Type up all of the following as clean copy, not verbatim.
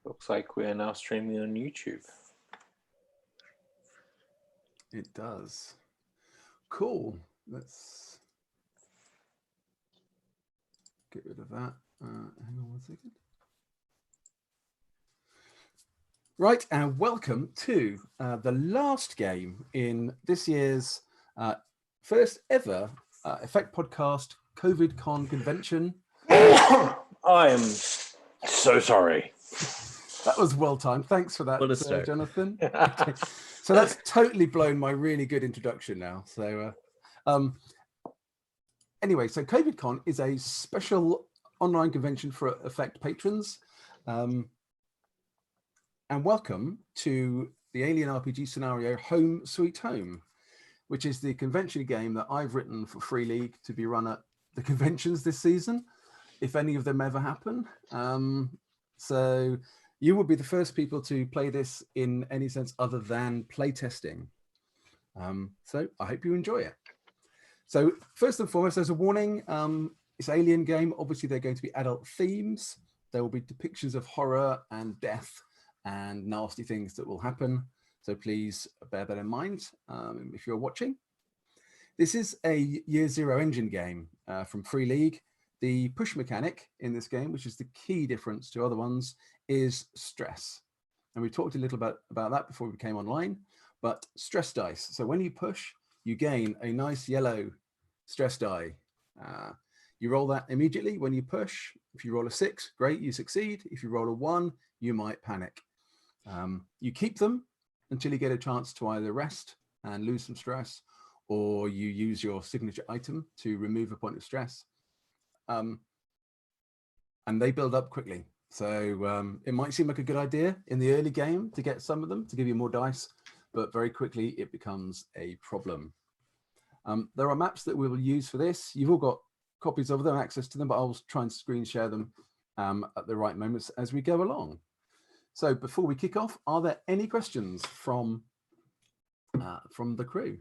Looks like we are now streaming on YouTube. It does. Cool. Let's get rid of that. Hang on one second. Right, and welcome to the last game in this year's first ever Effect Podcast CovidCon convention. I am so sorry. That was well timed. Thanks for that, Jonathan. Okay. So that's totally blown my really good introduction now. So anyway, so CovidCon is a special online convention for Effect patrons. And welcome to the Alien RPG scenario Home Sweet Home, which is the convention game that I've written for Free League to be run at the conventions this season, if any of them ever happen. So you will be the first people to play this in any sense other than playtesting. So I hope you enjoy it. So first and foremost, there's a warning. It's an Alien game. Obviously, they're going to be adult themes. There will be depictions of horror and death and nasty things that will happen. So please bear that in mind if you're watching. This is a Year Zero engine game from Free League. The push mechanic in this game, which is the key difference to other ones, is stress. And we talked a little bit about that before we came online, but stress dice. So when you push, you gain a nice yellow stress die. You roll that immediately when you push. If you roll a 6, great, you succeed. If you roll a 1, you might panic. You keep them until you get a chance to either rest and lose some stress, or you use your signature item to remove a point of stress. And they build up quickly. So it might seem like a good idea in the early game to get some of them to give you more dice, but very quickly it becomes a problem. There are maps that we will use for this. You've all got copies of them, access to them, but I'll try and screen share them at the right moments as we go along. So before we kick off, are there any questions from the crew?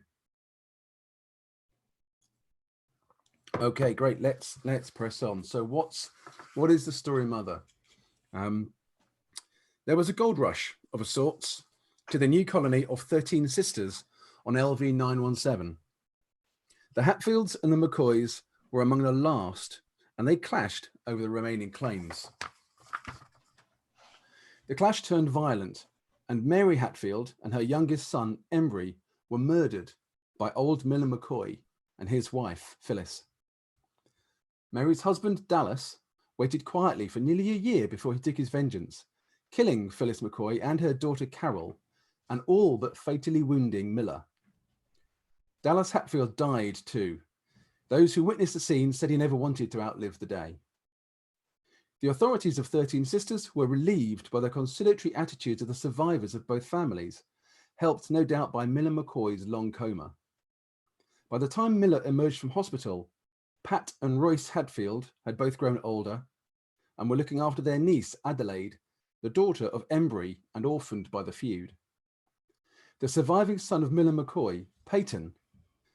Okay, great. Let's press on. So what is the story, Mother? There was a gold rush of a sorts to the new colony of 13 Sisters on LV 917. The Hatfields and the McCoys were among the last, and they clashed over the remaining claims. The clash turned violent, and Mary Hatfield and her youngest son, Embry, were murdered by old Miller McCoy and his wife, Phyllis. Mary's husband, Dallas, waited quietly for nearly a year before he took his vengeance, killing Phyllis McCoy and her daughter, Carol, and all but fatally wounding Miller. Dallas Hatfield died too. Those who witnessed the scene said he never wanted to outlive the day. The authorities of 13 Sisters were relieved by the conciliatory attitudes of the survivors of both families, helped no doubt by Miller McCoy's long coma. By the time Miller emerged from hospital, Pat and Royce Hatfield had both grown older and were looking after their niece, Adelaide, the daughter of Embry and orphaned by the feud. The surviving son of Miller McCoy, Peyton,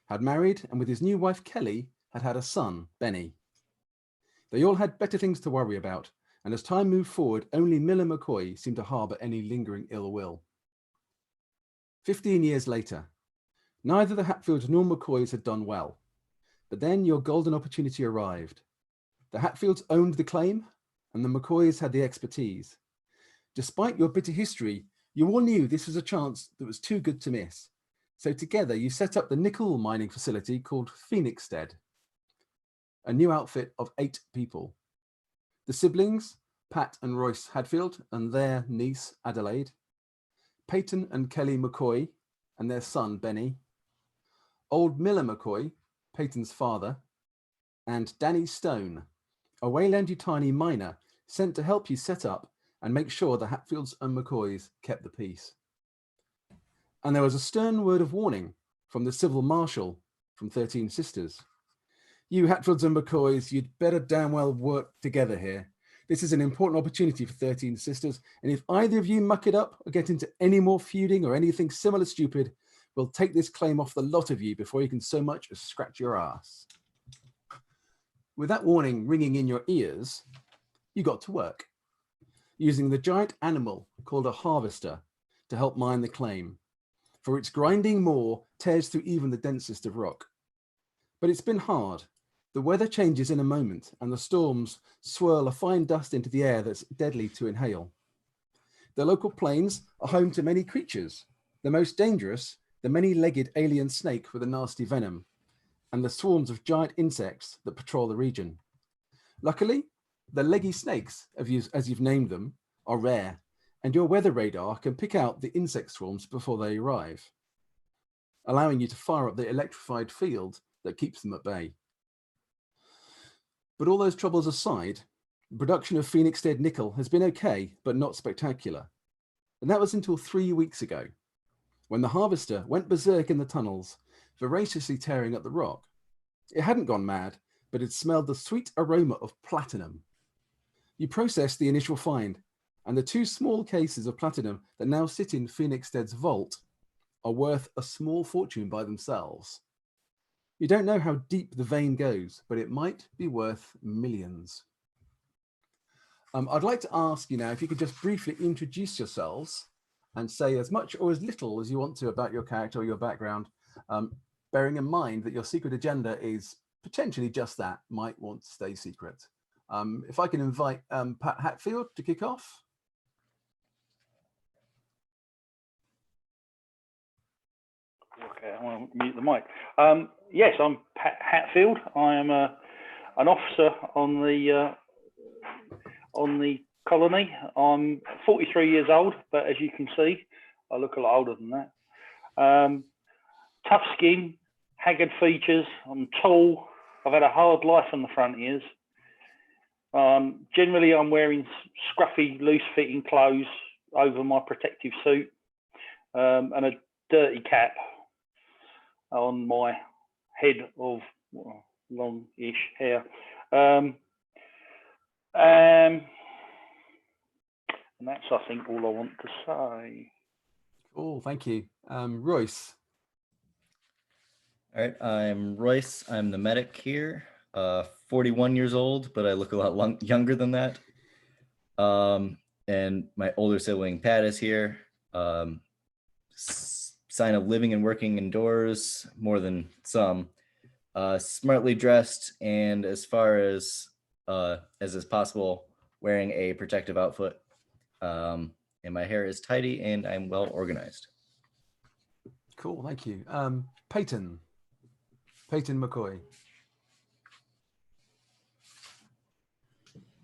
had married and with his new wife, Kelly, had had a son, Benny. They all had better things to worry about, and as time moved forward, only Miller McCoy seemed to harbour any lingering ill will. 15 years later, neither the Hatfields nor McCoys had done well. But then your golden opportunity arrived. The Hatfields owned the claim, and the McCoys had the expertise. Despite your bitter history, you all knew this was a chance that was too good to miss. So together you set up the nickel mining facility called Phoenixstead, a new outfit of 8 people. The siblings, Pat and Royce Hatfield, and their niece, Adelaide, Peyton and Kelly McCoy, and their son, Benny, old Miller McCoy, Peyton's father, and Danny Stone, a Weyland-Yutani miner sent to help you set up and make sure the Hatfields and McCoys kept the peace. And there was a stern word of warning from the civil marshal from 13 Sisters. You Hatfields and McCoys, you'd better damn well work together here. This is an important opportunity for 13 Sisters, and if either of you muck it up or get into any more feuding or anything similar stupid, we'll take this claim off the lot of you before you can so much as scratch your ass. With that warning ringing in your ears, you got to work. using the giant animal called a harvester to help mine the claim, for its grinding maw tears through even the densest of rock. But it's been hard. The weather changes in a moment, and the storms swirl a fine dust into the air that's deadly to inhale. The local plains are home to many creatures, the most dangerous, the many-legged alien snake with a nasty venom, and the swarms of giant insects that patrol the region. Luckily, the leggy snakes, as you've named them, are rare, and your weather radar can pick out the insect swarms before they arrive, allowing you to fire up the electrified field that keeps them at bay. But all those troubles aside, production of Phoenix-Dead nickel has been okay, but not spectacular. And that was until 3 weeks ago, when the harvester went berserk in the tunnels, voraciously tearing up the rock. It hadn't gone mad, but it smelled the sweet aroma of platinum. You processed the initial find, and the 2 small cases of platinum that now sit in Phoenix-Dead's vault are worth a small fortune by themselves. You don't know how deep the vein goes, but it might be worth millions. I'd like to ask you now if you could just briefly introduce yourselves and say as much or as little as you want to about your character or your background, bearing in mind that your secret agenda is potentially just that, might want to stay secret. If I can invite Pat Hatfield to kick off. Okay, I want to mute the mic. Yes, I'm Pat Hatfield. I am an officer on the colony. I'm 43 years old, but as you can see, I look a lot older than that. Tough skin, haggard features. I'm tall. I've had a hard life on the frontiers. Generally, I'm wearing scruffy, loose-fitting clothes over my protective suit and a dirty cap on my head of long-ish hair. And that's, I think, all I want to say. Cool, thank you. Royce. All right, I'm Royce. I'm the medic here. 41 years old, but I look a lot younger than that. And my older sibling Pat is here. Sign of living and working indoors more than some. Smartly dressed, and as far as is possible, wearing a protective outfit. And my hair is tidy, and I'm well organized. Cool, thank you. Peyton McCoy.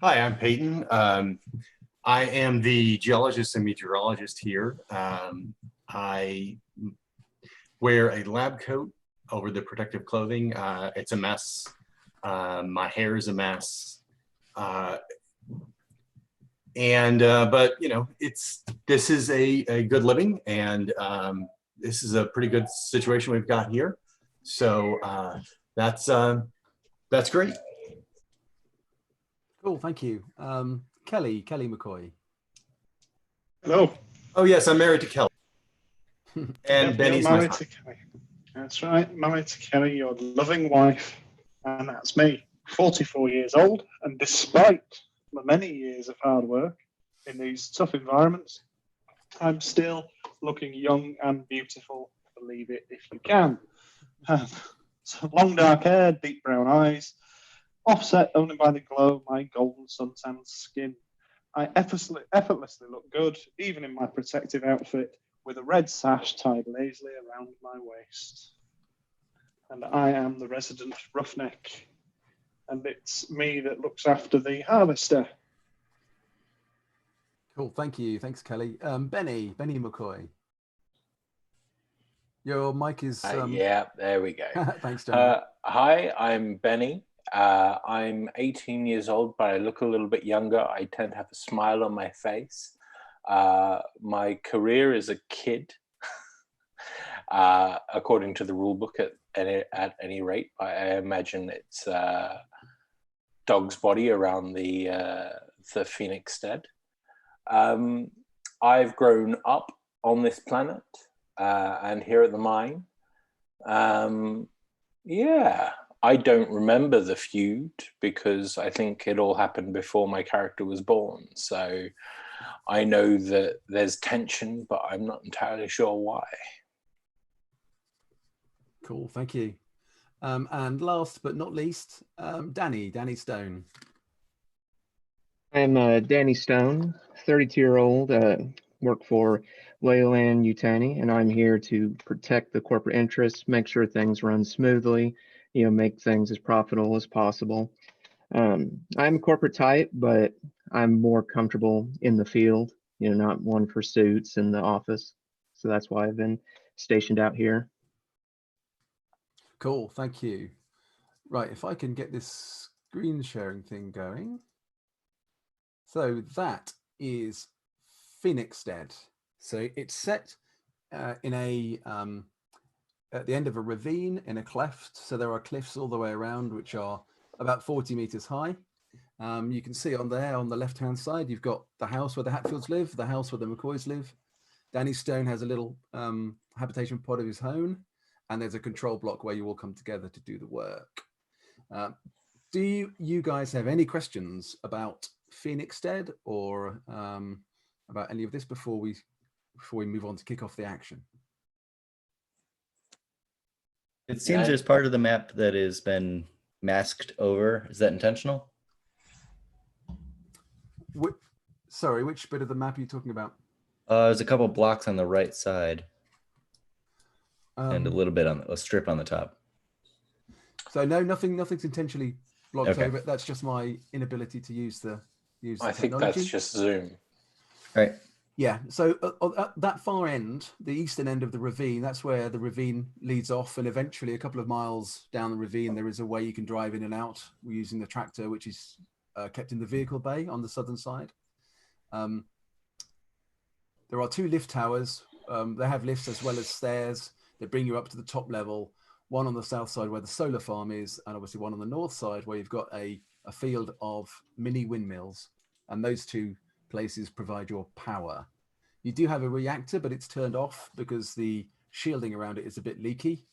Hi, I'm Peyton. I am the geologist and meteorologist here. I wear a lab coat over the protective clothing. It's a mess. My hair is a mess. But you know, this is a good living, and this is a pretty good situation we've got here. So that's great. Cool, thank you. Kelly McCoy. Hello. Oh yes, I'm married to Kelly. And Benny's married my to Kelly. That's right, married to Kelly, your loving wife, and that's me. 44 years old, and despite the many years of hard work in these tough environments, I'm still looking young and beautiful. Believe it if you can. So long dark hair, deep brown eyes, offset only by the glow of my golden suntanned skin. I effortlessly look good, even in my protective outfit, with a red sash tied lazily around my waist. And I am the resident roughneck, and it's me that looks after the harvester. Cool, thank you. Thanks, Kelly. Benny McCoy. Your mic is... Yeah, there we go. Thanks, John. Hi, I'm Benny. I'm 18 years old, but I look a little bit younger. I tend to have a smile on my face. My career is a kid, according to the rule book at any rate. I imagine it's dog's body around the Phoenix-Dead. I've grown up on this planet and here at the mine. Yeah, I don't remember the feud because I think it all happened before my character was born. So I know that there's tension, but I'm not entirely sure why. Cool, thank you. And last but not least, Danny Stone. I'm Danny Stone, 32-year-old, work for Leyland Yutani, and I'm here to protect the corporate interests, make sure things run smoothly, make things as profitable as possible. I'm a corporate type, but I'm more comfortable in the field, not one for suits in the office. So that's why I've been stationed out here. Cool, thank you. Right, if I can get this screen sharing thing going. So that is Phoenixstead. So it's set in a at the end of a ravine in a cleft. So there are cliffs all the way around, which are about 40 meters high. You can see on there on the left-hand side, you've got the house where the Hatfields live, the house where the McCoys live. Danny Stone has a little habitation pod of his own, and there's a control block where you all come together to do the work. Do you guys have any questions about Phoenixstead or about any of this before we move on to kick off the action? It seems there's part of the map that has been masked over. Is that intentional? Sorry, which bit of the map are you talking about? There's a couple blocks on the right side and a little bit on a strip on the top. So no, nothing's intentionally blocked Okay. over. That's just my inability to use the I think technology. that's just Zoom. Right. Yeah, so at that far end, the eastern end of the ravine, that's where the ravine leads off, and eventually a couple of miles down the ravine, there is a way you can drive in and out using the tractor, which is kept in the vehicle bay on the southern side. There are 2 lift towers. They have lifts as well as stairs that bring you up to the top level, one on the south side where the solar farm is, and obviously one on the north side where you've got a field of mini windmills, and those 2 places provide your power. You do have a reactor, but it's turned off because the shielding around it is a bit leaky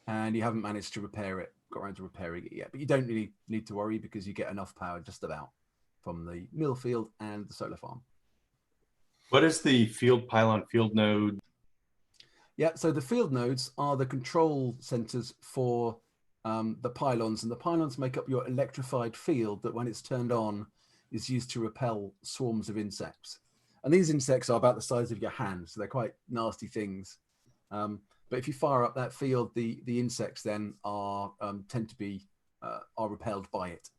and you haven't managed to got around to repairing it yet. But you don't really need to worry because you get enough power just about from the mill field and the solar farm. What is the field pylon field node? Yeah, so the field nodes are the control centers for the pylons, and the pylons make up your electrified field that when it's turned on is used to repel swarms of insects. And these insects are about the size of your hand, so they're quite nasty things. But if you fire up that field, the insects then are tend to be are repelled by it.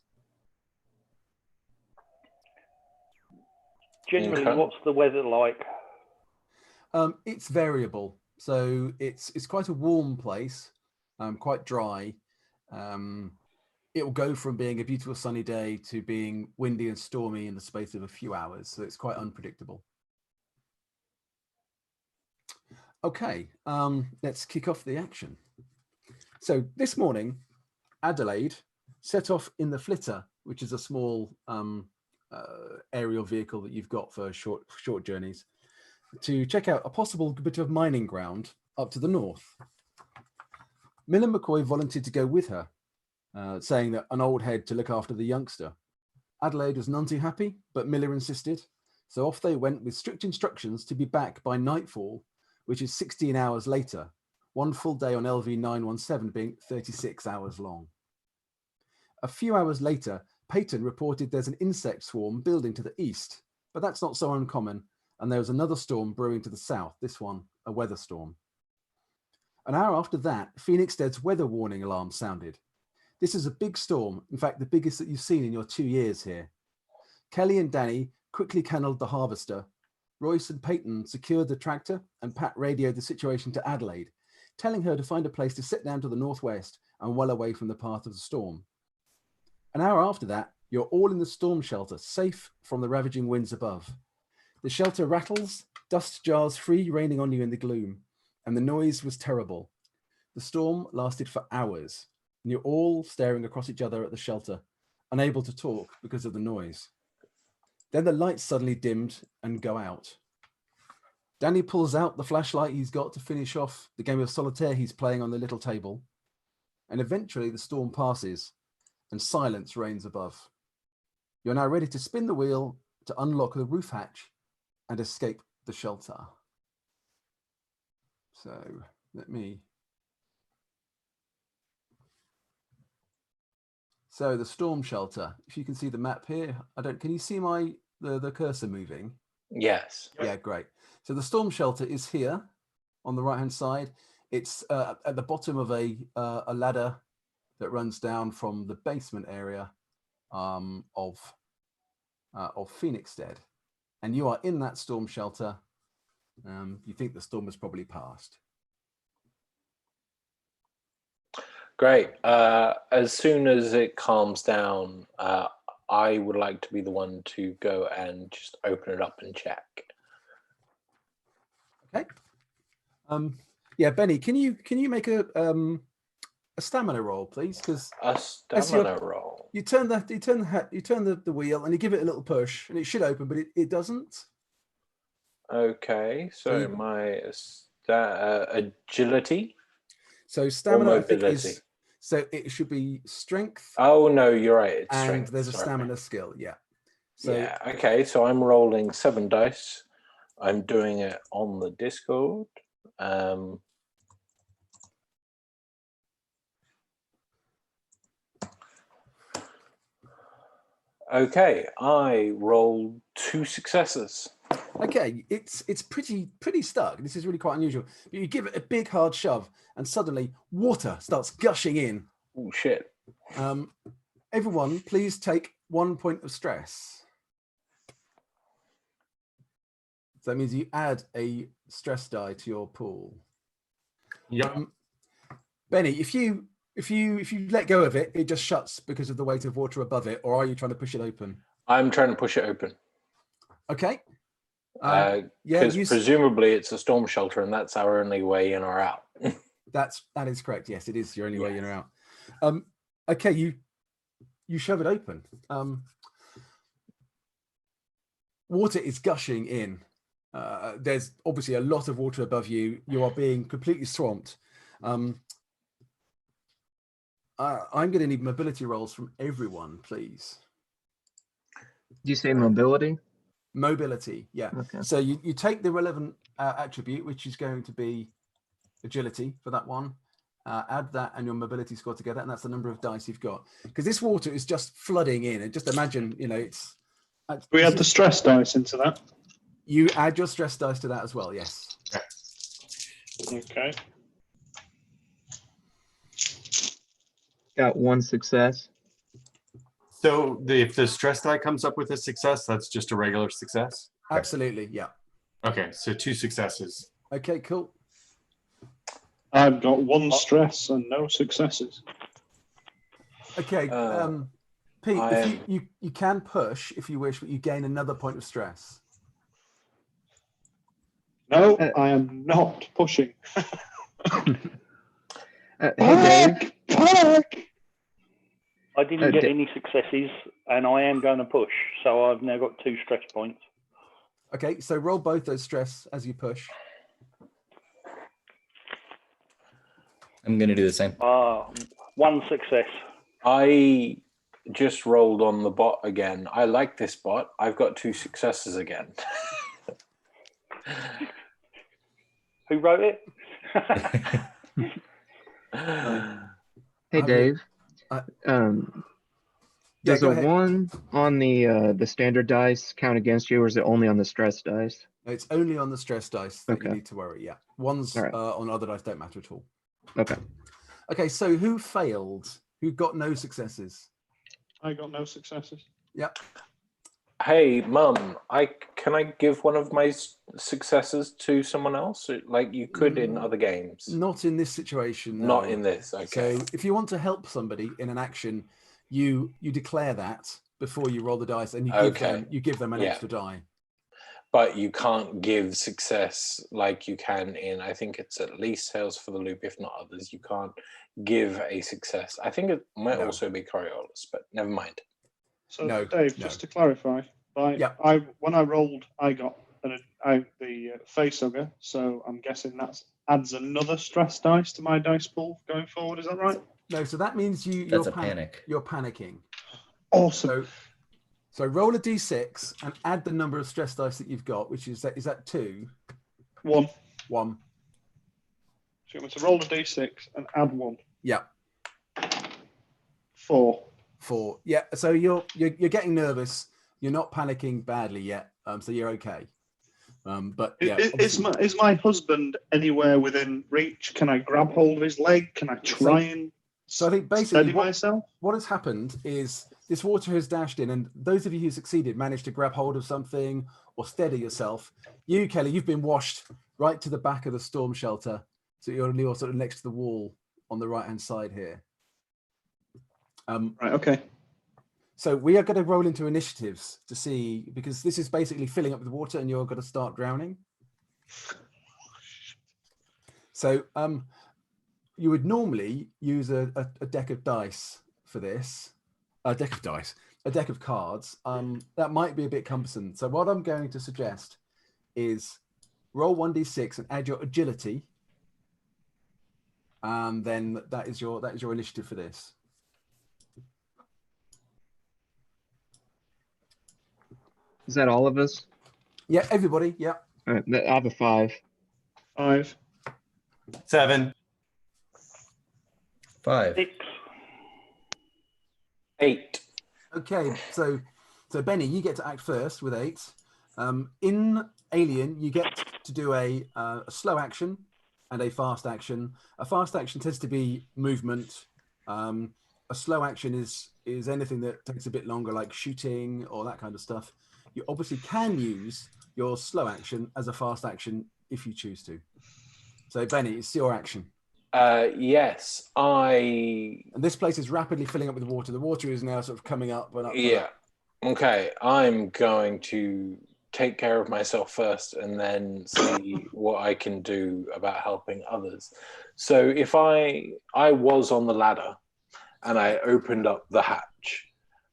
Generally, Okay. what's the weather like? It's variable. So it's quite a warm place, quite dry. It will go from being a beautiful sunny day to being windy and stormy in the space of a few hours. So it's quite unpredictable. Okay, let's kick off the action. So this morning, Adelaide set off in the Flitter, which is a small aerial vehicle that you've got for short journeys, to check out a possible bit of mining ground up to the north. Miller McCoy volunteered to go with her, saying that an old head to look after the youngster. Adelaide was none too happy, but Miller insisted. So off they went with strict instructions to be back by nightfall, which is 16 hours later, one full day on LV 917 being 36 hours long. A few hours later, Peyton reported there's an insect swarm building to the east, but that's not so uncommon, and there was another storm brewing to the south, this one a weather storm. An hour after that, Phoenixstead's weather warning alarm sounded. This is a big storm, in fact the biggest that you've seen in your 2 years here. Kelly and Danny quickly cannelled the harvester. Royce and Peyton secured the tractor, and Pat radioed the situation to Adelaide, telling her to find a place to sit down to the northwest and well away from the path of the storm. An hour after that, you're all in the storm shelter, safe from the ravaging winds above. The shelter rattles, dust jars free, raining on you in the gloom, and the noise was terrible. The storm lasted for hours, and you're all staring across each other at the shelter, unable to talk because of the noise. Then the lights suddenly dimmed and go out. Danny pulls out the flashlight he's got to finish off the game of solitaire he's playing on the little table, and eventually the storm passes and silence reigns above. You're now ready to spin the wheel to unlock the roof hatch and escape the shelter. So let me. So the storm shelter, if you can see the map here, can you see the cursor moving? Yes. Yeah, great. So the storm shelter is here on the right-hand side. It's at the bottom of a ladder that runs down from the basement area of Phoenixstead. And you are in that storm shelter. You think the storm has probably passed. Great. As soon as it calms down, I would like to be the one to go and just open it up and check. Okay. Yeah, Benny, can you make a stamina roll, please? Because A stamina roll. you turn the wheel and you give it a little push, and it should open, but it doesn't. Okay. So my agility. So stamina, or I think, mobility. is so it should be strength. Oh no, you're right. It's and strength. there's a Sorry. stamina skill. Yeah. So yeah. Okay. So I'm rolling 7 dice. I'm doing it on the Discord. Okay, I rolled 2 successes. okay, it's pretty stuck. This is really quite unusual. But you give it a big hard shove, and suddenly water starts gushing in. Oh shit! Everyone, please take 1 point of stress. So that means you add a stress die to your pool. Yep. Benny, if you let go of it, it just shuts because of the weight of water above it, or are you trying to push it open? I'm trying to push it open. Okay. Because presumably it's a storm shelter, and that's our only way in or out. that is correct. Yes, it is your only way in or out. Okay, you shove it open. Water is gushing in. There's obviously a lot of water above you. You are being completely swamped. I'm going to need mobility rolls from everyone, please. Do you say mobility? Mobility, yeah. Okay. So you take the relevant attribute, which is going to be agility for that one. Add that and your mobility score together, and that's the number of dice you've got. Because this water is just flooding in, and just imagine, it's. We add the stress dice into that. You add your stress dice to that as well, yes. Okay. Got 1 success. So if the stress die comes up with a success, that's just a regular success? Absolutely, yeah. Okay, so 2 successes. Okay, cool. I've got 1 stress and no successes. Okay, Pete, if you can push if you wish, but you gain another point of stress. No, I am not pushing. Hey, Dave. Panic! I didn't get any successes, and I am going to push, so I've now got 2 stress points. Okay, so roll both those stress as you push. I'm going to do the same. 1 success. I just rolled on the bot again. I like this bot. I've got 2 successes again. Who wrote it? Hey, Dave. Does a 1 on the standard dice count against you, or is it only on the stress dice? No, it's only on the stress dice that you need to worry. Yeah, ones on other dice don't matter at all. Okay. Okay, so who failed? Who got no successes? I got no successes. Yep. Hey, Mum, can I give one of my successes to someone else, like you could in other games? Not in this situation. No. Not in this. Okay. So if you want to help somebody in an action, you declare that before you roll the dice, and you give them an extra die. But you can't give success like you can in, I think it's at least Sales for the Loop, if not others. You can't give a success. I think it might also be Coriolis, but never mind. So, Dave, just to clarify, when I rolled, I got the face hugger, so I'm guessing that adds another stress dice to my dice pool going forward. Is that right? No, so that means That's a panic. You're panicking. Awesome. So roll a d6 and add the number of stress dice that you've got, which is that 2? 1. 1. So you want me to roll a d6 and add 1. Yeah. 4. 4. Yeah. So you're getting nervous. You're not panicking badly yet. So you're okay. But yeah. Is my husband anywhere within reach? Can I grab hold of his leg? Can I try So I think basically steady myself? What has happened is this water has dashed in, and those of you who succeeded managed to grab hold of something or steady yourself. You, Kelly, you've been washed right to the back of the storm shelter. So you're sort of next to the wall on the right-hand side here. Right, okay. So we are going to roll into initiatives to see, because this is basically filling up with water and you're going to start drowning. So you would normally use a deck of dice for this. A deck of cards. That might be a bit cumbersome. So what I'm going to suggest is roll 1d6 and add your agility. And then that is your initiative for this. Is that all of us? Yeah, everybody. Yeah. All right, I have a 5. 5. 7. 5. 6. 8. Okay, so Benny, you get to act first with 8. In Alien, you get to do a slow action and a fast action. A fast action tends to be movement. A slow action is anything that takes a bit longer, like shooting or that kind of stuff. You obviously can use your slow action as a fast action if you choose to. So Benny, it's your action. Yes, And this place is rapidly filling up with water. The water is now sort of coming up and up. Yeah. Okay, I'm going to take care of myself first and then see what I can do about helping others. So if I was on the ladder and I opened up the hatch.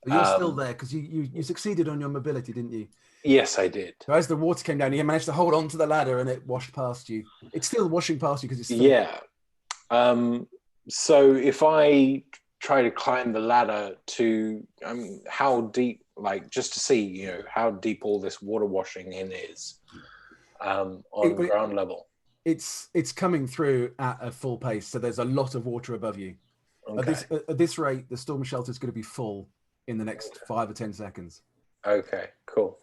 You're still there because you succeeded on your mobility, didn't you? Yes, I did. So as the water came down, you managed to hold on to the ladder and it washed past you. It's still washing past you because it's still... Yeah. So if I try to climb the ladder to how deep, like just to see, how deep all this water washing in is on ground level. It's coming through at a full pace, so there's a lot of water above you. Okay. At this rate, the storm shelter is going to be full in the next 5 or 10 seconds. Okay, cool.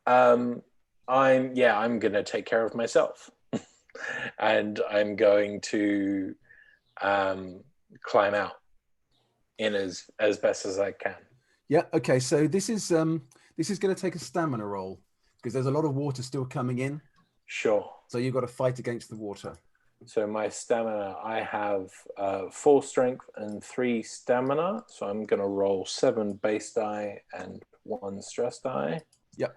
I'm going to take care of myself, and I'm going to climb out in as best as I can. Yeah. Okay. So this is going to take a stamina roll because there's a lot of water still coming in. Sure. So you've got to fight against the water. So my stamina, I have 4 strength and 3 stamina. So I'm going to roll 7 base die and 1 stress die. Yep.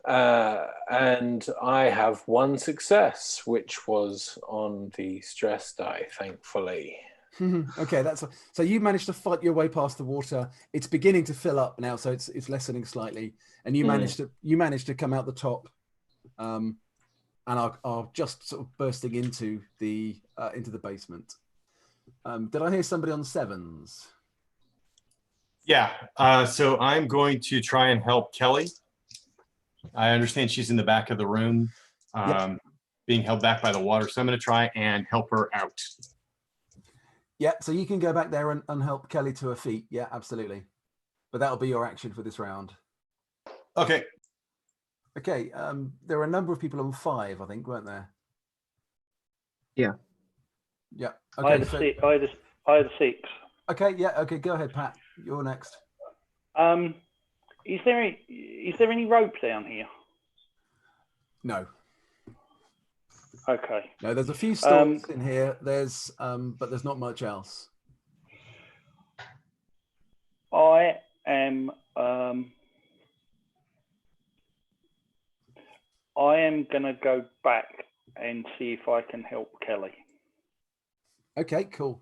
And I have 1 success, which was on the stress die, thankfully. Okay, so you managed to fight your way past the water. It's beginning to fill up now, so it's lessening slightly, and you managed to come out the top, and are just sort of bursting into the basement. Did I hear somebody on 7s? Yeah. So I'm going to try and help Kelly. I understand she's in the back of the room, being held back by the water. So I'm going to try and help her out. Yeah, so you can go back there and help Kelly to her feet. Yeah, absolutely. But that'll be your action for this round. Okay. Okay, there were a number of people on 5, I think, weren't there? Yeah. Yeah. I had a 6. Okay, yeah, okay, go ahead, Pat. You're next. Is there any rope down here? No. Okay. No, there's a few stalls in here. There's but there's not much else. I am gonna go back and see if I can help Kelly. Okay, cool.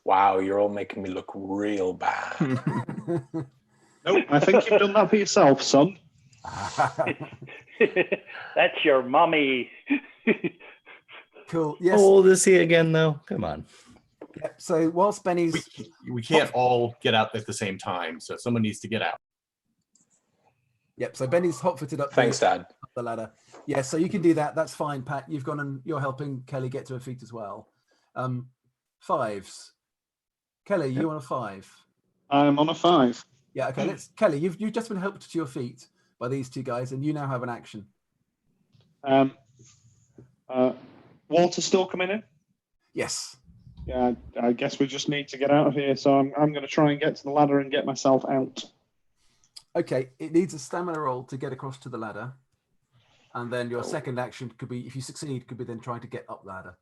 Wow, you're all making me look real bad. Nope, I think you've done that for yourself, son. That's your mummy. Cool. Yes. How old is he again, though? Come on. Yeah, Yep. So whilst Benny's We can't all get out at the same time, so someone needs to get out. Yep. So Benny's hot-footed up. Thanks, Dad. Up the ladder. Yeah. So you can do that. That's fine, Pat. You've gone and you're helping Kelly get to her feet as well. Fives. Kelly, you on a 5? I'm on a 5. Yeah. Okay. Kelly, you've just been helped to your feet by these two guys, and you now have an action. Water still coming in? Yes. Yeah, I guess we just need to get out of here. So I'm going to try and get to the ladder and get myself out. Okay. It needs a stamina roll to get across to the ladder, and then your second action could be, if you succeed, could be then trying to get up the ladder.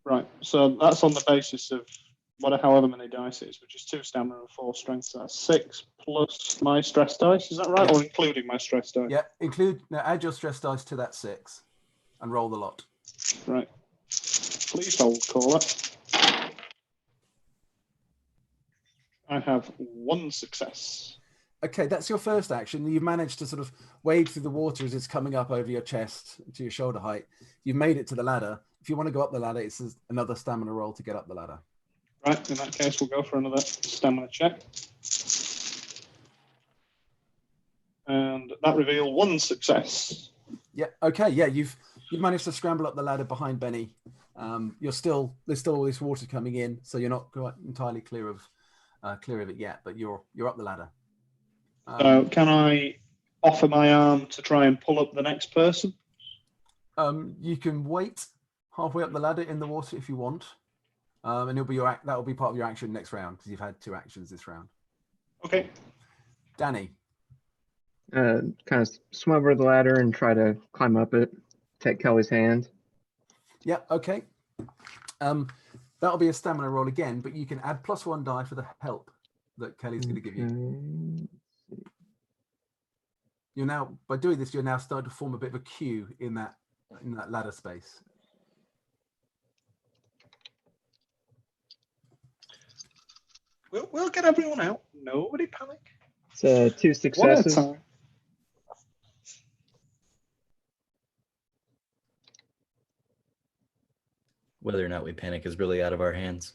Right. So that's on the basis of however many dice it is, which is 2 stamina and 4 strength. So that's 6 plus my stress dice. Is that right? Yeah. Or including my stress dice? Yeah. Add your stress dice to that 6, and roll the lot. Right. Please hold, caller. I have 1 success. Okay, that's your first action. You've managed to sort of wade through the water as it's coming up over your chest to your shoulder height. You've made it to the ladder. If you want to go up the ladder, it's another stamina roll to get up the ladder. Right, in that case, we'll go for another stamina check. And that revealed 1 success. Yeah. Okay. Yeah. You've managed to scramble up the ladder behind Benny. There's still all this water coming in, so you're not quite entirely clear of it yet. But you're up the ladder. So can I offer my arm to try and pull up the next person? You can wait halfway up the ladder in the water if you want, and that will be part of your action next round because you've had 2 actions this round. Okay. Danny. Kind of swim over the ladder and try to climb up it. Take Kelly's hand. Yeah. Okay. That'll be a stamina roll again, but you can add +1 die for the help that Kelly's going to give you. You're now, by doing this, you're now starting to form a bit of a queue in that ladder space. We'll get everyone out. Nobody panic. It's 2 successes. One at a time. Whether or not we panic is really out of our hands.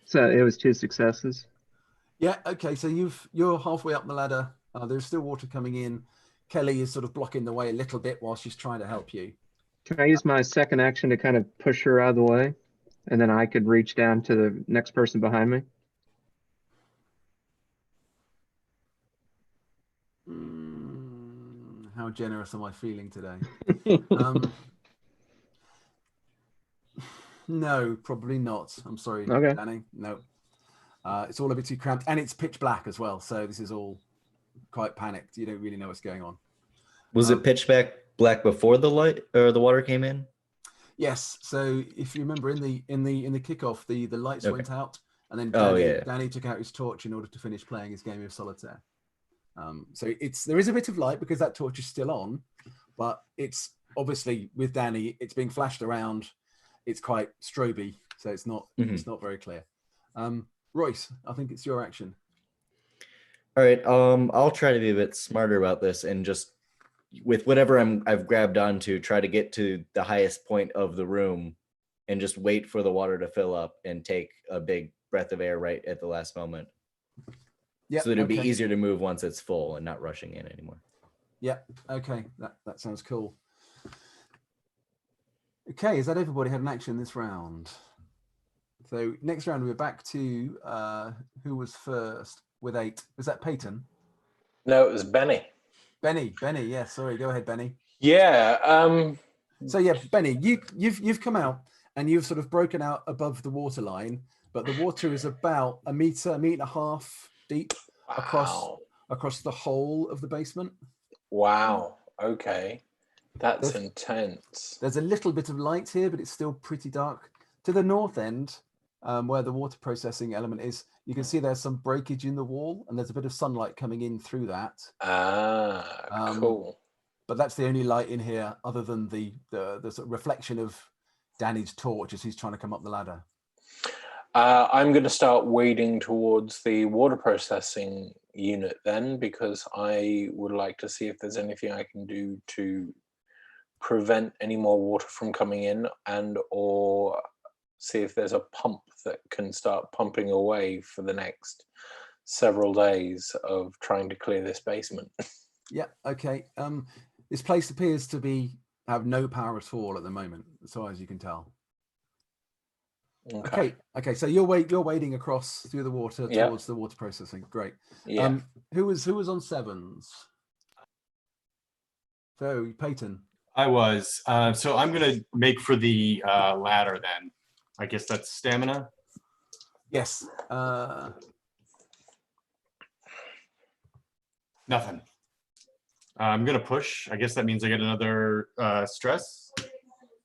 So it was 2 successes. Yeah. Okay. So you're halfway up the ladder. There's still water coming in. Kelly is sort of blocking the way a little bit while she's trying to help you. Can I use my second action to kind of push her out of the way? And then I could reach down to the next person behind me? How generous am I feeling today? No, probably not. I'm sorry, Okay. Danny. No. It's all a bit too cramped, and it's pitch black as well. So this is all quite panicked. You don't really know what's going on. Was it pitch black before the light or the water came in? Yes. So if you remember in the kickoff, the lights went out, and then Danny took out his torch in order to finish playing his game of solitaire. So there is a bit of light because that torch is still on, but it's obviously with Danny, it's being flashed around. It's quite stroby, so it's not very clear. Royce, I think it's your action. All right. I'll try to be a bit smarter about this and just with whatever I've grabbed onto, try to get to the highest point of the room and just wait for the water to fill up and take a big breath of air right at the last moment. Yeah. So that it'd be easier to move once it's full and not rushing in anymore. Yeah. Okay. That sounds cool. Okay. Is that everybody had an action this round? So next round we're back to who was first with 8? Was that Peyton? No, it was Benny. Benny. Yeah. Sorry. Go ahead, Benny. Yeah. So yeah, Benny, you've come out and you've sort of broken out above the water line, but the water is about a meter and a half deep across the whole of the basement. Wow. Okay. That's intense. There's a little bit of light here, but it's still pretty dark. To the north end, where the water processing element is, you can see there's some breakage in the wall, and there's a bit of sunlight coming in through that. Cool. But that's the only light in here, other than the sort of reflection of Danny's torch as he's trying to come up the ladder. I'm going to start wading towards the water processing unit then, because I would like to see if there's anything I can do to prevent any more water from coming in, and or see if there's a pump that can start pumping away for the next several days of trying to clear this basement. Yeah. Okay. This place appears to have no power at all at the moment, as far as you can tell. Okay. So you're wading across through the water towards the water processing. Great. Yeah. Who was on sevens? So Peyton. I was. So I'm gonna make for the ladder then. I guess that's stamina. Yes. Nothing. I'm gonna push. I guess that means I get another stress.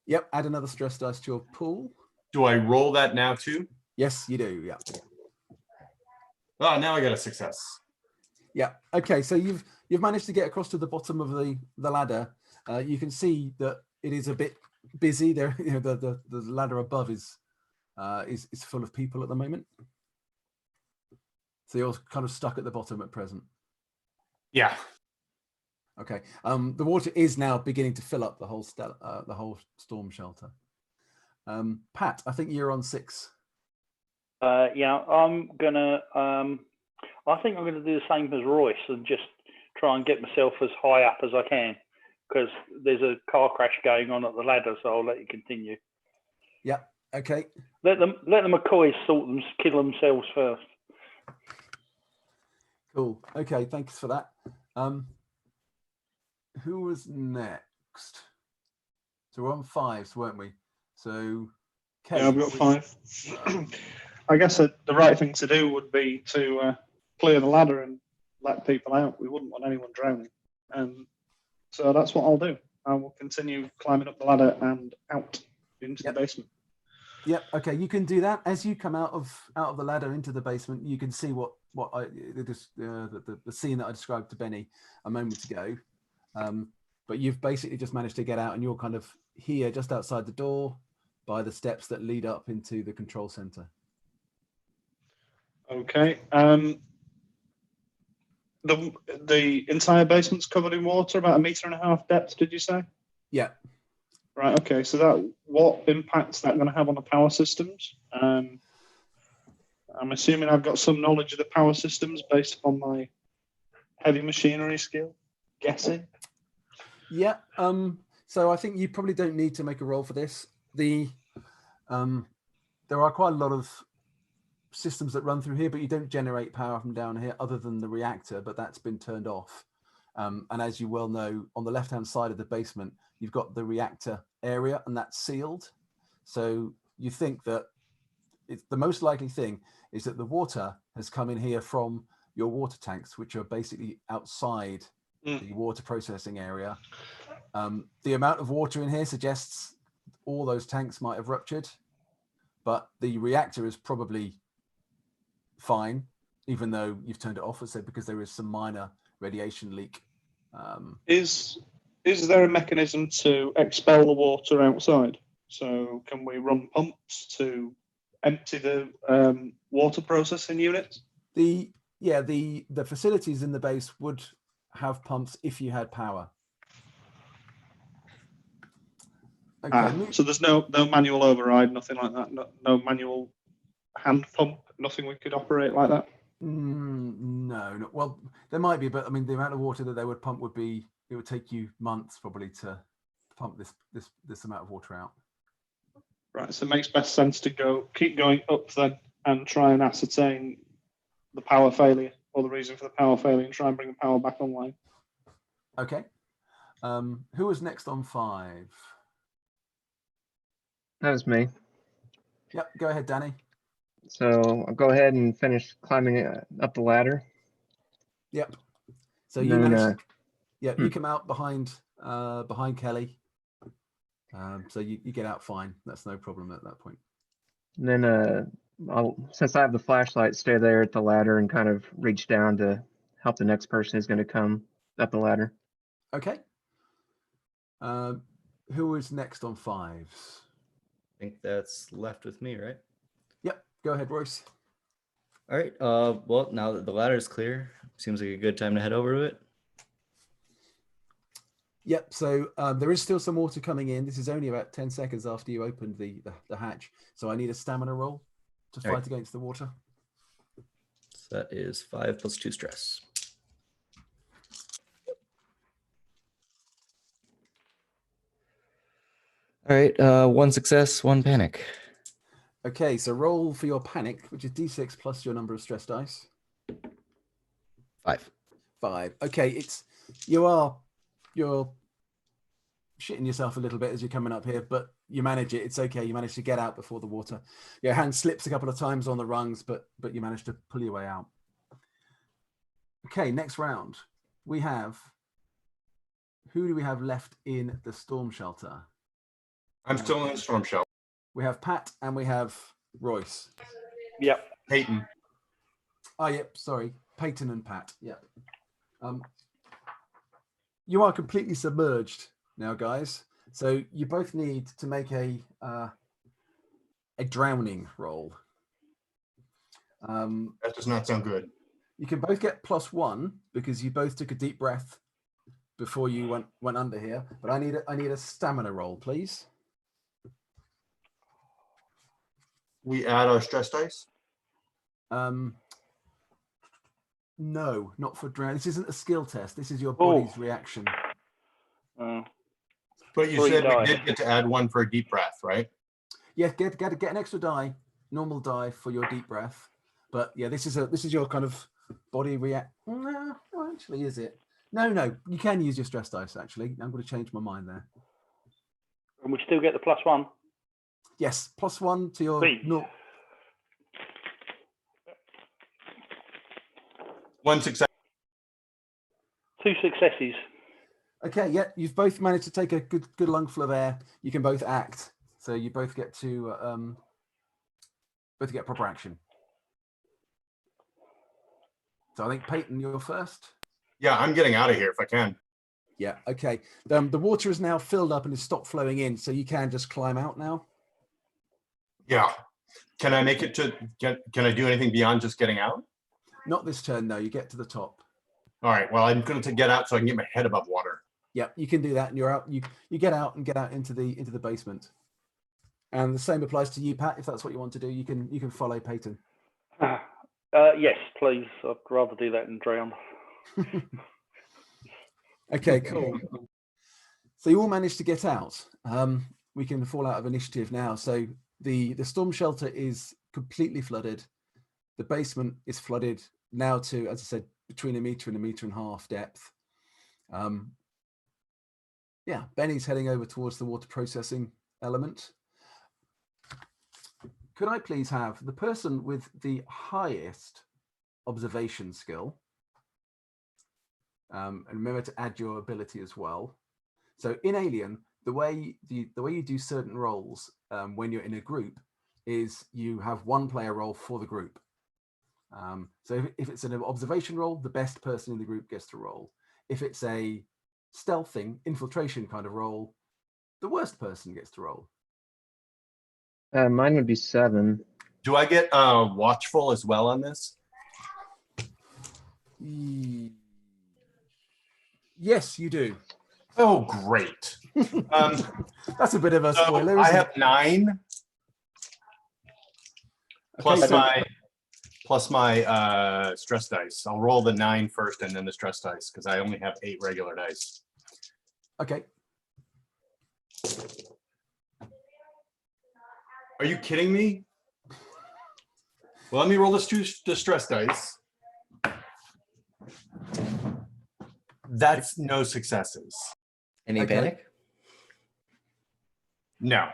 Yep. Add another stress dice to your pool. Do I roll that now too? Yes, you do. Yeah. Oh, now I got a success. Yeah. Okay. So you've managed to get across to the bottom of the ladder. You can see that it is a bit busy there. You know, the ladder above is full of people at the moment. So you're kind of stuck at the bottom at present. Yeah. Okay. The water is now beginning to fill up the whole storm shelter. Pat, I think you're on 6. Yeah, I'm gonna. I think I'm gonna do the same as Royce and just try and get myself as high up as I can, because there's a car crash going on at the ladder. So I'll let you continue. Yeah. Okay. Let the McCoys kill themselves first. Cool. Okay. Thanks for that. Who was next? So we're on 5s, weren't we? So Kate, yeah, I've got 5. I guess the right thing to do would be to clear the ladder and let people out. We wouldn't want anyone drowning. So that's what I'll do. I will continue climbing up the ladder and out into the basement. Yep. Okay, you can do that. As you come out of the ladder into the basement, you can see the scene that I described to Benny a moment ago. But you've basically just managed to get out, and you're kind of here just outside the door by the steps that lead up into the control center. Okay. The entire basement's covered in water, about 1.5 meters depth, did you say? Yeah. Right. Okay. So what impact's that going to have on the power systems? I'm assuming I've got some knowledge of the power systems based upon my heavy machinery skill. Guessing. Yeah. So I think you probably don't need to make a roll for this. There are quite a lot of systems that run through here, but you don't generate power from down here other than the reactor, but that's been turned off. And as you well know, on the left-hand side of the basement, you've got the reactor area, and that's sealed. So you think that the most likely thing is that the water has come in here from your water tanks, which are basically outside the water processing area. The amount of water in here suggests all those tanks might have ruptured, but the reactor is probably fine, even though you've turned it off, I said, because there is some minor radiation leak. Is there a mechanism to expel the water outside? So can we run pumps to empty the water processing units? The facilities in the base would have pumps if you had power. Okay. So there's no manual override, nothing like that. No manual hand pump, nothing we could operate like that. No. Well, there might be, but I mean, the amount of water that they would pump it would take you months probably to pump this amount of water out. Right. So it makes best sense to keep going up then and try and ascertain the power failure or the reason for the power failure and try and bring the power back online. Okay. Who was next on 5? That was me. Yep. Go ahead, Danny. So I'll go ahead and finish climbing up the ladder. Yep. So you managed. You come out behind Kelly. So you get out fine. That's no problem at that point. And then since I have the flashlight, stay there at the ladder and kind of reach down to help the next person who's going to come up the ladder. Okay. Who is next on 5s? I think that's left with me, right? Yep. Go ahead, Royce. All right. Well, now that the ladder is clear, seems like a good time to head over to it. Yep. So there is still some water coming in. This is only about 10 seconds after you opened the hatch. So I need a stamina roll to All fight right. against the water. So that is 5 plus 2 stress. All right, 1 success, 1 panic. Okay, so roll for your panic, which is d6 plus your number of stress dice. 5. 5. Okay, you're shitting yourself a little bit as you're coming up here, but you manage it. It's okay. You manage to get out before the water. Your hand slips a couple of times on the rungs, but you manage to pull your way out. Okay, next round. We have, who do we have left in the storm shelter? I'm still in the storm shelter. We have Pat and we have Royce. Yep. Peyton. Oh, yep. Sorry, Peyton and Pat. Yep. You are completely submerged now, guys. So you both need to make a drowning roll. That does not sound good. You can both get +1 because you both took a deep breath before you went under here. But I need a stamina roll, please. We add our stress dice. No, not for drown. This isn't a skill test. This is your body's reaction. But you said we did get to add 1 for a deep breath, right? Yeah, get an extra die, normal die for your deep breath. But yeah, this is your kind of body react. No, actually, is it? No, you can use your stress dice. Actually, I'm going to change my mind there. And we still get the +1. Yes, +1 to your. No. 1 success. 2 successes. Okay, yeah, you've both managed to take a good lungful of air. You can both act, so you both get to proper action. So I think Peyton, you're first. Yeah, I'm getting out of here if I can. Yeah. Okay. The water is now filled up and has stopped flowing in, so you can just climb out now. Yeah. Can I make it to can I do anything beyond just getting out? Not this turn, no. You get to the top. All right. Well, I'm going to get out so I can get my head above water. Yeah, you can do that, and you're out. You get out and get out into the basement. And the same applies to you, Pat. If that's what you want to do, you can follow Peyton. Yes, please. I'd rather do that than drown. Okay, cool. So you all managed to get out. We can fall out of initiative now. So the storm shelter is completely flooded. The basement is flooded now to, as I said, between 1 meter and 1.5 meters depth. Yeah, Benny's heading over towards the water processing element. Could I please have the person with the highest observation skill? And remember to add your ability as well. So in Alien, the way you do certain roles when you're in a group is you have one player roll for the group. So if it's an observation role, the best person in the group gets to roll. If it's a stealthing, infiltration kind of role, the worst person gets to roll. Mine would be 7. Do I get watchful as well on this? Yes, you do. Oh, great. That's a bit of a spoiler. I have 9 plus my stress dice. I'll roll the 9 first and then the stress dice because I only have 8 regular dice. Okay. Are you kidding me? Well, let me roll the stress dice. That's no successes. Any panic? No.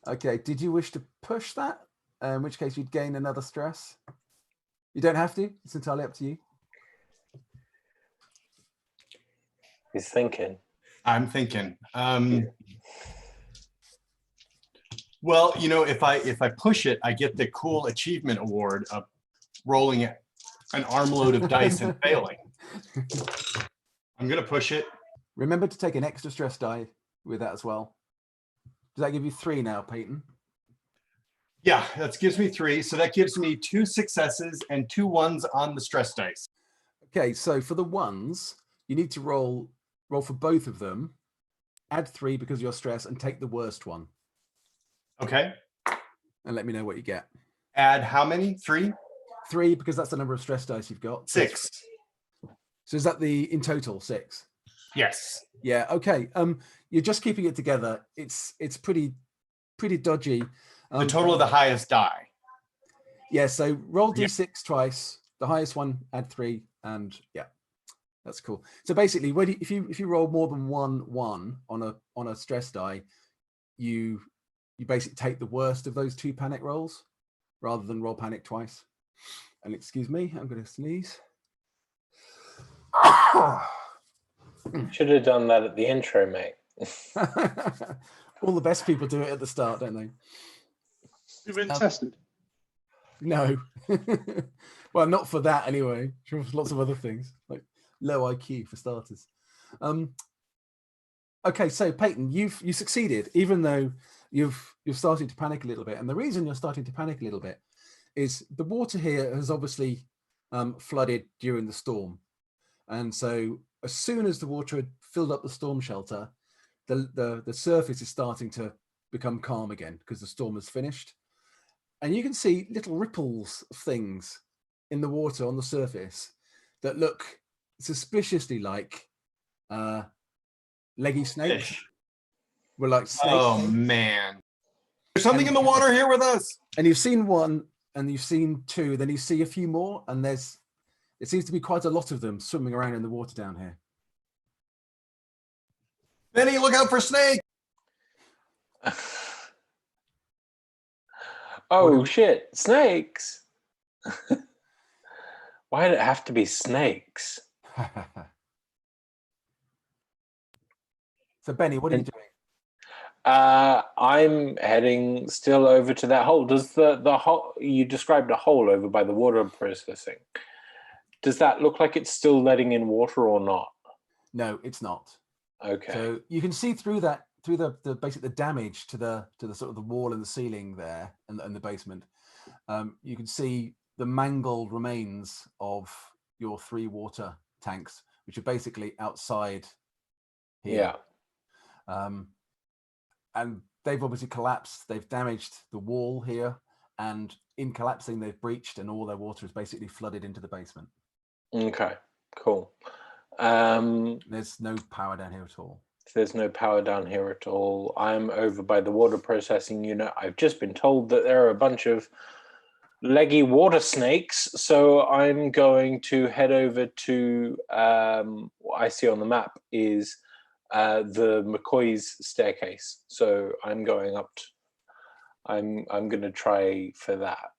Okay. Did you wish to push that? In which case you'd gain another stress. You don't have to. It's entirely up to you. He's thinking. I'm thinking. Well, you know, if I push it, I get the cool achievement award of rolling an armload of dice and failing. I'm gonna push it. Remember to take an extra stress die with that as well. Does that give you 3 now, Peyton? Yeah, that gives me 3. So that gives me 2 successes and 2 1s on the stress dice. Okay, so for the 1s, you need to roll roll for both of them, add 3 because of your stress, and take the worst one. Okay. And let me know what you get. Add how many? 3? 3 because that's the number of stress dice you've got. 6. So is that in total 6? Yes. Yeah. Okay. You're just keeping it together. It's pretty dodgy. The total of the highest die. Yeah. So roll Yeah. d6 twice. The highest one, add 3, and yeah, that's cool. So basically, if you roll more than 1 on a stress die, you basically take the worst of those 2 panic rolls, rather than roll panic twice. And excuse me, I'm going to sneeze. Should have done that at the intro, mate. All the best people do it at the start, don't they? You've been tested. No. Well, not for that anyway. For lots of other things, like low IQ for starters. Okay, so Peyton, you succeeded, even though you've started to panic a little bit. And the reason you're starting to panic a little bit is the water here has obviously flooded during the storm. And so as soon as the water had filled up the storm shelter, the surface is starting to become calm again because the storm has finished. And you can see little ripples of things in the water on the surface that look suspiciously like leggy snakes. Fish. We're like snakes. Oh man. There's something in the water here with us. And you've seen 1 and you've seen 2, then you see a few more, and it seems to be quite a lot of them swimming around in the water down here. Benny, look out for snake. Oh shit, snakes. Why did it have to be snakes? So Benny, what are you doing? I'm heading still over to that hole. Does the hole, you described a hole over by the water processing, does that look like it's still letting in water or not? No, it's not. Okay. So you can see through that, through the basically the damage to the sort of the wall and the ceiling there and the basement. You can see the mangled remains of your 3 water tanks, which are basically outside here. Yeah. And they've obviously collapsed. They've damaged the wall here, and in collapsing, they've breached, and all their water is basically flooded into the basement. Okay, cool. There's no power down here at all. There's no power down here at all. I'm over by the water processing unit. I've just been told that there are a bunch of leggy water snakes, so I'm going to head over to what I see on the map is the McCoy's staircase. So I'm going up I'm going to try for that.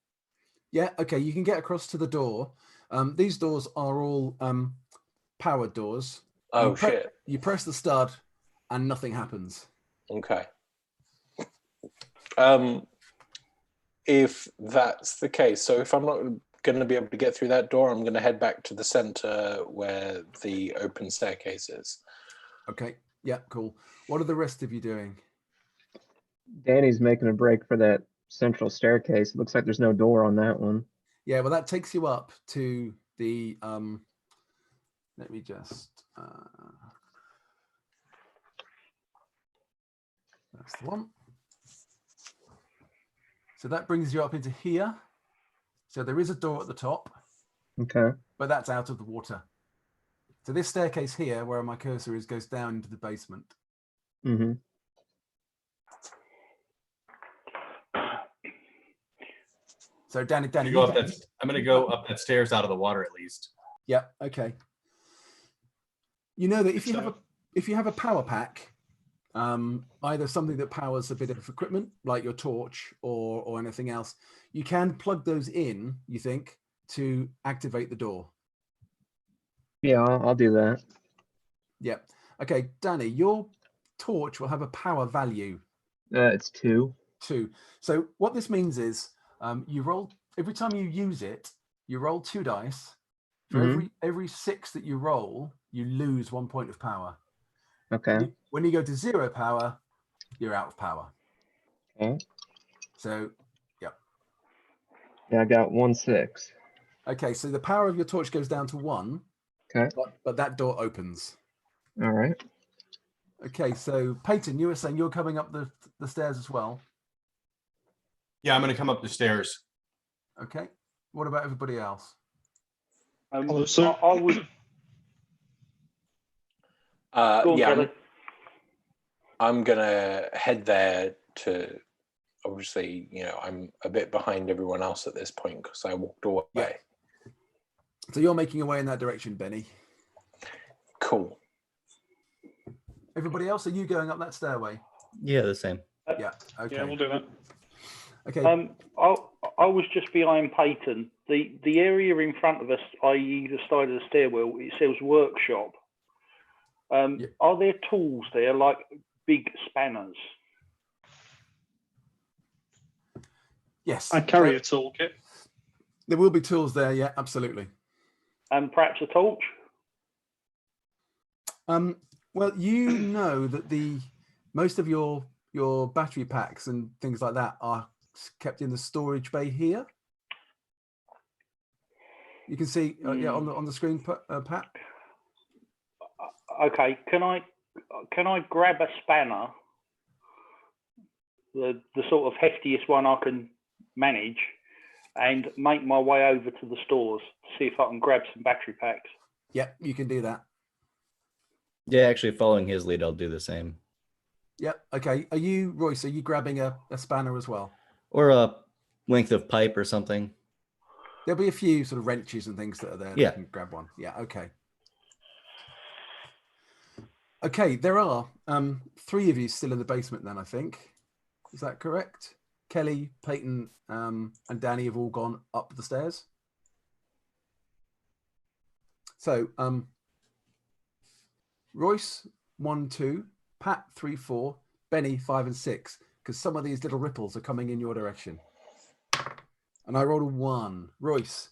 Yeah, okay, you can get across to the door. These doors are all powered doors. Oh shit. You press the stud and nothing happens. Okay. If that's the case, so if I'm not going to be able to get through that door, I'm going to head back to the center where the open staircase is. Okay, yeah, cool. What are the rest of you doing? Danny's making a break for that central staircase. It looks like there's no door on that one. Yeah, well, that takes you up to the let me just that's the one. So that brings you up into here. So there is a door at the top. Okay. But that's out of the water. So this staircase here, where my cursor is, goes down into the basement. Mm-hmm. So Danny, I'm going to go up that stairs out of the water at least. Yeah. Okay. You know that if you have a power pack, either something that powers a bit of equipment like your torch or anything else, you can plug those in, you think, to activate the door. Yeah, I'll do that. Yeah. Okay, Danny, your torch will have a power value. It's 2. 2. So what this means is you roll, every time you use it, you roll 2 dice. For every 6 that you roll, you lose 1 point of power. Okay. When you go to 0 power, you're out of power. Okay. So, yeah. Yeah, I got 1 6. Okay, so the power of your torch goes down to 1. Okay. But that door opens. All right. Okay, so Peyton, you were saying you're coming up the stairs as well. Yeah, I'm going to come up the stairs. Okay. What about everybody else? Hello, sir. I would. Go on, Yeah, Kelly. I'm gonna head there to. Obviously, you know, I'm a bit behind everyone else at this point because I walked away. Yeah. So you're making your way in that direction, Benny. Cool. Everybody else, are you going up that stairway? Yeah, the same. Yeah. Okay. Yeah, we'll do that. Okay. I was just behind Peyton. The area in front of us, i.e. the side of the stairwell, it says workshop. Yeah. Are there tools there, like big spanners? Yes. I carry a toolkit. There will be tools there. Yeah, absolutely. And perhaps a torch? Well, you know that most of your battery packs and things like that are kept in the storage bay here. You can see yeah, on the screen, Pat. Okay, can I grab a spanner, the sort of heftiest one I can manage, and make my way over to the stores to see if I can grab some battery packs? Yep, you can do that. Yeah, actually following his lead, I'll do the same. Yep. Okay. Are you, Royce? Are you grabbing a spanner as well? Or a length of pipe or something. There'll be a few sort of wrenches and things that are there. Yeah. You can grab one. Yeah. Okay. Okay. There are 3 of you still in the basement. Then I think, is that correct? Kelly, Peyton, and Danny have all gone up the stairs. So Royce 1, 2, Pat 3, 4, Benny 5 and 6, because some of these little ripples are coming in your direction. And I rolled a 1. Royce,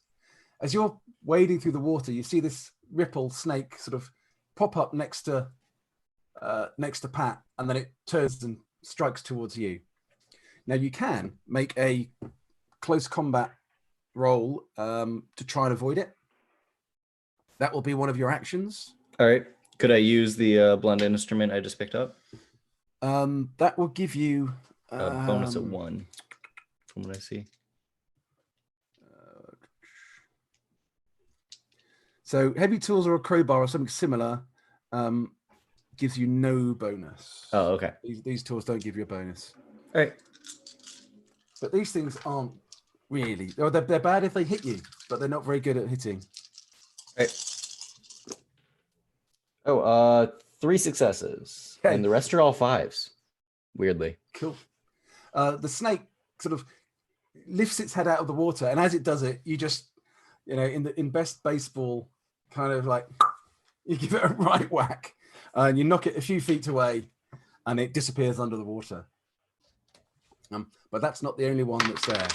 as you're wading through the water, you see this ripple snake sort of pop up next to Pat, and then it turns and strikes towards you. Now you can make a close combat roll to try and avoid it. That will be one of your actions. All right. Could I use the blunt instrument I just picked up? That will give you A bonus of 1 from what I see. So heavy tools or a crowbar or something similar gives you no bonus. Oh, okay. These tools don't give you a bonus. All right. But these things aren't really. They're bad if they hit you, but they're not very good at hitting. All right. Oh, 3 successes. Okay. And the rest are all 5s. Weirdly. Cool. The snake sort of lifts its head out of the water, and as it does it, you just, you know, in best baseball, kind of like you give it a right whack, and you knock it a few feet away, and it disappears under the water. But that's not the only one that's there.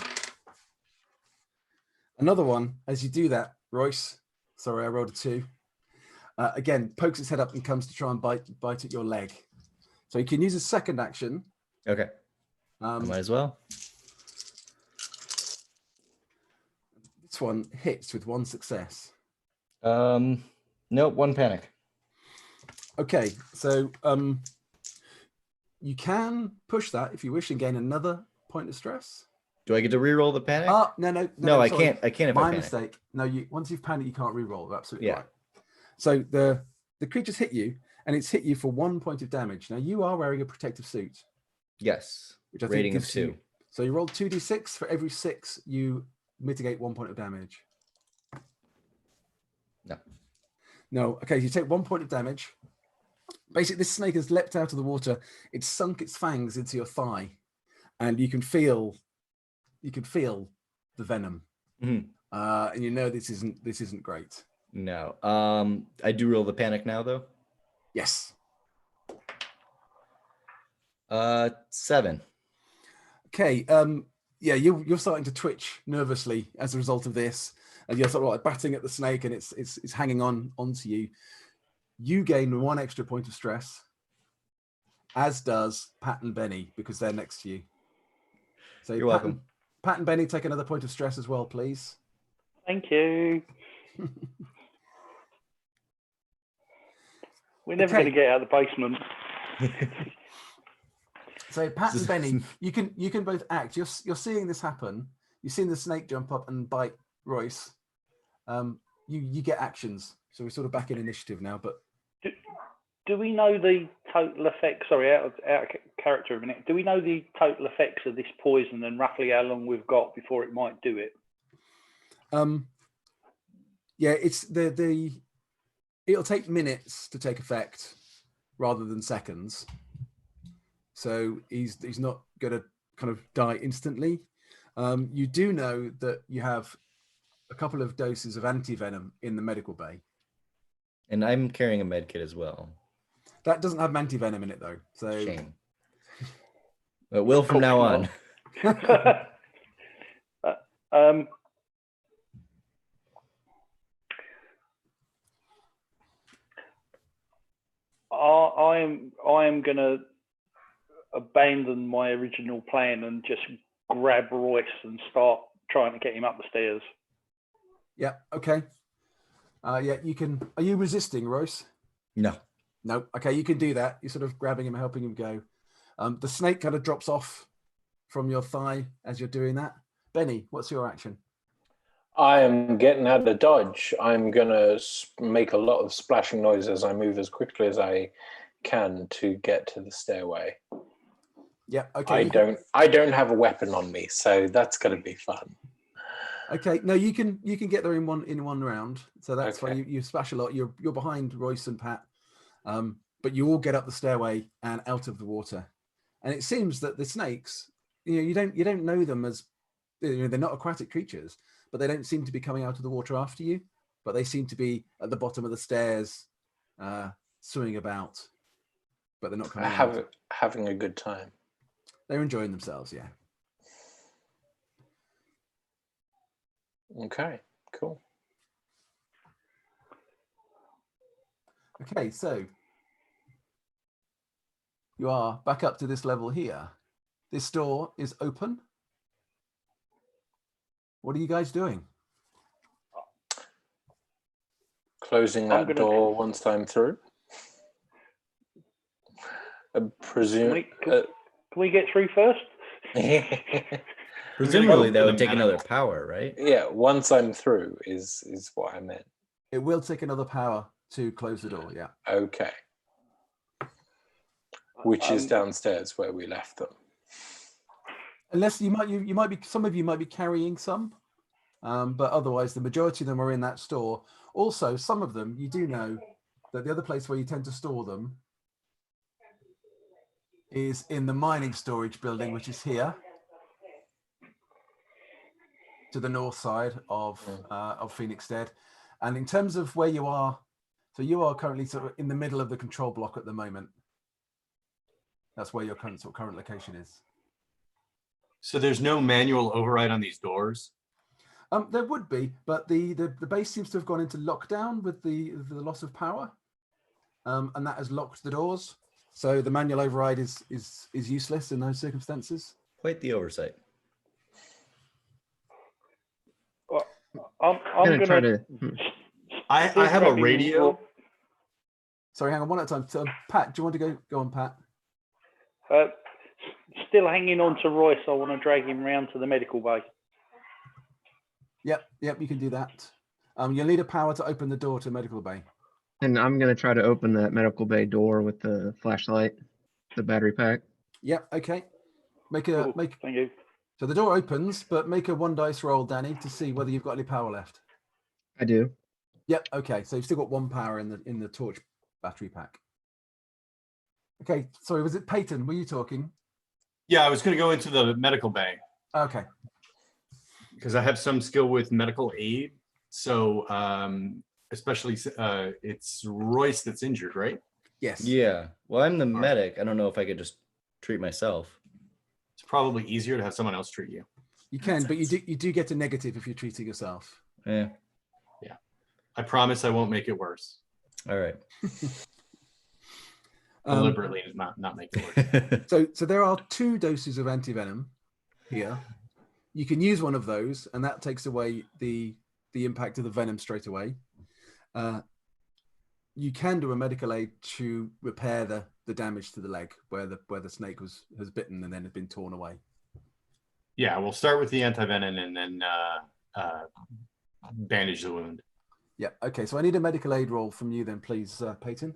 Another one, as you do that, Royce, sorry, I rolled a 2. Again, pokes its head up and comes to try and bite at your leg. So you can use a second action. Okay. Might as well. This one hits with 1 success. Nope, 1 panic. Okay, so you can push that if you wish and gain another point of stress. Do I get to re-roll the panic? No, I sorry. can't. I can't if I My panic. mistake. No, once you've panicked, you can't re-roll. Absolutely Yeah. right. So the creature's hit you, and it's hit you for 1 point of damage. Now you are wearing a protective suit. Yes. Which I Rating think of gives 2. you. So you roll 2d6 for every 6 you mitigate 1 point of damage. No. No. Okay, you take 1 point of damage. Basically, this snake has leapt out of the water. It's sunk its fangs into your thigh, and you can feel the venom. Mm-hmm. And you know this isn't great. No. I do roll the panic now though. Yes. 7. Okay. Yeah, you're starting to twitch nervously as a result of this, and you're sort of like batting at the snake, and it's hanging onto you. You gain 1 extra point of stress, as does Pat and Benny, because they're next to you. So you're welcome. Pat and Benny, take another point of stress as well, please. Thank you. We're never Okay. going to get out of the basement. So Pat and Benny, you can both act. You're seeing this happen. You've seen the snake jump up and bite Royce. You get actions. So we're sort of back in initiative now. But Do we know the total effect? Sorry, out of character a minute. Do we know the total effects of this poison and roughly how long we've got before it might do it? Yeah, it's it'll take minutes to take effect rather than seconds. So he's not going to kind of die instantly. You do know that you have a couple of doses of anti-venom in the medical bay. And I'm carrying a med kit as well. That doesn't have anti-venom in it though. So Shame. But will from now on. I am going to abandon my original plan and just grab Royce and start trying to get him up the stairs. Yeah. Okay. Yeah, you can. Are you resisting, Royce? No. No. Okay, you can do that. You're sort of grabbing him, helping him go. The snake kind of drops off from your thigh as you're doing that. Benny, what's your action? I am getting out of dodge. I'm gonna make a lot of splashing noise as I move as quickly as I can to get to the stairway. Yeah. Okay. I don't have a weapon on me, so that's gonna be fun. Okay. No, you can get there in one round. So that's Okay. fine. You splash a lot. You're behind Royce and Pat, but you all get up the stairway and out of the water. And it seems that the snakes, you don't know them as, they're not aquatic creatures, but they don't seem to be coming out of the water after you. But they seem to be at the bottom of the stairs, swimming about. But they're not coming out. Having a good time. They're enjoying themselves, yeah. Okay, cool. Okay, so you are back up to this level here. This door is open. What are you guys doing? Closing that door once I'm through. Presume. Can we get through first? Presumably that would take another power, right? Yeah, once I'm through is what I meant. It will take another power to close the door, yeah. Okay. Which is downstairs where we left them. Unless you might be, some of you might be carrying some, but otherwise the majority of them are in that store. Also, some of them, you do know that the other place where you tend to store them is in the mining storage building, which is here to the north side of Phoenixstead. And in terms of where you are, so you are currently sort of in the middle of the control block at the moment. That's where your current location is. So there's no manual override on these doors? There would be, but the base seems to have gone into lockdown with the loss of power, and that has locked the doors. So the manual override is useless in those circumstances. Quite the oversight. Well, I'm gonna try to. I have a radio. Sorry, hang on one at a time. So, Pat, do you want to go on, Pat? Still hanging on to Royce. I want to drag him round to the medical bay. Yep, you can do that. You'll need a power to open the door to medical bay. And I'm going to try to open that medical bay door with the flashlight, the battery pack. Yep, okay. Thank you. So the door opens, but make a 1 dice roll, Danny, to see whether you've got any power left. I do. Yep, okay. So you've still got 1 power in the torch battery pack. Okay, sorry, was it Peyton? Were you talking? Yeah, I was going to go into the medical bay. Okay. Because I have some skill with medical aid. So especially it's Royce that's injured, right? Yes. Yeah. Well, I'm the medic. I don't know if I could just treat myself. It's probably easier to have someone else treat you. You can, but you do get a negative if you're treating yourself. Yeah. Yeah. I promise I won't make it worse. All right. Deliberately not make it worse. So there are 2 doses of antivenom here. You can use one of those, and that takes away the impact of the venom straight away. you can do a medical aid to repair the damage to the leg where the snake has bitten and then has been torn away. Yeah, we'll start with the antivenom and then bandage the wound. Yeah. Okay. So I need a medical aid roll from you then, please, Peyton.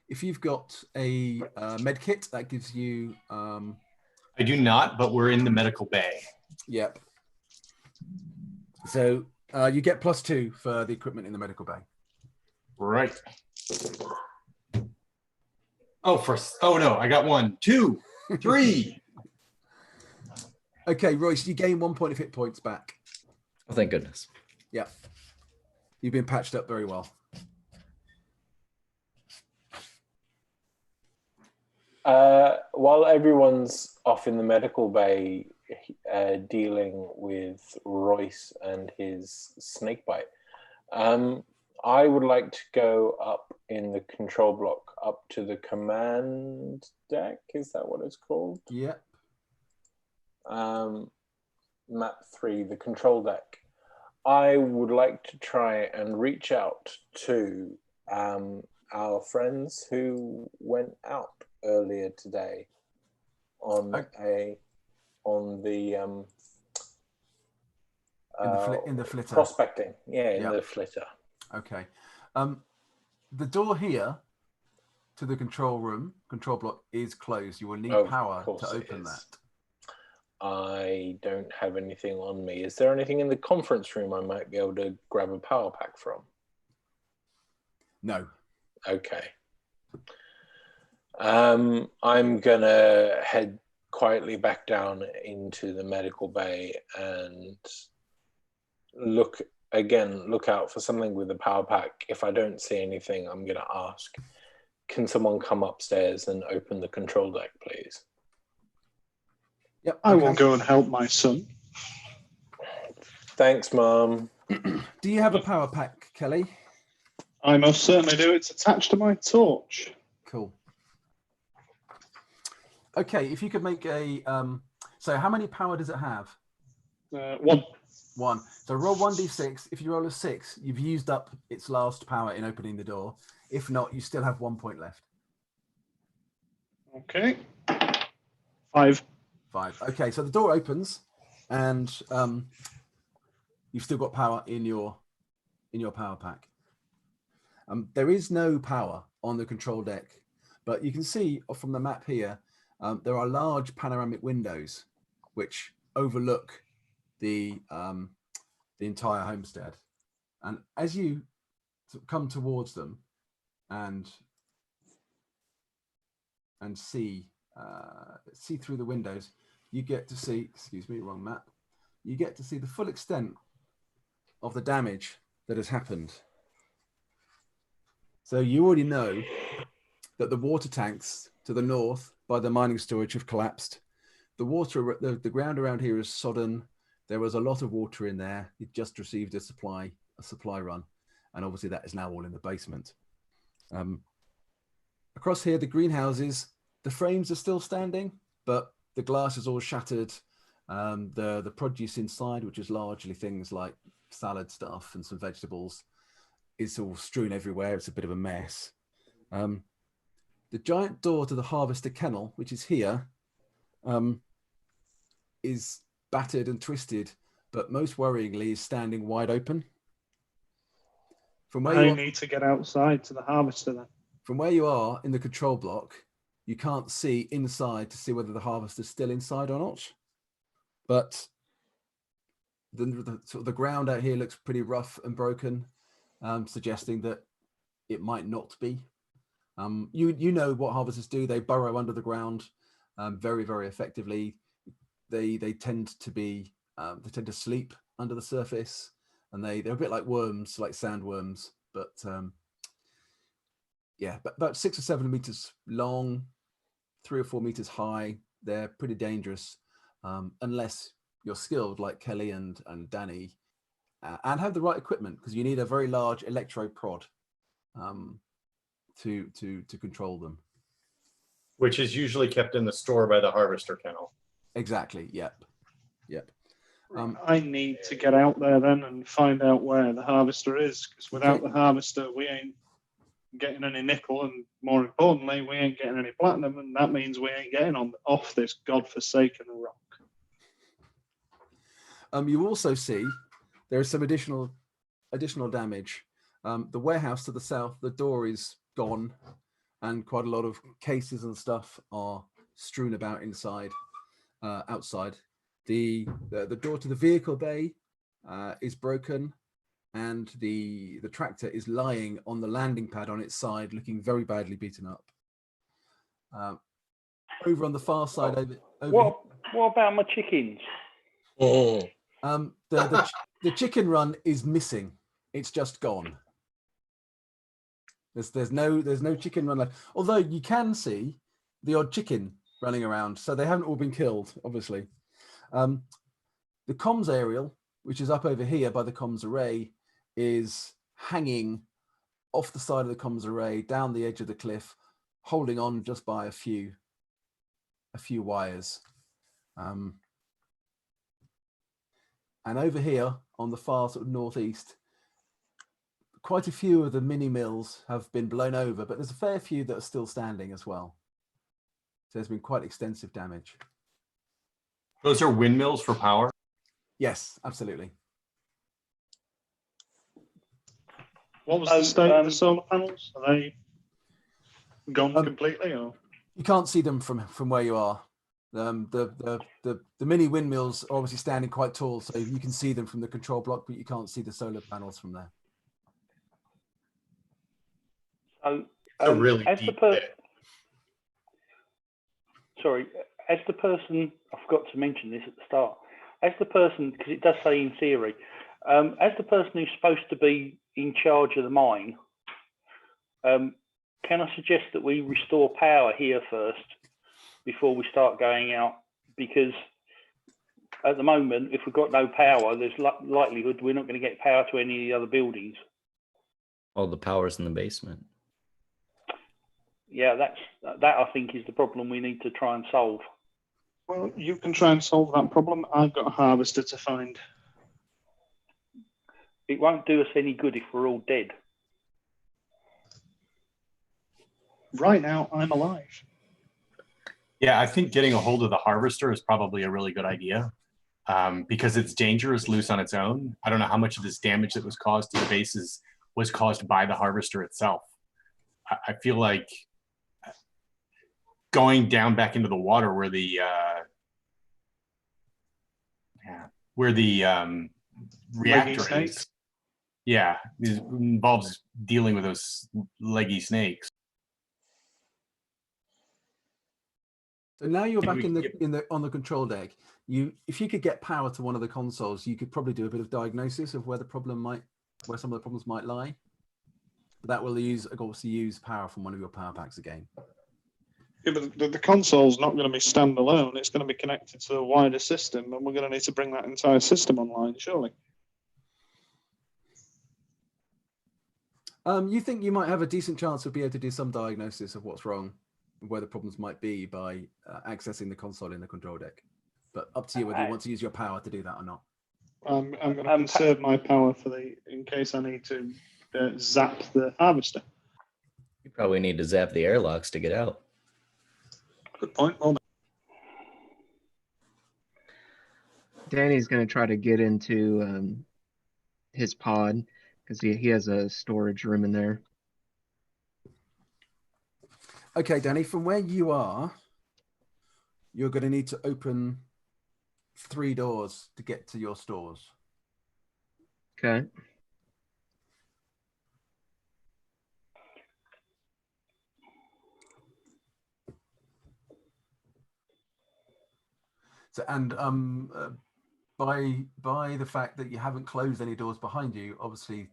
If you've got a med kit, that gives you. I do not, but we're in the medical bay. Yep. So you get +2 for the equipment in the medical bay. Right. Oh no, I got 1, 2, 3. Okay, Royce, you gain 1 point of hit points back. Oh, thank goodness. Yeah. You've been patched up very well. While everyone's off in the medical bay dealing with Royce and his snake bite, I would like to go up in the control block up to the command deck. Is that what it's called? Yep. Map 3, the control deck. I would like to try and reach out to our friends who went out earlier today on in the flitter. Prospecting, in the flitter. Okay. The door here to the control block is closed. You will need power to open that. I don't have anything on me. Is there anything in the conference room I might be able to grab a power pack from? No. Okay. I'm gonna head quietly back down into the medical bay and look out for something with a power pack. If I don't see anything, I'm gonna ask, can someone come upstairs and open the control deck, please? Yep. I will go and help my son. Thanks, Mum. Do you have a power pack, Kelly? I most certainly do. It's attached to my torch. Cool. Okay, if you could make a so how many power does it have? 1. 1. So roll 1d6. If you roll a 6, you've used up its last power in opening the door. If not, you still have 1 point left. Okay. 5. 5. Okay, so the door opens, and you've still got power in your power pack. There is no power on the control deck, but you can see from the map here, there are large panoramic windows which overlook the entire homestead. And as you come towards them and see through the windows, you get to see, excuse me, wrong map, you get to see the full extent of the damage that has happened. So you already know that the water tanks to the north by the mining storage have collapsed. The ground around here is sodden. There was a lot of water in there. It just received a supply run, and obviously that is now all in the basement. Across here, the greenhouses, the frames are still standing, but the glass is all shattered. The produce inside, which is largely things like salad stuff and some vegetables, is all strewn everywhere. It's a bit of a mess. The giant door to the harvester kennel, which is here, is battered and twisted, but most worryingly is standing wide open. I need to get outside to the harvester then. From where you are in the control block, you can't see inside to see whether the harvester's still inside or not. But the ground out here looks pretty rough and broken, suggesting that it might not be. You know what harvesters do. They burrow under the ground very, very effectively. They tend to sleep under the surface, and they're a bit like worms, like sandworms, but but about 6 or 7 meters long, 3 or 4 meters high. They're pretty dangerous unless you're skilled like Kelly and Danny and have the right equipment, because you need a very large electro prod to control them. Which is usually kept in the store by the harvester kennel. Exactly. Yep. I need to get out there then and find out where the harvester is, because without the harvester, we ain't getting any nickel, and more importantly, we ain't getting any platinum, and that means we ain't getting off this godforsaken rock. You also see there is some additional damage. The warehouse to the south, the door is gone, and quite a lot of cases and stuff are strewn about inside, outside. The door to the vehicle bay is broken, and the tractor is lying on the landing pad on its side, looking very badly beaten up. Over on the far side, what about my chickens? The chicken run is missing. It's just gone. There's no chicken run left. Although you can see the odd chicken running around, so they haven't all been killed, obviously. The comms aerial, which is up over here by the comms array, is hanging off the side of the comms array down the edge of the cliff, holding on just by a few wires. And over here on the far sort of northeast, quite a few of the mini mills have been blown over, but there's a fair few that are still standing as well. So there's been quite extensive damage. Those are windmills for power? Yes, absolutely. What was the state of the solar panels? Are they gone completely, or? You can't see them from where you are. The mini windmills are obviously standing quite tall, so you can see them from the control block, but you can't see the solar panels from there. So, really deep sorry, as the person, I forgot to mention this at the start, as the person, because it does say in theory, as the person who's supposed to be in charge of the mine, can I suggest that we restore power here first before we start going out? Because at the moment, if we've got no power, there's likelihood we're not going to get power to any of the other buildings. All the power's in the basement. Yeah, that I think is the problem we need to try and solve. Well, you can try and solve that problem. I've got a harvester to find. It won't do us any good if we're all dead. Right now, I'm alive. Yeah, I think getting a hold of the harvester is probably a really good idea, because it's dangerous loose on its own. I don't know how much of this damage that was caused to the bases was caused by the harvester itself. I feel like going down back into the water where the reactor is, yeah, it involves dealing with those leggy snakes. So now you're back on the control deck. If you could get power to one of the consoles, you could probably do a bit of diagnosis of where some of the problems might lie. But that will obviously use power from one of your power packs again. Yeah, but the console's not going to be standalone. It's going to be connected to a wider system, and we're going to need to bring that entire system online, surely. You think you might have a decent chance of being able to do some diagnosis of what's wrong, where the problems might be by accessing the console in the control deck. But up to you whether you want to use your power to do that or not. I'm going to conserve my power in case I need to zap the harvester. You probably need to zap the airlocks to get out. Good point. Well done. Danny's going to try to get into his pod because he has a storage room in there. Okay, Danny, from where you are, you're going to need to open 3 doors to get to your stores. Okay. So, and by the fact that you haven't closed any doors behind you, obviously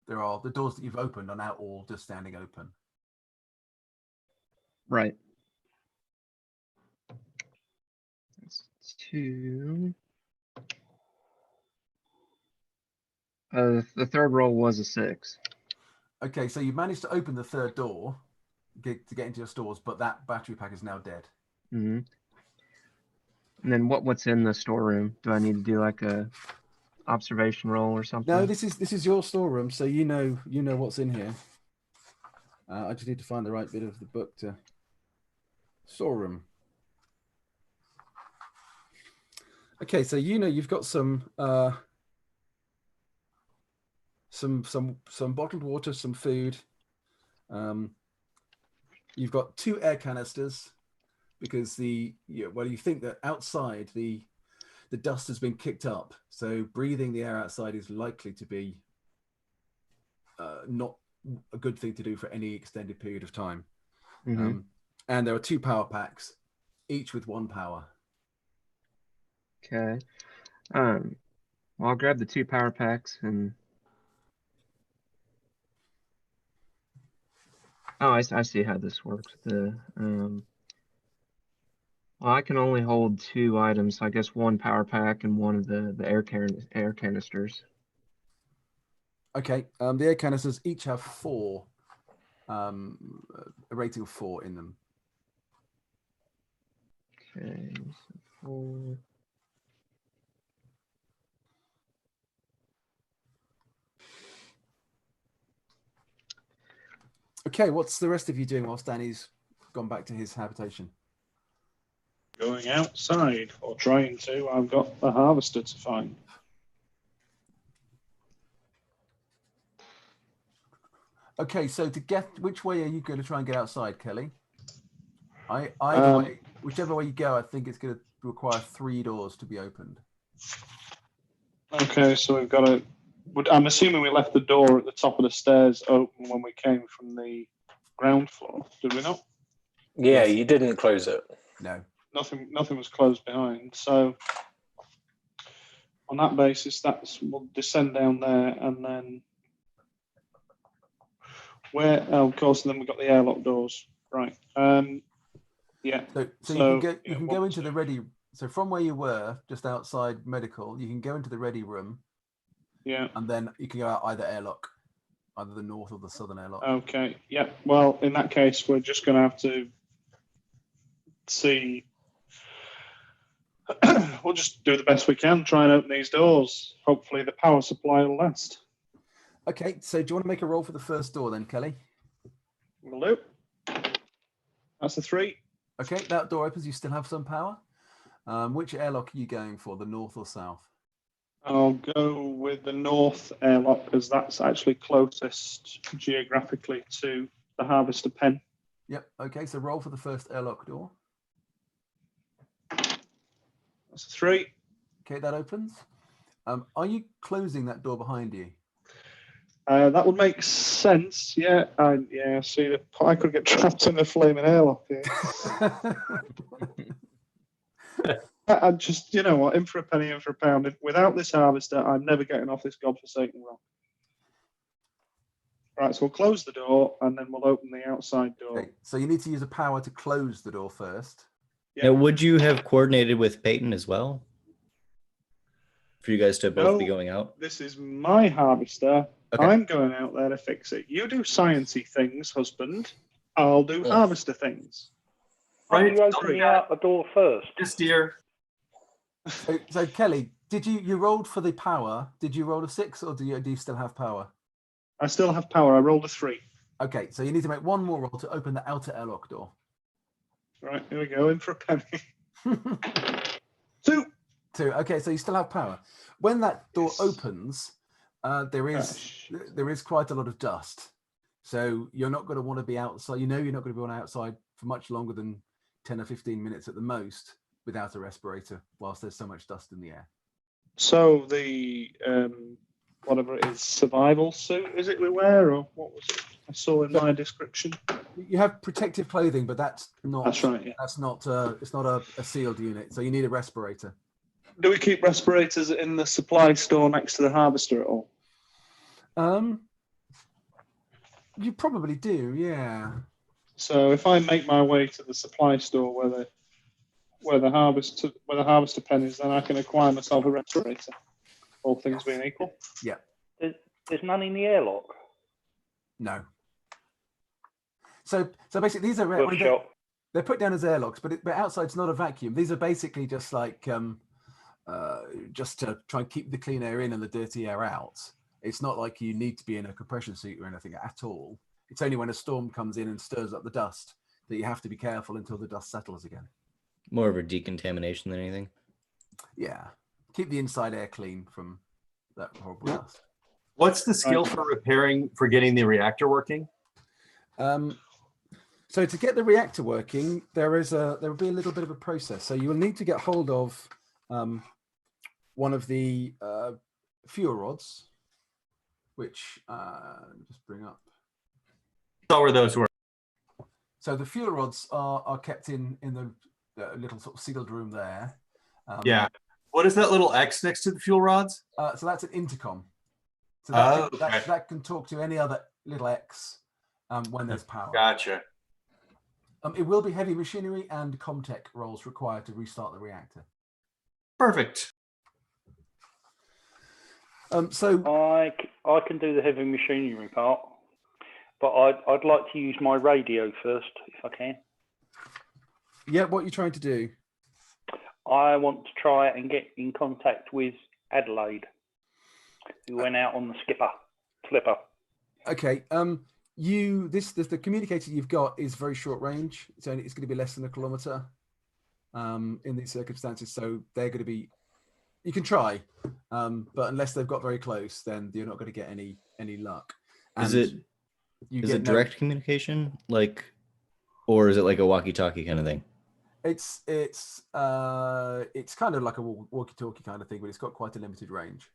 the doors that you've opened are now all just standing open. Right. That's 2. The third roll was a 6. Okay, so you managed to open the 3rd door to get into your stores, but that battery pack is now dead. Mm-hmm. And then what's in the storeroom? Do I need to do like a observation roll or something? No, this is your storeroom, so you know what's in here. I just need to find the right bit of the book to storeroom. Okay, so you've got some bottled water, some food. You've got 2 air canisters because you think that outside the dust has been kicked up, so breathing the air outside is likely to be not a good thing to do for any extended period of time. Mm-hmm. And there are 2 power packs, each with 1 power. Okay. Well, I'll grab the 2 power packs and. Oh, I see how this works. Well, I can only hold 2 items. So I guess 1 power pack and 1 of the air canisters. Okay. The air canisters each have 4, a rating of 4 in them. Okay, so 4. Okay, what's the rest of you doing whilst Danny's gone back to his habitation? Going outside, or trying to. I've got the harvester to find. Okay, so which way are you going to try and get outside, Kelly? Either way, whichever way you go, I think it's going to require 3 doors to be opened. Okay, so we've got to. I'm assuming we left the door at the top of the stairs open when we came from the ground floor. Did we not? Yeah, Yes. you didn't close it. No. Nothing was closed behind. So on that basis, we'll descend down there, and then of course, and then we've got the airlock doors. Right. Yeah. So you can go into the ready. So from where you were, just outside medical, you can go into the ready room. Yeah. And then you can go out either airlock, either the north or the southern airlock. Okay. Yeah. Well, in that case, we're just going to have to see. We'll just do the best we can, try and open these doors. Hopefully the power supply will last. Okay, so do you want to make a roll for the first door then, Kelly? Will do. That's a 3. Okay, that door opens, you still have some power. Which airlock are you going for, the north or south? I'll go with the north airlock because that's actually closest geographically to the harvester pen. Yep, okay, so roll for the first airlock door. That's a 3. Okay, that opens. Are you closing that door behind you? That would make sense. Yeah, see, I could get trapped in a flaming airlock here. I just, you know what, in for a penny, in for a pound. Without this harvester, I'm never getting off this godforsaken rock. Right, so we'll close the door and then we'll open the outside door. Okay, so you need to use a power to close the door first. Now, would you have coordinated with Peyton as well? For you guys to both be going out? This is my harvester. Okay. I'm going out there to fix it. You do sciencey things, husband. I'll do harvester things. Right, you open the outer door first. Yes, dear. So Kelly, did you rolled for the power? Did you roll a 6 or do you still have power? I still have power. I rolled a 3. Okay, so you need to make 1 more roll to open the outer airlock door. Right, here we go. In for a penny. 2. 2. Okay, so you still have power. When that door opens, there is quite a lot of dust. So you're not going to want to be outside. You're not going to be outside for much longer than 10 or 15 minutes at the most without a respirator, whilst there's so much dust in the air. So the whatever it is, survival suit, is it we wear, or what was it I saw in my description? You have protective clothing, but that's not. That's right. Yeah. That's not. It's not a sealed unit, so you need a respirator. Do we keep respirators in the supply store next to the harvester at all? You probably do, yeah. So if I make my way to the supply store where the harvester pen is, then I can acquire myself a respirator. All things being equal. Yeah. There's none in the airlock. No. So basically, these are Workshop. They're put down as airlocks, but outside's not a vacuum. These are basically just like just to try and keep the clean air in and the dirty air out. It's not like you need to be in a compression suit or anything at all. It's only when a storm comes in and stirs up the dust that you have to be careful until the dust settles again. More of a decontamination than anything. Yeah, keep the inside air clean from that horrible dust. What's the skill for getting the reactor working? So to get the reactor working, there will be a little bit of a process. So you will need to get hold of one of the fuel rods, which let me just bring up. So where those were. So the fuel rods are kept in the little sort of sealed room there. Yeah. What is that little X next to the fuel rods? So that's an intercom. So that can talk to any other little X when there's power. Gotcha. It will be heavy machinery and Comtech roles required to restart the reactor. Perfect. So I can do the heavy machinery part, but I'd like to use my radio first, if I can. Yeah, what are you trying to do? I want to try and get in contact with Adelaide, who went out on the flipper. Okay. The communicator you've got is very short range. It's going to be less than 1 kilometer in these circumstances. So they're going to be. You can try, but unless they've got very close, then you're not going to get any luck. Is it direct communication, or is it like a walkie-talkie kind of thing? It's kind of like a walkie-talkie kind of thing, but it's got quite a limited range.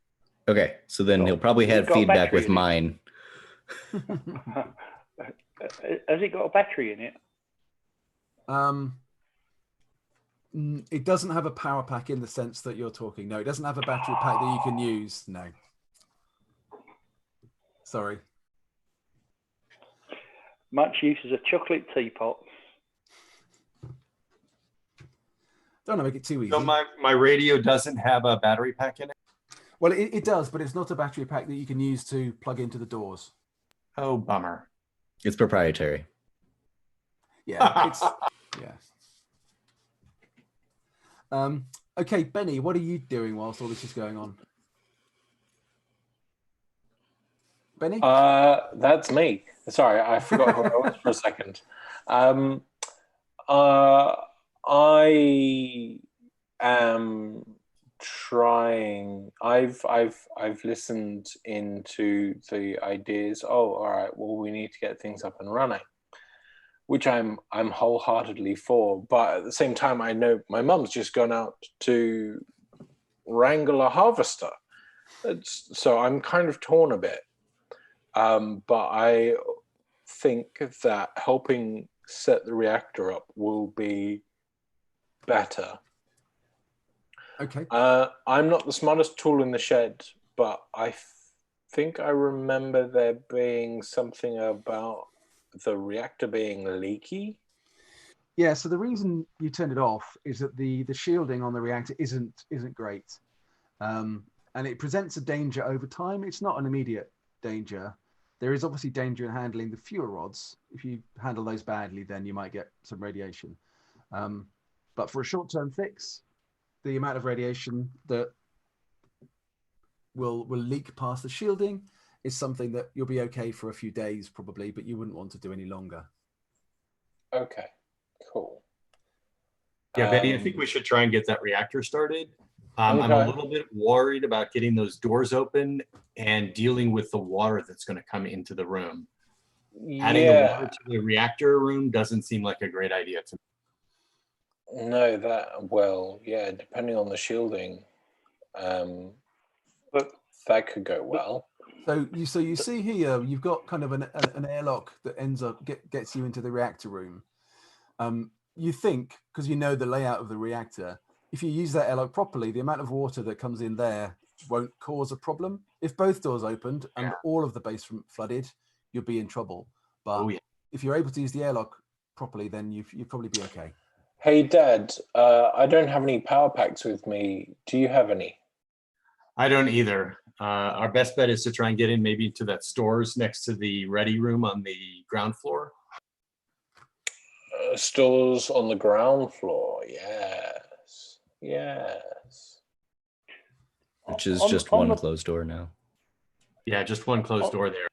Okay, so then he'll probably have feedback with mine. Has it got a battery in it? It doesn't have a power pack in the sense that you're talking. No, it doesn't have a battery pack that you can use. No. Sorry. Much use as a chocolate teapot. Don't want to make it too easy. So my radio doesn't have a battery pack in it? Well, it does, but it's not a battery pack that you can use to plug into the doors. Oh, bummer. It's proprietary. Yeah. Okay, Benny, what are you doing whilst all this is going on? Benny? That's me. Sorry, I forgot who I was for a second. I am trying. I've listened into the ideas. Oh, all right. Well, we need to get things up and running, which I'm wholeheartedly for. But at the same time, I know my mum's just gone out to wrangle a harvester, so I'm kind of torn a bit. But I think that helping set the reactor up will be better. Okay. I'm not the smartest tool in the shed, but I think I remember there being something about the reactor being leaky. Yeah, so the reason you turned it off is that the shielding on the reactor isn't great. And it presents a danger over time. It's not an immediate danger. There is obviously danger in handling the fuel rods. If you handle those badly, then you might get some radiation. But for a short-term fix, the amount of radiation that will leak past the shielding is something that you'll be okay for a few days probably, but you wouldn't want to do any longer. Okay, cool. Yeah, Benny, I think we should try and get that reactor started. I'm a little bit worried about getting those doors open and dealing with the water that's going to come into the room. Yeah. Adding the water to the reactor room doesn't seem like a great idea to me. No, depending on the shielding, But that could go well. So you see here, you've got kind of an airlock that ends up gets you into the reactor room. You think, because you know the layout of the reactor, if you use that airlock properly, the amount of water that comes in there won't cause a problem. If both doors opened and all of the basement flooded, you'll be in trouble. But if you're able to use the airlock properly, then you'd probably be okay. Hey, Dad, I don't have any power packs with me. Do you have any? I don't either. Our best bet is to try and get in maybe to that stores next to the ready room on the ground floor. stores on the ground floor. Yes. Yes. Which is On- just on one the- closed door now. Yeah, just one closed door there.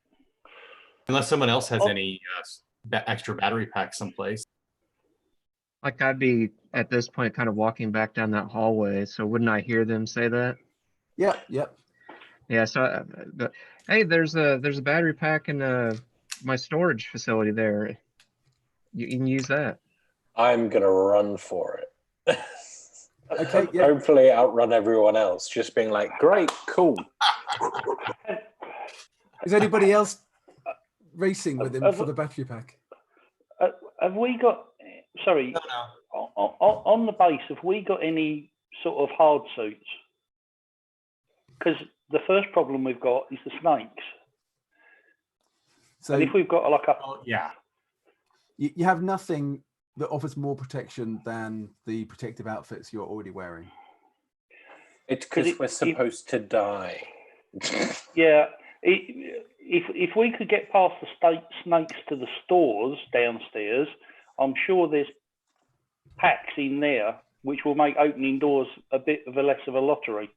Unless someone else has Oh. any extra battery pack someplace. Like I'd be at this point kind of walking back down that hallway, so wouldn't I hear them say that? Yep, yep. Yeah. So, hey, there's a battery pack in my storage facility there. You can use that. I'm gonna run for it. Okay, yeah. Hopefully outrun everyone else, just being like, great, cool. Is anybody else racing with him for the battery pack? Have we got? Sorry, on the base, have we got any sort of hard suits? Because the first problem we've got is the snakes. So and if we've got like a Yeah. you have nothing that offers more protection than the protective outfits you're already wearing. It's because it- we're supposed to die. yeah, if we could get past the snakes to the stores downstairs, I'm sure there's packs in there which will make opening doors a bit of a less of a lottery.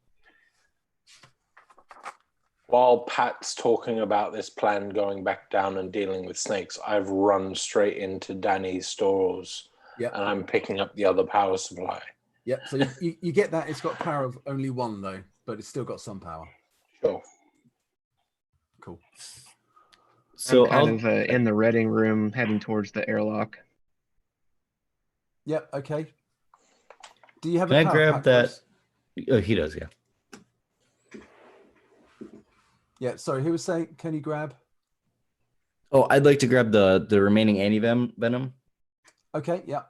While Pat's talking about this plan going back down and dealing with snakes, I've run straight into Danny's stores. Yep. And I'm picking up the other power supply. Yep. So you get that. It's got power of only one though, but it's still got some power. Sure. Cool. So I'm kind of in the reading room, heading towards the airlock. Yep. Okay. Do you have Can a I power grab pack, that? Rose? Oh, he does, yeah. Yeah. Sorry. Who was saying? Can you grab? Oh, I'd like to grab the remaining anti-venom. Okay. Yeah.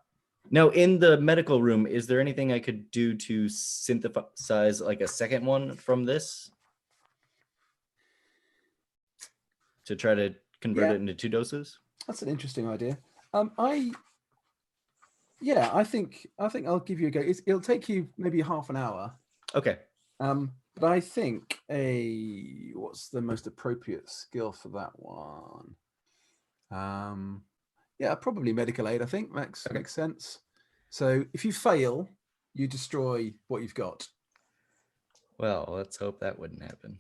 Now, in the medical room, is there anything I could do to synthesize like a second one from this? To try to convert it into 2 doses? That's an interesting idea. I think I'll give you a go. It'll take you maybe half an hour. Okay. But I think what's the most appropriate skill for that one? Yeah, probably medical aid. I think makes sense. So if you fail, you destroy what you've got. Well, let's hope that wouldn't happen.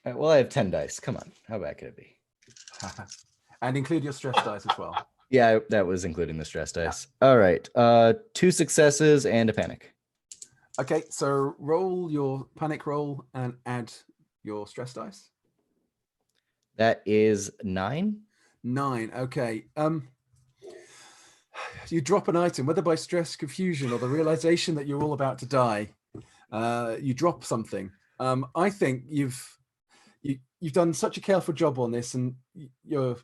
Well, I have 10 dice. Come on, how bad could it be? And include your stress dice as well. Yeah, that was including the stress dice. All right, 2 successes and a panic. Okay, so roll your panic roll and add your stress dice. That is 9. 9. Okay. You drop an item, whether by stress, confusion, or the realization that you're all about to die. You drop something. I think you've done such a careful job on this, and you're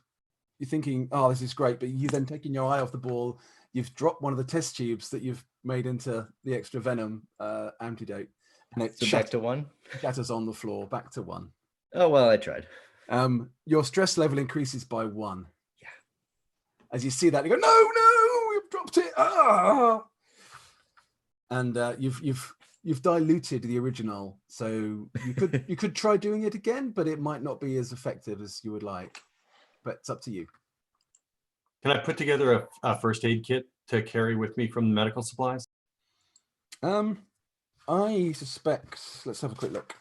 thinking, "Oh, this is great," but you then taking your eye off the ball. You've dropped one of the test tubes that you've made into the extra venom antidote, and it back to 1. Shatters on the floor. Back to 1. Oh well, I tried. Your stress level increases by 1. Yeah. As you see that, you go, "No, you've dropped it!" Ah! And you've diluted the original, so you could try doing it again, but it might not be as effective as you would like. But it's up to you. Can I put together a first aid kit to carry with me from the medical supplies? I suspect. Let's have a quick look.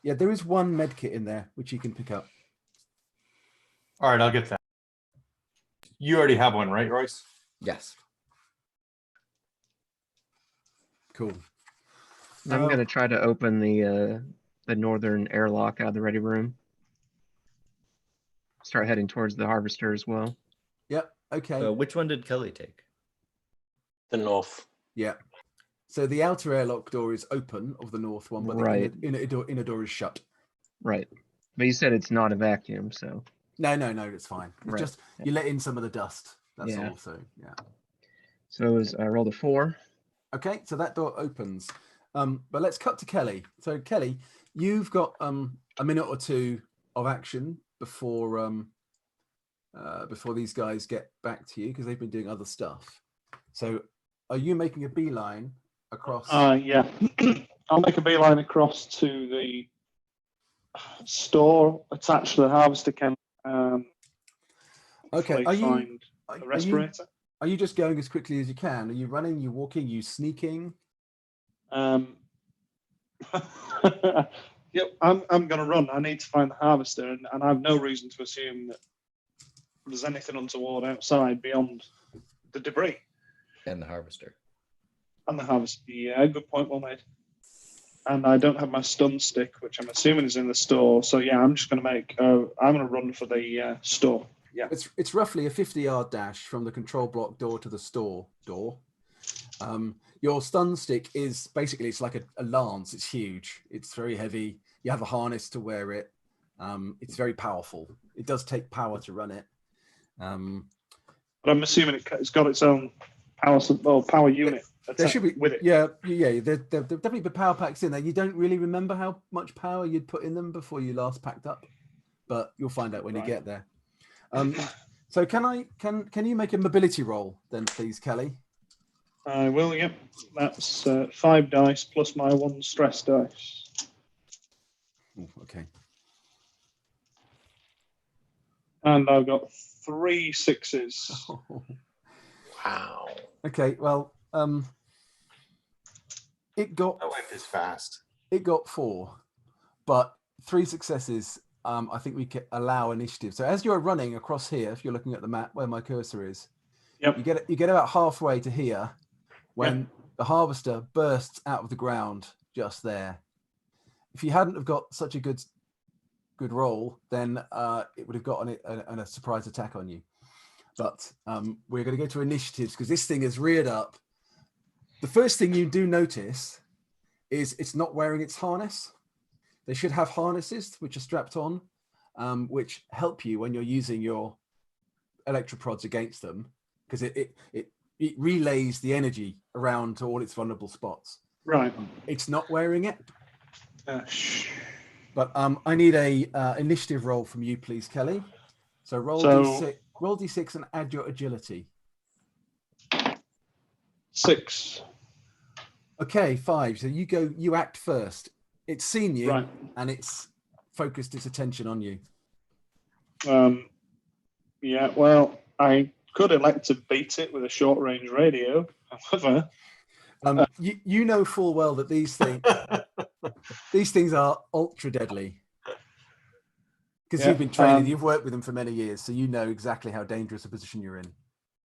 Yeah, there is one med kit in there which you can pick up. All right, I'll get that. You already have one, right, Royce? Yes. Cool. I'm going to try to open the northern airlock out of the ready room. Start heading towards the harvester as well. Yep. Okay. Which one did Kelly take? The north. Yeah. So the outer airlock door is open of the north one, but Right. the inner door is shut. Right. But you said it's not a vacuum, so. No, it's fine. It's Right. just you let in some of the dust. That's Yeah. all. So yeah. So I rolled a 4. Okay, so that door opens. But let's cut to Kelly. So Kelly, you've got a minute or two of action before these guys get back to you because they've been doing other stuff. So are you making a beeline across? Yeah. I'll make a beeline across to the store attached to the harvester can. Okay. Find a respirator. Are you just going as quickly as you can? Are you running? Are you walking? Are you sneaking? Yep, I'm going to run. I need to find the harvester, and I have no reason to assume that there's anything untoward outside beyond the debris. And the harvester. And the harvester. Yeah, good point, well made. And I don't have my stun stick, which I'm assuming is in the store. So yeah, I'm just going to I'm going to run for the store. Yeah. It's roughly a 50-yard dash from the control block door to the store door. Your stun stick is basically, it's like a lance. It's huge. It's very heavy. You have a harness to wear it. It's very powerful. It does take power to run it. But I'm assuming it's got its own power unit. There should be with it. Yeah. There definitely be power packs in there. You don't really remember how much power you'd put in them before you last packed up, but you'll find out when you get there. So can you make a mobility roll then, please, Kelly? I will. Yep. That's 5 dice plus my 1 stress dice. Ooh, okay. And I've got 3 6s. Wow. Okay. Well, it got. I went this fast. It got 4, but 3 successes. I think we can allow initiative. So as you're running across here, if you're looking at the map where my cursor is, yep. you get about halfway to here when the harvester bursts out of the ground just there. If you hadn't have got such a good roll, then it would have gotten a surprise attack on you. But we're going to go to initiatives because this thing is reared up. The first thing you do notice is it's not wearing its harness. They should have harnesses which are strapped on, which help you when you're using your electroprods against them, because it relays the energy around to all its vulnerable spots. Right. It's not wearing it. But I need a initiative roll from you, please, Kelly. So roll D6 and add your agility. 6. Okay, 5. So you act first. It's seen you, right, and it's focused its attention on you. Yeah, well, I could elect to beat it with a short-range radio. However, you know full well that these things are ultra deadly. Because you've been training, you've worked with them for many years, so you know exactly how dangerous a position you're in.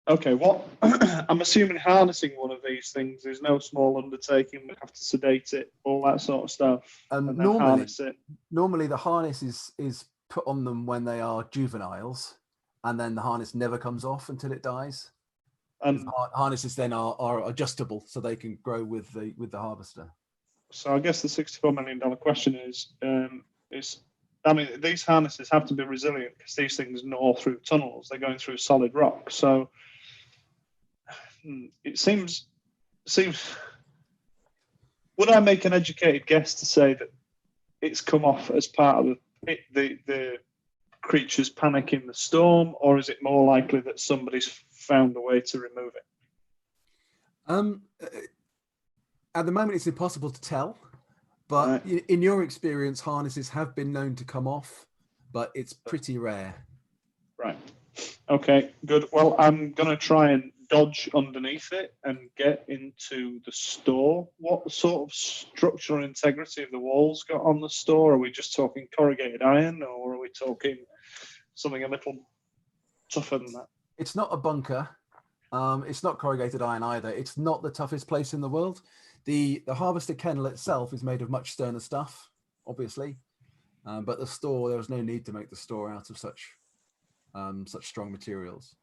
Okay, what I'm assuming harnessing one of these things is no small undertaking. We have to sedate it, all that sort of stuff, and then harness it. Normally, the harness is put on them when they are juveniles, and then the harness never comes off until it dies. And harnesses then are adjustable, so they can grow with the harvester. So I guess the $64 million question is I mean, these harnesses have to be resilient because these things gnaw through tunnels. They're going through solid rock. So it seems. Would I make an educated guess to say that it's come off as part of the creature's panic in the storm, or is it more likely that somebody's found a way to remove it? At the moment, it's impossible to tell. But in your experience, harnesses have been known to come off, but it's pretty rare. Right. Okay, good. Well, I'm going to try and dodge underneath it and get into the store. What sort of structural integrity have the walls got on the store? Are we just talking corrugated iron, or are we talking something a little tougher than that? It's not a bunker. It's not corrugated iron either. It's not the toughest place in the world. The harvester kennel itself is made of much sterner stuff, obviously, but the store, there was no need to make the store out of such strong materials.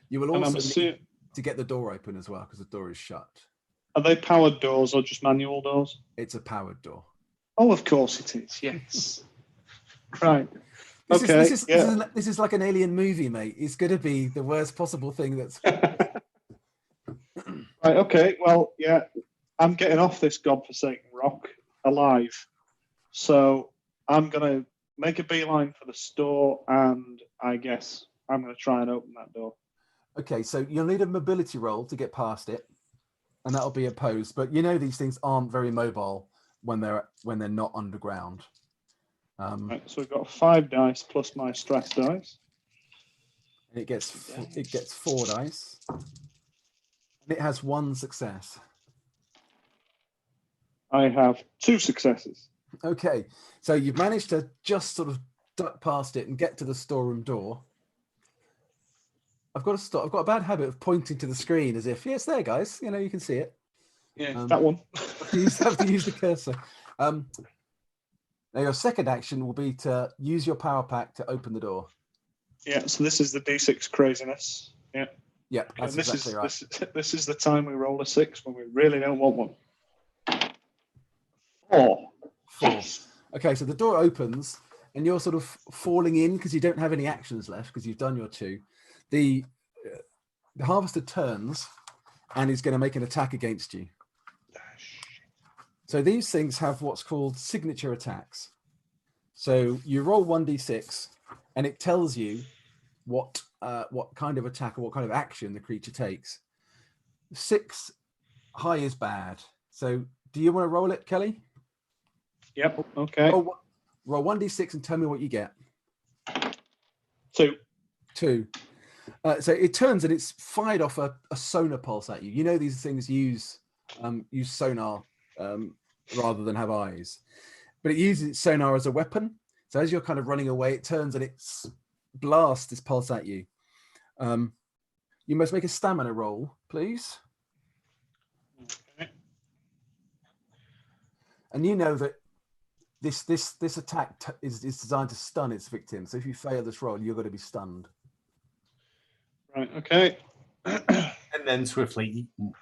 You will also need to get the door open as well, because the door is shut. Are they powered doors or just manual doors? It's a powered door. Oh, of course it is. Yes. Right. This is like an alien movie, mate. It's going to be the worst possible thing that's. Right. Okay. Well, yeah. I'm getting off this godforsaken rock alive. So I'm going to make a beeline for the store, and I guess I'm going to try and open that door. Okay, so you'll need a mobility roll to get past it, and that'll be opposed. But you know these things aren't very mobile. when they're not underground. Right, so we've got 5 dice plus my stress dice. It gets 4 dice, and it has 1 success. I have 2 successes. Okay, so you've managed to just sort of duck past it and get to the storeroom door. I've got a bad habit of pointing to the screen as if, yes, there, guys. You know, you can see it. Yeah, that one. You have to use the cursor. Now, your second action will be to use your power pack to open the door. Yeah, so this is the D6 craziness. Yeah. Yeah, that's exactly right. This is the time we roll a 6 when we really don't want one. 4. 4. Okay, so the door opens and you're sort of falling in because you don't have any actions left because you've done your 2. The harvester turns and is going to make an attack against you. So these things have what's called signature attacks. So you roll 1d6 and it tells you what kind of attack or what kind of action the creature takes. 6 high is bad. So do you want to roll it, Kelly? Yep. Okay. Oh, roll 1d6 and tell me what you get. 2. 2. So it turns and it's fired off a sonar pulse at you. You know these things use sonar rather than have eyes, but it uses its sonar as a weapon. So as you're kind of running away, it turns and it blasts this pulse at you. You must make a stamina roll, please. Okay. And you know that this attack is designed to stun its victim. So if you fail this roll, you're going to be stunned. Right. Okay. And then swiftly eaten.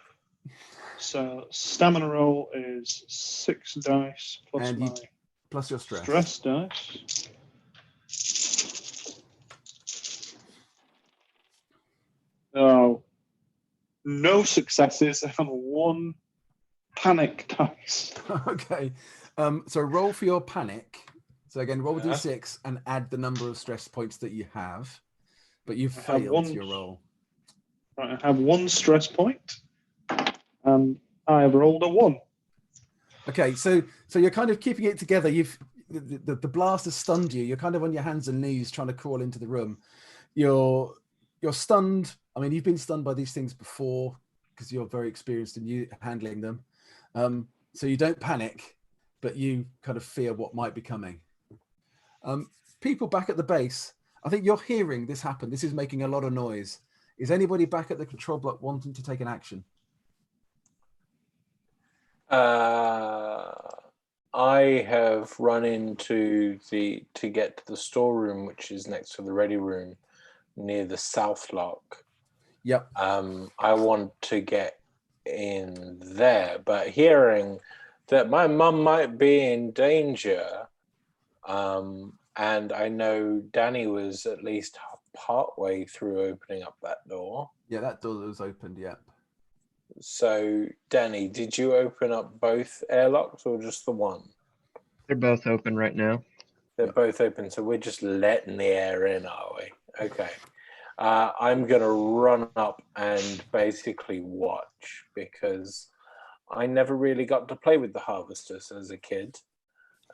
So stamina roll is 6 dice plus And my plus your stress. stress dice. Oh, no successes and 1 panic dice. Okay. So roll for your panic. So again, roll Yeah. d6 and add the number of stress points that you have. But you've I have failed 1. your roll. Right, I have 1 stress point, and I have rolled a 1. Okay, so you're kind of keeping it together. The blast has stunned you. You're kind of on your hands and knees trying to crawl into the room. You're stunned. I mean, you've been stunned by these things before because you're very experienced in you handling them. So you don't panic, but you kind of fear what might be coming. People back at the base, I think you're hearing this happen. This is making a lot of noise. Is anybody back at the control block wanting to take an action? I have run into to get to the storeroom, which is next to the ready room near the south lock. Yep. I want to get in there, but hearing that my mum might be in danger, and I know Danny was at least part way through opening up that door. Yeah, that door was opened, yep. So, Danny, did you open up both airlocks or just the one? They're both open right now. They're both open, so we're just letting the air in, are we? Okay. I'm going to run up and basically watch because I never really got to play with the harvesters as a kid.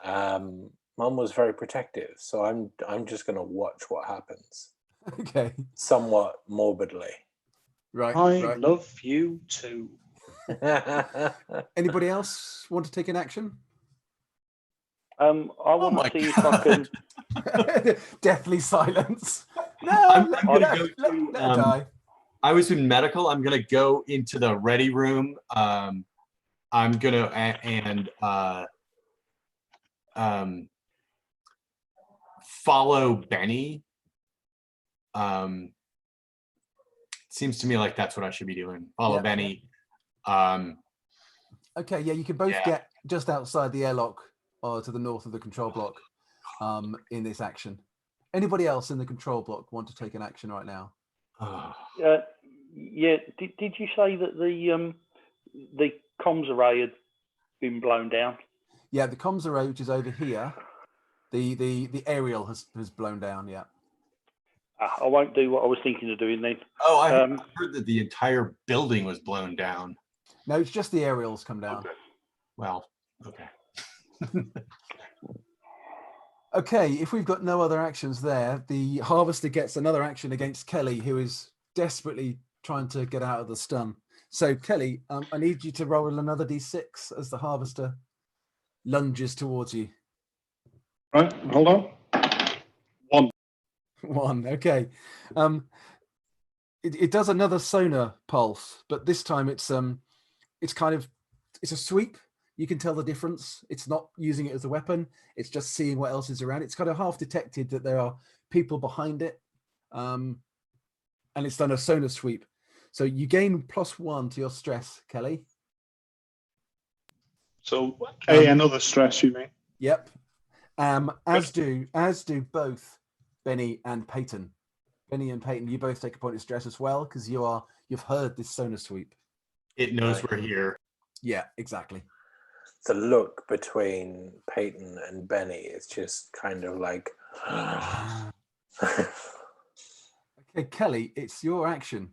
Mum was very protective, so I'm just going to watch what happens. Okay. Somewhat morbidly. Right. I right. love you too. Anybody else want to take an action? I want to see if I can. Deathly silence. No, I'm let gonna her go to, die. I was in medical. I'm gonna go into the ready room. I'm gonna follow Benny. Seems to me like that's what I should be doing. Follow Benny. Okay, yeah, you can both get just outside the airlock or to the north of the control block in this action. Anybody else in the control block want to take an action right now? Yeah. Did you say that the comms array had been blown down? Yeah, the comms array, which is over here, the aerial has blown down. Yeah. I won't do what I was thinking of doing then. Oh, I heard that the entire building was blown down. No, it's just the aerials come down. Okay. Well, okay. Okay, if we've got no other actions there, the harvester gets another action against Kelly, who is desperately trying to get out of the stun. So Kelly, I need you to roll another d6 as the harvester lunges towards you. Right, hold on. 1. 1, okay. It does another sonar pulse, but this time it's a sweep. You can tell the difference. It's not using it as a weapon. It's just seeing what else is around. It's kind of half detected that there are people behind it. And it's done a sonar sweep. So you gain +1 to your stress, Kelly. So another stress, you mean? Yep. As do both Benny and Peyton. Benny and Peyton, you both take a point of stress as well, because you've heard this sonar sweep. It knows we're here. Yeah, exactly. The look between Peyton and Benny is just kind of like. Okay, Kelly, it's your action.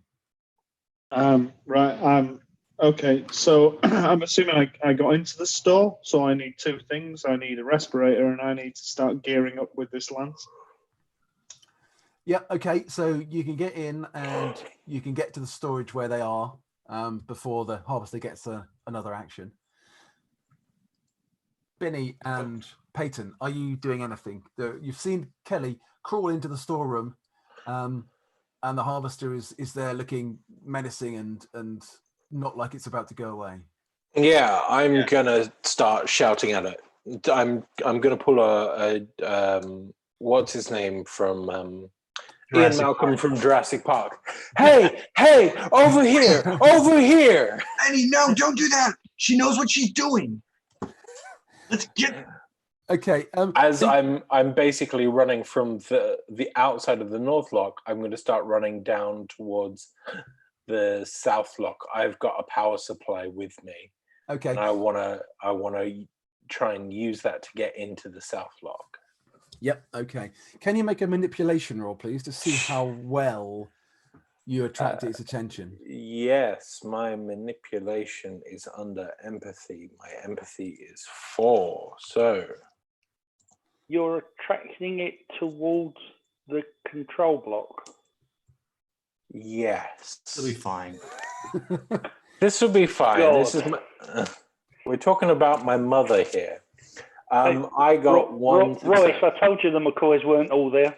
Right. Okay. So I'm assuming I got into the store. So I need 2 things. I need a respirator, and I need to start gearing up with this lance. Yeah. Okay. So you can get in, and you can get to the storage where they are before the harvester gets another action. Benny and Peyton, are you doing anything? You've seen Kelly crawl into the storeroom, and the harvester is there looking menacing and not like it's about to go away. Yeah, I'm gonna start shouting at it. I'm gonna pull a what's his name from Ian Malcolm from Jurassic Park. Hey, over here, over here. Benny, no, don't do that. She knows what she's doing. Let's get. Okay. As I'm basically running from the outside of the north lock, I'm going to start running down towards the south lock. I've got a power supply with me. Okay. And I wanna try and use that to get into the south lock. Yep. Okay. Can you make a manipulation roll, please, to see how well you attract its attention? Yes, my manipulation is under empathy. My empathy is 4. So You're attracting it towards the control block. yes, It'll be fine. this will be fine. God. This is we're talking about my mother here. I got one. Royce, I told you the McCoys weren't all there.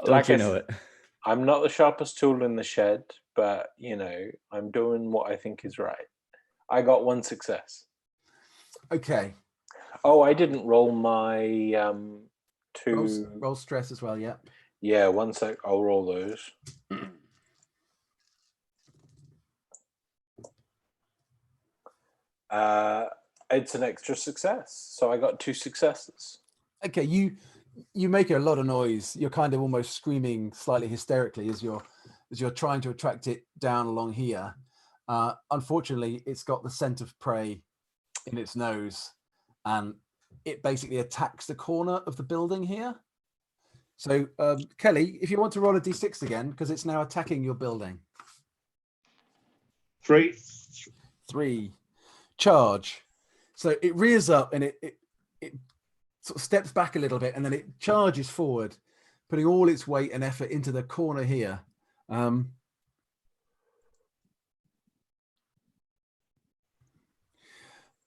Don't you know it? I'm not the sharpest tool in the shed, but I'm doing what I think is right. I got 1 success. Okay. Oh, I didn't roll my 2. Roll stress as well. Yeah. Yeah, 1 sec. I'll roll those. It's an extra success, so I got 2 successes. Okay, you make a lot of noise. You're kind of almost screaming slightly hysterically as you're trying to attract it down along here. Unfortunately, it's got the scent of prey in its nose, and it basically attacks the corner of the building here. So, Kelly, if you want to roll a d6 again, because it's now attacking your building. 3. 3. Charge. So it rears up and it sort of steps back a little bit, and then it charges forward, putting all its weight and effort into the corner here.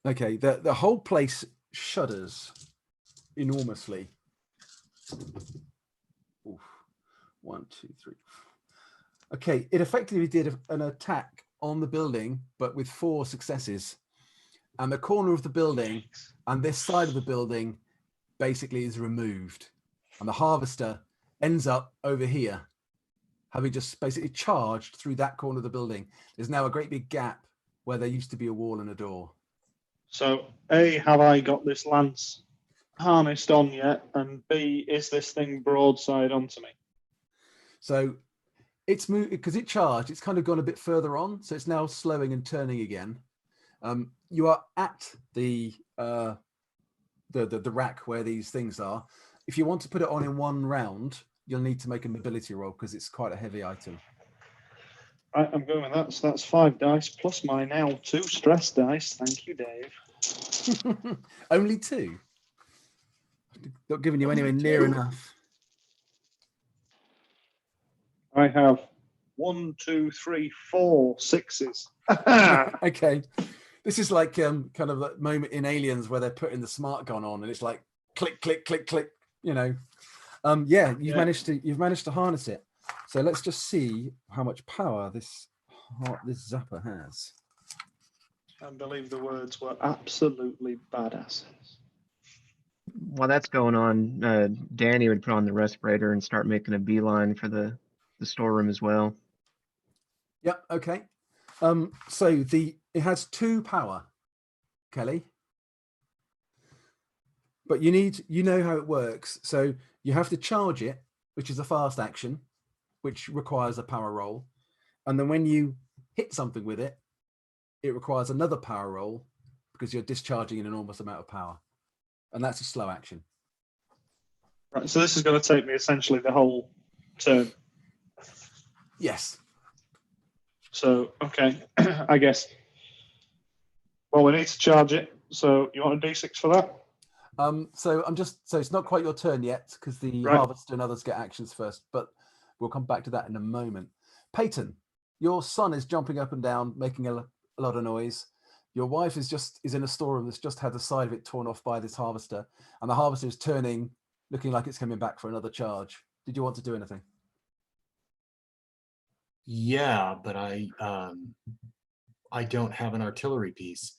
Okay, the whole place shudders enormously. Oof. 1, 2, 3. Okay, it effectively did an attack on the building, but with 4 successes. And the corner of the building and this side of the building basically is removed. And the harvester ends up over here, having just basically charged through that corner of the building. There's now a great big gap where there used to be a wall and a door. So A, have I got this lance harnessed on yet? And B, is this thing broadside onto me? So it's moved because it charged. It's kind of gone a bit further on. So it's now slowing and turning again. You are at the rack where these things are. If you want to put it on in 1 round, you'll need to make a mobility roll because it's quite a heavy item. Right, I'm going with that. So that's 5 dice plus my now 2 stress dice. Thank you, Dave. Only 2. Not giving you anywhere near enough. I have 1, 2, 3, 4 6s. Okay. This is like kind of that moment in Aliens where they're putting the smart gun on and it's like click, click, click, click, you know. Yeah, you've managed to harness it. So let's just see how much power this zapper has. I believe the words were absolutely badasses. While that's going on, Danny would put on the respirator and start making a beeline for the storeroom as well. Yep, okay. So it has 2 power, Kelly. But you know how it works. So you have to charge it, which is a fast action, which requires a power roll. And then when you hit something with it, it requires another power roll because you're discharging an enormous amount of power. And that's a slow action. Right, so this is going to take me essentially the whole turn. Yes. So, okay, I guess. Well, we need to charge it. So you want a D6 for that? So it's not quite your turn yet because the harvester and others get actions first, but we'll come back to that in a moment. Peyton, your son is jumping up and down, making a lot of noise. Your wife is in a storeroom that's just had the side of it torn off by this harvester, and the harvester is turning, looking like it's coming back for another charge. Did you want to do anything? Yeah, but I don't have an artillery piece.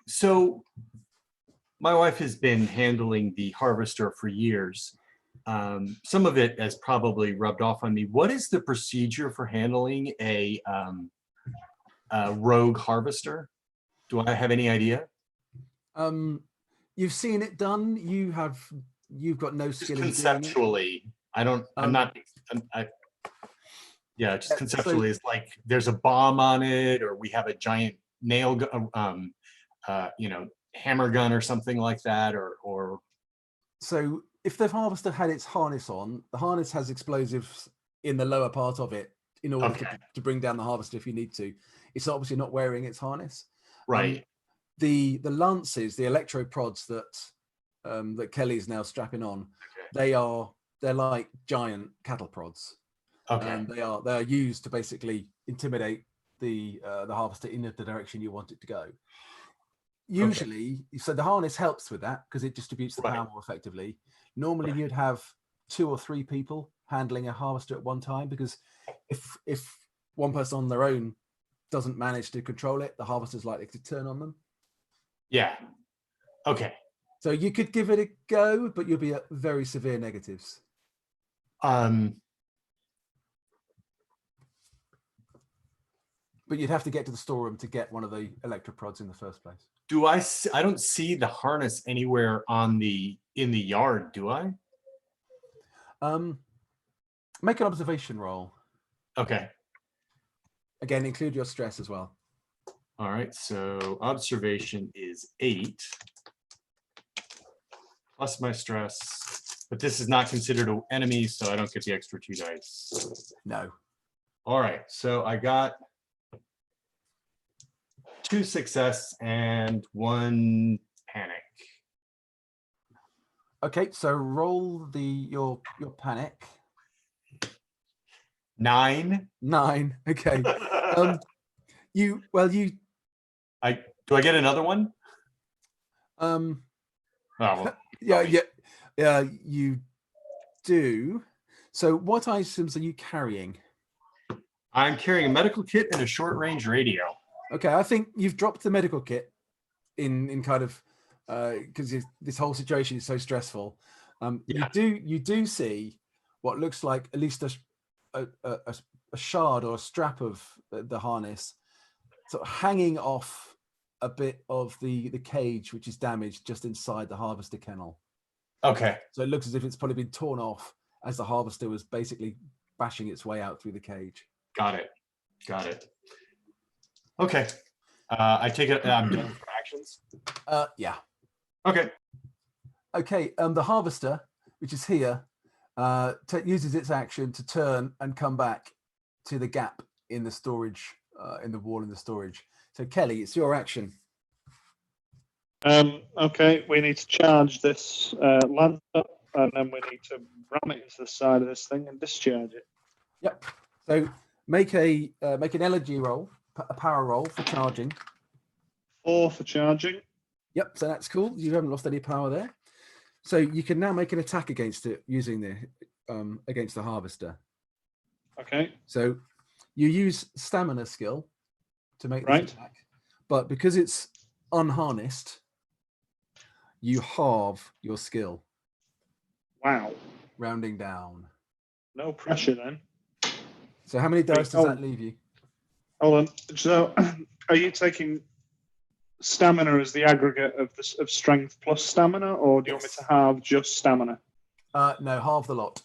So my wife has been handling the harvester for years. Some of it has probably rubbed off on me. What is the procedure for handling a rogue harvester? Do I have any idea? You've seen it done. You've got no skill in conceptually. I don't. I'm not. Yeah, just conceptually, it's like there's a bomb on it, or we have a giant nail gun, hammer gun or something like that, or. So if the harvester had its harness on, the harness has explosives in the lower part of it in order to bring down the harvester if you need to. It's obviously not wearing its harness. Right. The lances, the electro prods that Kelly's now strapping on, they're like giant cattle prods. Okay. And they are used to basically intimidate the harvester in the direction you want it to go. Usually, so the harness helps with that because it distributes the power more effectively. Normally, you'd have 2 or 3 people handling a harvester at one time, because if one person on their own doesn't manage to control it, the harvester's likely to turn on them. Yeah. Okay. So you could give it a go, but you'll be at very severe negatives. But you'd have to get to the storeroom to get one of the electroprods in the first place. I don't see the harness anywhere in the yard, do I? Make an observation roll. Okay. Again, include your stress as well. All right, so observation is 8 plus my stress, but this is not considered an enemy, so I don't get the extra 2 dice. No. All right, so I got 2 success and 1 panic. Okay, so roll your panic. 9. 9. Okay. Do I get another one? Yeah, you do. So what items are you carrying? I'm carrying a medical kit and a short range radio. Okay, I think you've dropped the medical kit in kind of because this whole situation is so stressful. You do see what looks like at least a shard or a strap of the harness sort of hanging off a bit of the cage, which is damaged just inside the harvester kennel. Okay. So it looks as if it's probably been torn off as the harvester was basically bashing its way out through the cage. Got it. Okay. I take it I'm done for actions. Yeah. Okay. Okay. The harvester, which is here, uses its action to turn and come back to the gap in the storage, in the wall in the storage. So Kelly, it's your action. Okay, we need to charge this lancer, and then we need to ram it into the side of this thing and discharge it. Yep. So make an energy roll, a power roll for charging. 4 for charging. Yep. So that's cool. You haven't lost any power there. So you can now make an attack against it using the against the harvester. Okay. So you use stamina skill to make this Right. attack, but because it's unharnessed, you halve your skill. Wow. Rounding down. No pressure then. So how many dice does that leave you? Hold on. So, are you taking stamina as the aggregate of strength plus stamina, or do you want me to halve just stamina? No, halve the lot.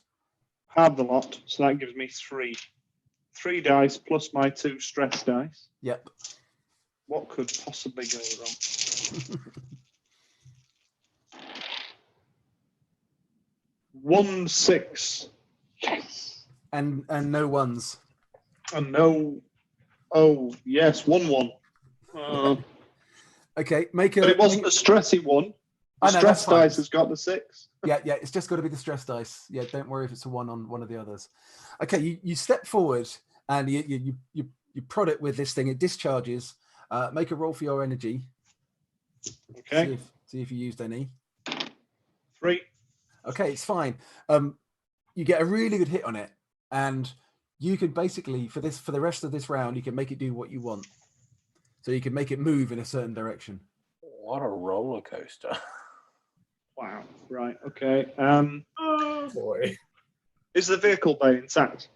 Halve the lot. So that gives me 3. 3 dice plus my 2 stress dice. Yep. What could possibly go wrong? 1 6. Yes. And no ones. And no. Oh yes, 1 1. Okay, make a. But it wasn't a stressy one. The stress dice has got the 6. Yeah, it's just got to be the stress dice. Yeah, don't worry if it's a 1 on one of the others. Okay, you step forward and you prod it with this thing. It discharges. Make a roll for your energy. Okay. See if you used any. 3. Okay, it's fine. You get a really good hit on it, and you can basically for the rest of this round, you can make it do what you want. So you can make it move in a certain direction. What a roller coaster! Wow. Right. Okay. Oh boy. Is the vehicle bay intact?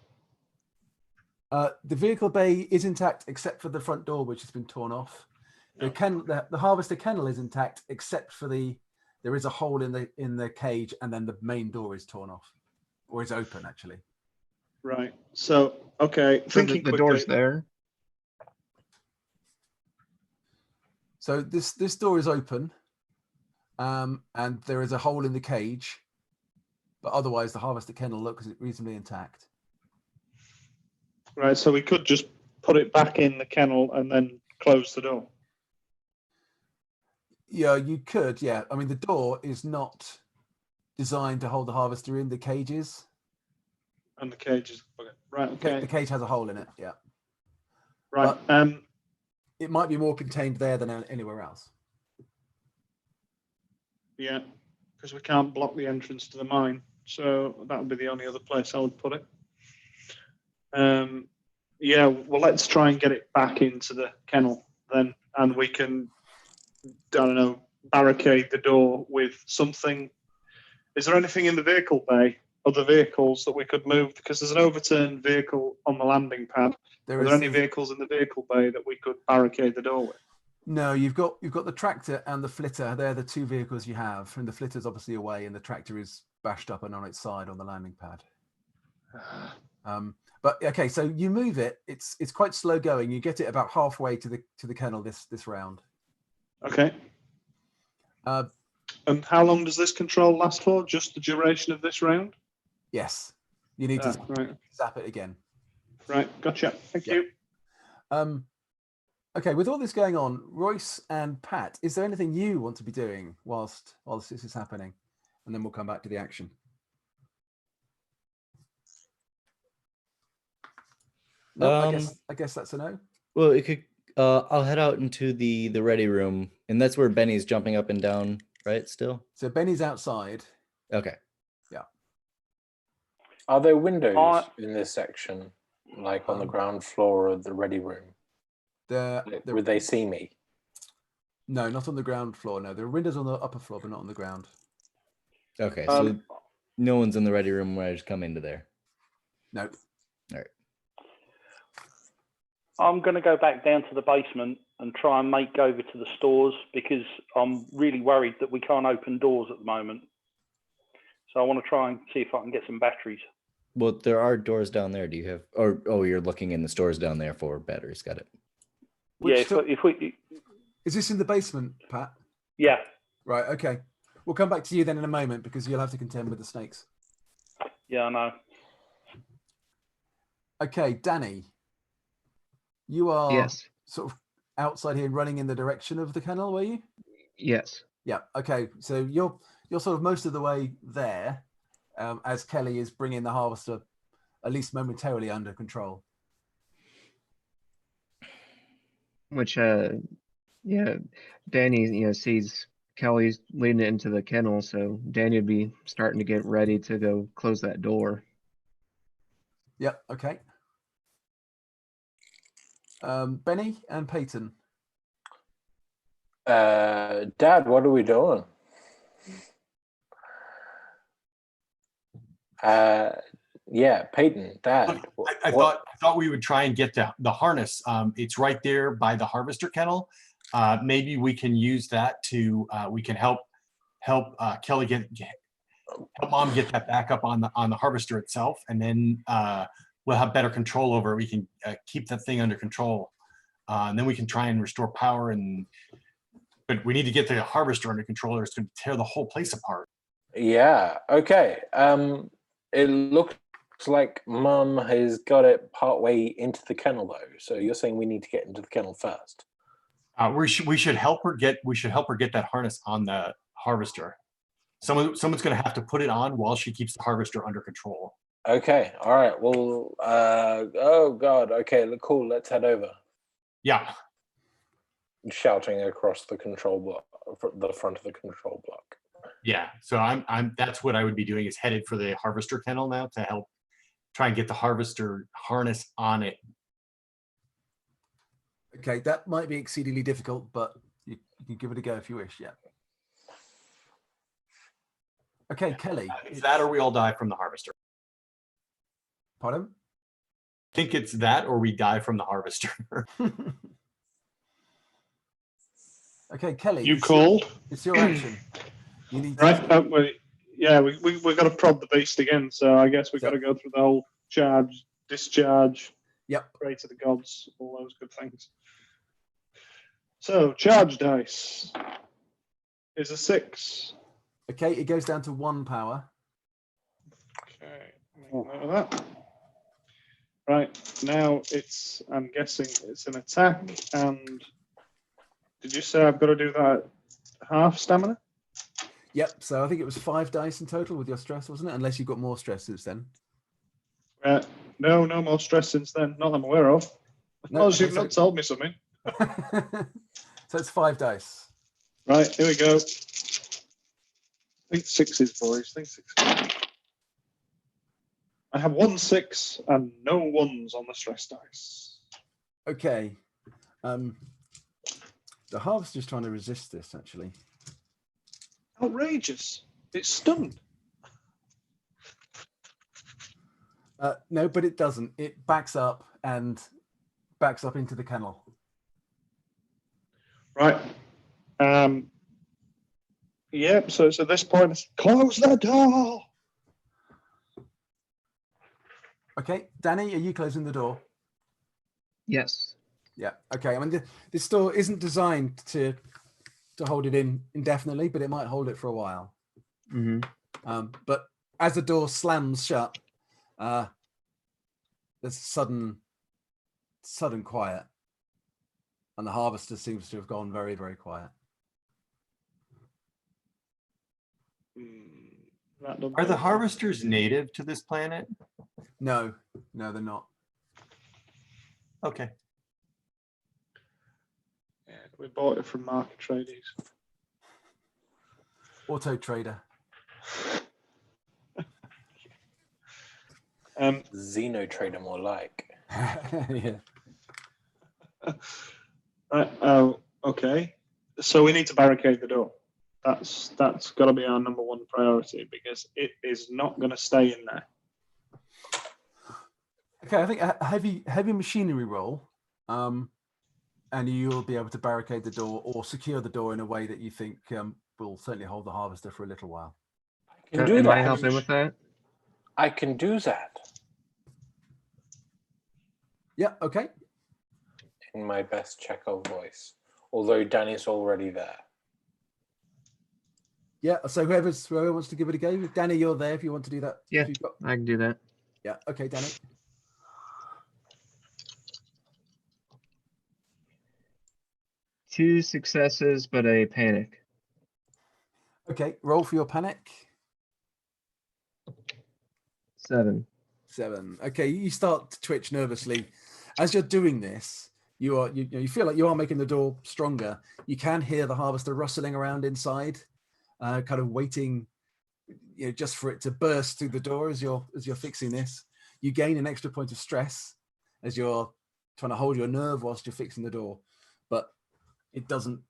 The vehicle bay is intact except for the front door, which has been torn off. The harvester kennel is intact except for there is a hole in the cage, and then the main door is torn off, or is open actually. Right. So okay, So thinking the quickly. door's there. So this door is open, and there is a hole in the cage, but otherwise the harvester kennel looks reasonably intact. Right. So we could just put it back in the kennel and then close the door. Yeah, you could. Yeah, I mean the door is not designed to hold the harvester in. The cage is. And the cage is right. Okay. The cage has a hole in it. Yeah. Right. But it might be more contained there than anywhere else. Yeah, because we can't block the entrance to the mine, so that would be the only other place I would put it. Yeah. Well, let's try and get it back into the kennel then, and we can, I don't know, barricade the door with something. Is there anything in the vehicle bay, other vehicles that we could move? Because there's an overturned vehicle on the landing pad. Are there any vehicles in the vehicle bay that we could barricade the door with? No, you've got the tractor and the flitter. They're the 2 vehicles you have, and the flitter's obviously away, and the tractor is bashed up and on its side on the landing pad. But okay, so you move it. It's quite slow going. You get it about halfway to the kennel this round. Okay. And how long does this control last for? Just the duration of this round? Yes. You need to right. zap it again. Right. Gotcha. Thank you. Okay, with all this going on, Royce and Pat, is there anything you want to be doing whilst this is happening? And then we'll come back to the action. No, I guess that's a no. Well, it could. I'll head out into the ready room, and that's where Benny's jumping up and down, right? Still. So Benny's outside. Okay. Yeah. Are there windows in this section, like on the ground floor of the ready room? Would they see me? No, not on the ground floor. No, there are windows on the upper floor, but not on the ground. Okay, so no one's in the ready room where I just come into there. Nope. All right. I'm going to go back down to the basement and try and make over to the stores, because I'm really worried that we can't open doors at the moment. So I want to try and see if I can get some batteries. Well, there are doors down there. Do you have? Oh, you're looking in the stores down there for batteries. Got it. If we is this in the basement, Pat? Yeah. Right. Okay. We'll come back to you then in a moment, because you'll have to contend with the snakes. Yeah, I know. Okay, Danny, you are Yes. sort of outside here running in the direction of the kennel, were you? Yes. Yeah. Okay. So you're sort of most of the way there, as Kelly is bringing the harvester at least momentarily under control. Which, yeah, Danny, sees Kelly's leading it into the kennel, so Danny would be starting to get ready to go close that door. Yep. Okay. Benny and Peyton. Dad, what are we doing? Yeah, Peyton, Dad. I thought we would try and get the harness. It's right there by the harvester kennel. Maybe we can use that to we can help Kelly help Mom get that back up on the harvester itself, and then we'll have better control over it. We can keep that thing under control, and then we can try and restore power. But we need to get the harvester under control, or it's going to tear the whole place apart. Yeah. Okay. It looks like Mum has got it partway into the kennel, though. So you're saying we need to get into the kennel first? We should help her get that harness on the harvester. Someone's going to have to put it on while she keeps the harvester under control. Okay. All right. Well. Oh God. Okay. Cool. Let's head over. Yeah. Shouting across the control block, the front of the control block. Yeah. So I'm. That's what I would be doing, is headed for the harvester kennel now to help try and get the harvester harness on it. Okay, that might be exceedingly difficult, but you can give it a go if you wish. Yeah. Okay, Kelly. It's that, or we all die from the harvester. Pardon? I think it's that, or we die from the harvester. Okay, Kelly. You called. It's your action. You need to Right. We've got to prod the beast again. So I guess we've got to go through the whole charge, discharge. Yep. Pray to the gods. All those good things. So charge dice is a 6. Okay, it goes down to 1 power. Okay. Make note of that. Right, now I'm guessing it's an attack, and did you say I've got to do that half stamina? Yep, so I think it was 5 dice in total with your stress, wasn't it? Unless you've got more stress since then. No more stress since then, not that I'm aware of. No, You've not told me something. So it's 5 dice. Right, here we go. Think 6s, boys. Think 6. I have 1 6 and no 1s on the stress dice. Okay. The harvester's trying to resist this, actually. Outrageous. It's stunned. No, but it doesn't. It backs up into the kennel. Right. Yep, so at this point, it's close the door. Okay, Danny, are you closing the door? Yes. Yeah. Okay. I mean, this door isn't designed to hold it in indefinitely, but it might hold it for a while. Mm-hmm. But as the door slams shut, there's sudden quiet, and the harvester seems to have gone very, very quiet. Are the harvesters native to this planet? No, they're not. Okay. Yeah, we bought it from market tradies. Auto trader. Xeno trader, more like. Yeah. Right. Oh, okay. So we need to barricade the door. That's got to be our number 1 priority, because it is not going to stay in there. Okay, I think a heavy machinery roll, and you'll be able to barricade the door or secure the door in a way that you think will certainly hold the harvester for a little while. Am I helping with that? I can do that. Yeah. Okay. In my best Chekhov voice, although Danny's already there. Yeah. So whoever wants to give it a go. Danny, you're there if you want to do that. Yeah, If you've got... I can do that. Yeah. Okay, Danny. Two successes, but a panic. Okay, roll for your panic. 7. 7. Okay, you start to twitch nervously. As you're doing this, you feel like you are making the door stronger. You can hear the harvester rustling around inside, kind of waiting, just for it to burst through the door as you're fixing this. You gain an extra point of stress as you're trying to hold your nerve whilst you're fixing the door, but it doesn't.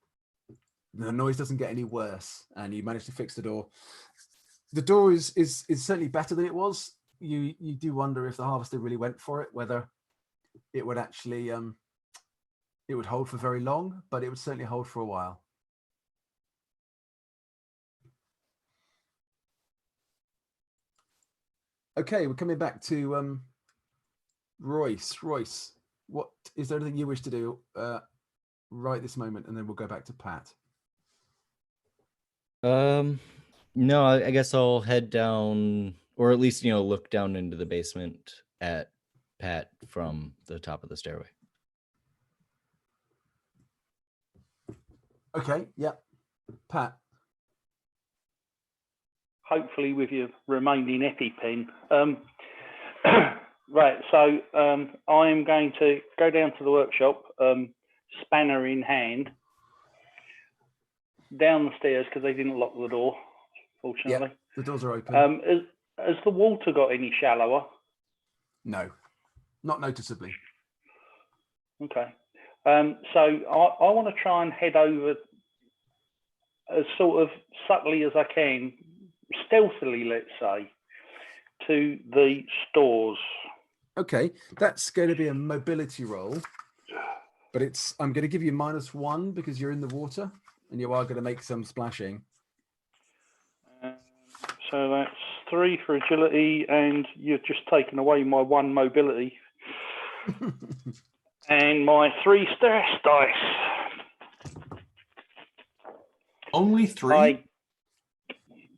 The noise doesn't get any worse, and you manage to fix the door. The door is certainly better than it was. You do wonder if the harvester really went for it, whether it would actually it would hold for very long, but it would certainly hold for a while. Okay, we're coming back to Royce. Royce, what is there anything you wish to do right this moment, and then we'll go back to Pat. No, I guess I'll head down, or at least look down into the basement at Pat from the top of the stairway. Okay, yeah, Pat. Hopefully with your remaining EpiPen. Right, so I am going to go down to the workshop, spanner in hand, down the stairs because they didn't lock the door, fortunately. Yeah, the doors are open. Has the water got any shallower? No, not noticeably. Okay. So I want to try and head over as sort of subtly as I can, stealthily, let's say, to the stores. Okay, that's going to be a mobility roll, but I'm going to give you -1 because you're in the water and you are going to make some splashing. So that's 3 for agility, and you've just taken away my 1 mobility. And my 3 stress dice. Only 3? I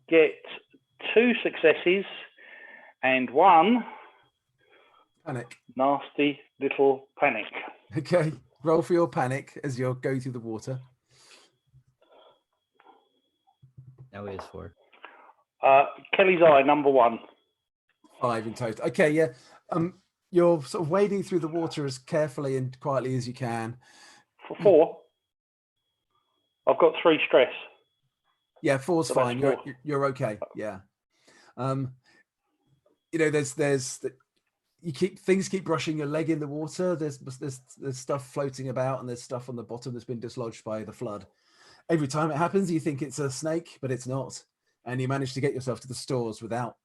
get 2 successes and 1 Panic. nasty little panic. Okay, roll for your panic as you're going through the water. Now he is 4. Kelly's Eye, number 1. 5 in total. Okay, yeah. You're sort of wading through the water as carefully and quietly as you can. For 4, I've got 3 stress. Yeah, 4's So fine. that's 4. You're okay. Yeah. Things keep brushing your leg in the water. There's stuff floating about, and there's stuff on the bottom that's been dislodged by the flood. Every time it happens, you think it's a snake, but it's not, and you manage to get yourself to the stores without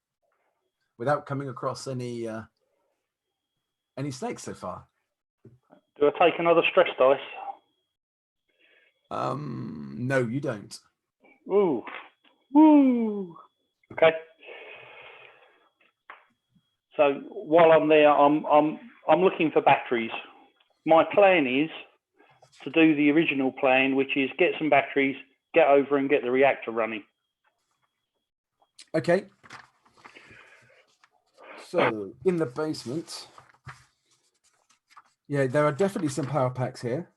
coming across any snakes so far. Do I take another stress dice? No, you don't. Ooh. Woo. Okay. So while I'm there, I'm looking for batteries. My plan is to do the original plan, which is get some batteries, get over and get the reactor running. Okay. So in the basement, yeah, there are definitely some power packs here.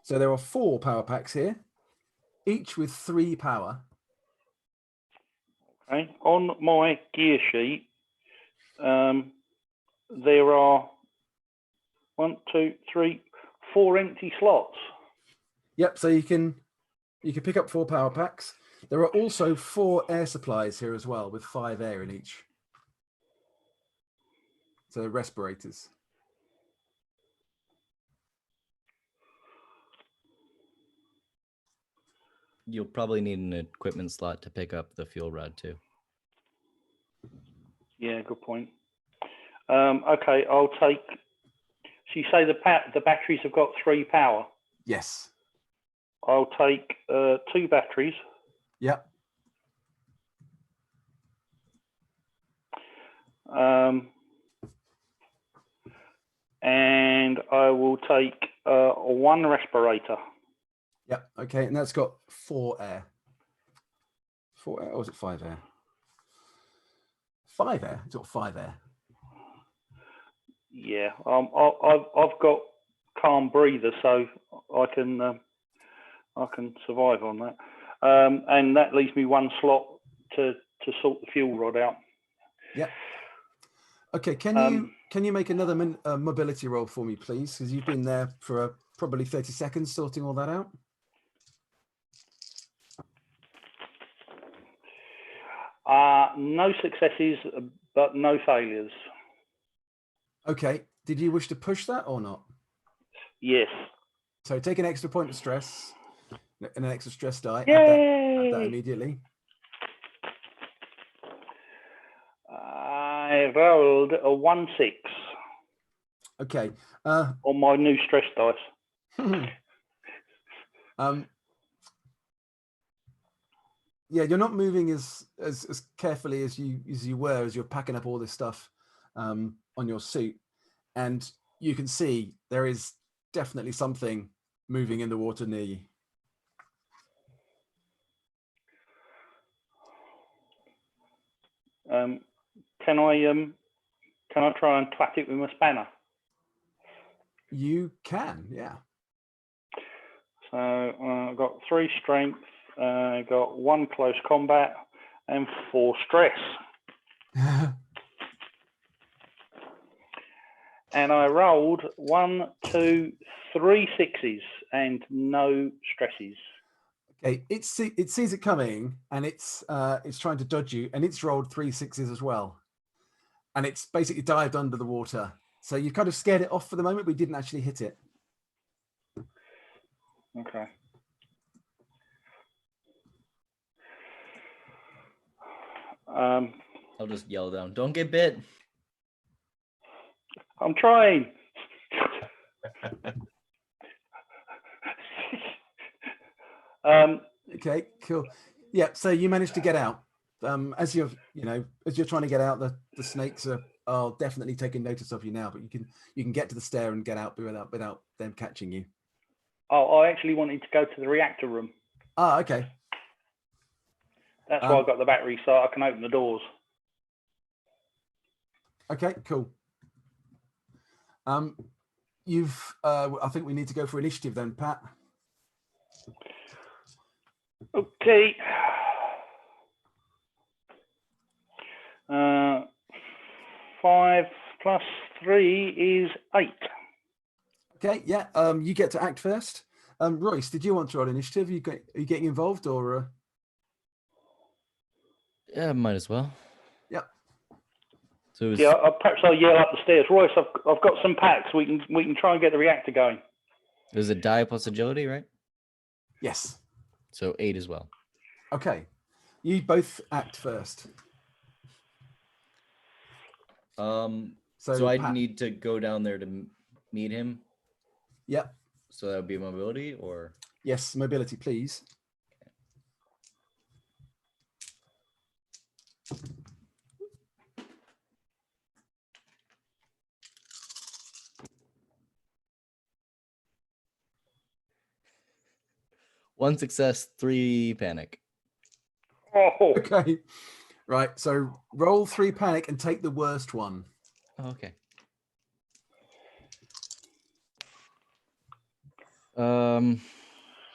So there are 4 power packs here, each with 3 power. Okay. On my gear sheet, there are 1, 2, 3, 4 empty slots. Yep. So you can pick up 4 power packs. There are also 4 air supplies here as well, with 5 air in each. So respirators. You'll probably need an equipment slot to pick up the fuel rod too. Yeah, good point. Okay, I'll take. So you say the batteries have got 3 power? Yes. I'll take 2 batteries. Yep. And and I will take 1 respirator. Yep. Okay, and that's got 4 air. 4 air, or is it 5 air? 5 air. It's got 5 air. Yeah, I've got calm breather, so I can survive on that. And that leaves me 1 slot to sort the fuel rod out. Yep. Okay, can you make another mobility roll for me, please? Because you've been there for probably 30 seconds sorting all that out. No successes, but no failures. Okay, did you wish to push that or not? Yes. So take an extra point of stress and an extra stress die. Yay! Add that immediately. I rolled a 1-6. Okay. On my new stress dice. Yeah, you're not moving as carefully as you were as you're packing up all this stuff on your suit, and you can see there is definitely something moving in the water near you. Can I try and twat it with my spanner? You can, yeah. So I've got 3 strength, I got 1 close combat, and 4 stress. And I rolled 1, 2, 3 6s and no stresses. Okay, it sees it coming, and it's trying to dodge you, and it's rolled 3 6s as well, and it's basically dived under the water. So you kind of scared it off for the moment, but you didn't actually hit it. Okay. I'll just yell down, "Don't get bit." I'm trying. Okay, cool. Yeah, so you managed to get out. As you're trying to get out, the snakes are definitely taking notice of you now, but you can get to the stair and get out without them catching you. Oh, I actually wanted to go to the reactor room. Ah, okay. That's why I got the battery, so I can open the doors. Okay, cool. I think we need to go for initiative then, Pat. Okay. 5 plus 3 is 8. Okay, yeah. You get to act first. Royce, did you want to roll initiative? Are you getting involved or? Yeah, might as well. Yep. So Yeah, perhaps I'll yell up the stairs. Royce, I've got some packs. We can try and get the reactor going. There's a die plus agility, right? Yes. So 8 as well. Okay. You both act first. So I need to go down there to meet him. Yep. So that would be mobility, or? Yes, mobility, please. One success, 3 panic. Oh. Okay. Right. So roll 3 panic and take the worst one. Oh, okay.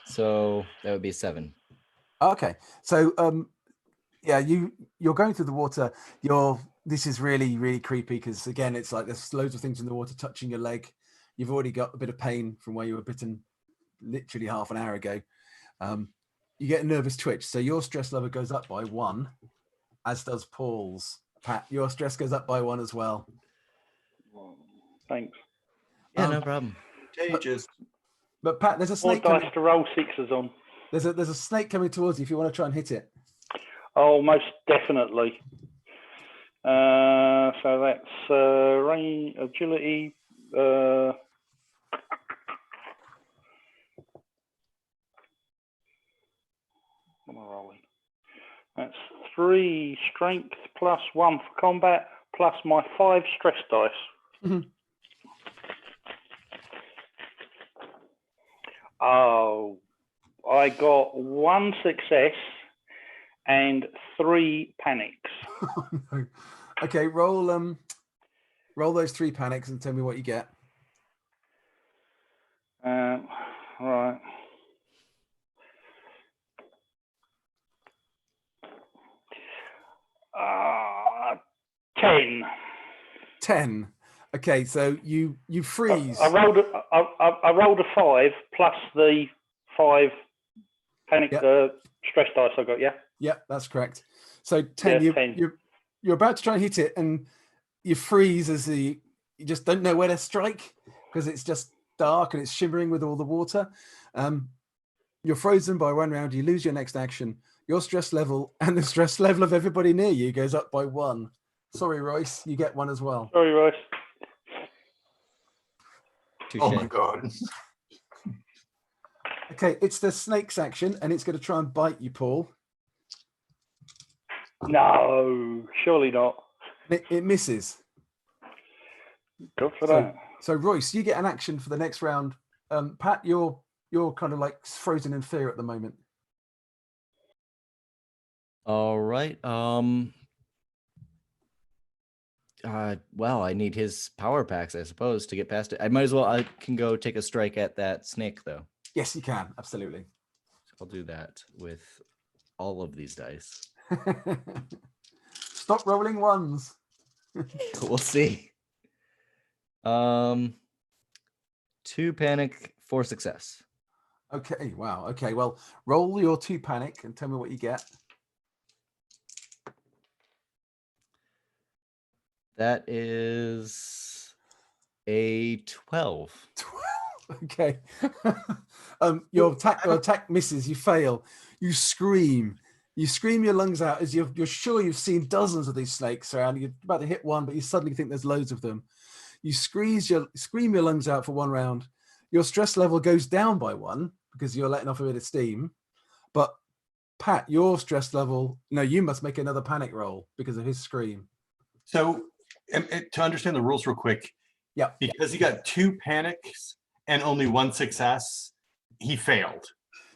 So that would be 7. Okay. So yeah, you're going through the water. This is really, really creepy because again, it's like there's loads of things in the water touching your leg. You've already got a bit of pain from where you were bitten literally half an hour ago. You get a nervous twitch. So your stress level goes up by 1, as does Paul's. Pat, your stress goes up by 1 as well. Thanks. Yeah, no problem. Contagious. But Pat, there's a More snake dice coming. to roll 6s on. There's a snake coming towards you if you want to try and hit it. Oh, most definitely. So that's range, agility. What am I rolling? That's 3 strength plus 1 for combat plus my 5 stress dice. Oh, I got 1 success and 3 panics. Oh, no. Okay, roll those 3 panics and tell me what you get. Right. Uh, 10. 10. Okay, so you freeze. I rolled a 5 plus the 5 panic stress dice I got. Yeah. Yep, that's correct. So 10, Yeah, 10. You're about to try and hit it, and you freeze as you just don't know where to strike because it's just dark and it's shimmering with all the water. You're frozen by 1 round. You lose your next action. Your stress level and the stress level of everybody near you goes up by 1. Sorry, Royce, you get 1 as well. Sorry, Royce. Touche. Oh my god. Okay, it's the snake's action, and it's going to try and bite you, Paul. No, surely not. It misses. Good for that. So Royce, you get an action for the next round. Pat, you're kind of like frozen in fear at the moment. All right. Well, I need his power packs, I suppose, to get past it. I might as well. I can go take a strike at that snake, though. Yes, you can. Absolutely. I'll do that with all of these dice. Stop rolling 1s. We'll see. 2 panic, 4 success. Okay. Wow. Okay. Well, roll your 2 panic and tell me what you get. That is a 12. 12. Okay. Your attack misses. You fail. You scream. You scream your lungs out as you're sure you've seen dozens of these snakes around. You're about to hit one, but you suddenly think there's loads of them. You scream your lungs out for 1 round. Your stress level goes down by 1 because you're letting off a bit of steam. But Pat, your stress level, no, you must make another panic roll because of his scream. So to understand the rules real quick, yeah, because he got 2 panics and only 1 success, he failed.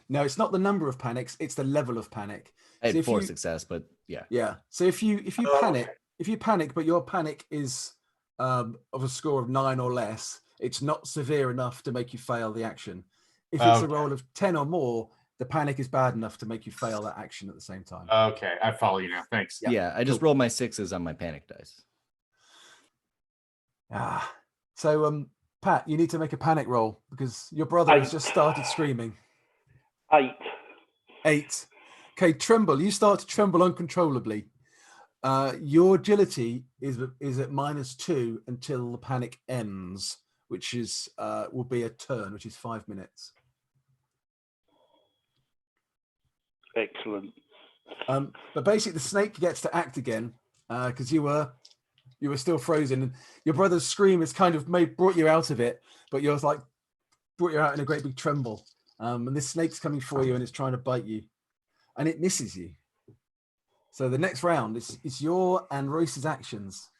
No, it's not the number of panics; it's the level of panic. I had 4 success, but yeah. Yeah. So if you panic, but your panic is of a score of 9 or less, it's not severe enough to make you fail the action. If it's a roll of 10 or more, the panic is bad enough to make you fail that action at the same time. Okay, I follow you now. Thanks. Yeah, I just rolled my 6s on my panic dice. So Pat, you need to make a panic roll because your brother has just started screaming. 8. 8. Okay, tremble. You start to tremble uncontrollably. Your agility is at -2 until the panic ends, which is will be a turn, which is 5 minutes. Excellent. But basically, the snake gets to act again because you were still frozen. And your brother's scream has kind of brought you out of it, but you're like brought you out in a great big tremble. And this snake's coming for you and it's trying to bite you, and it misses you. So the next round is your and Royce's actions.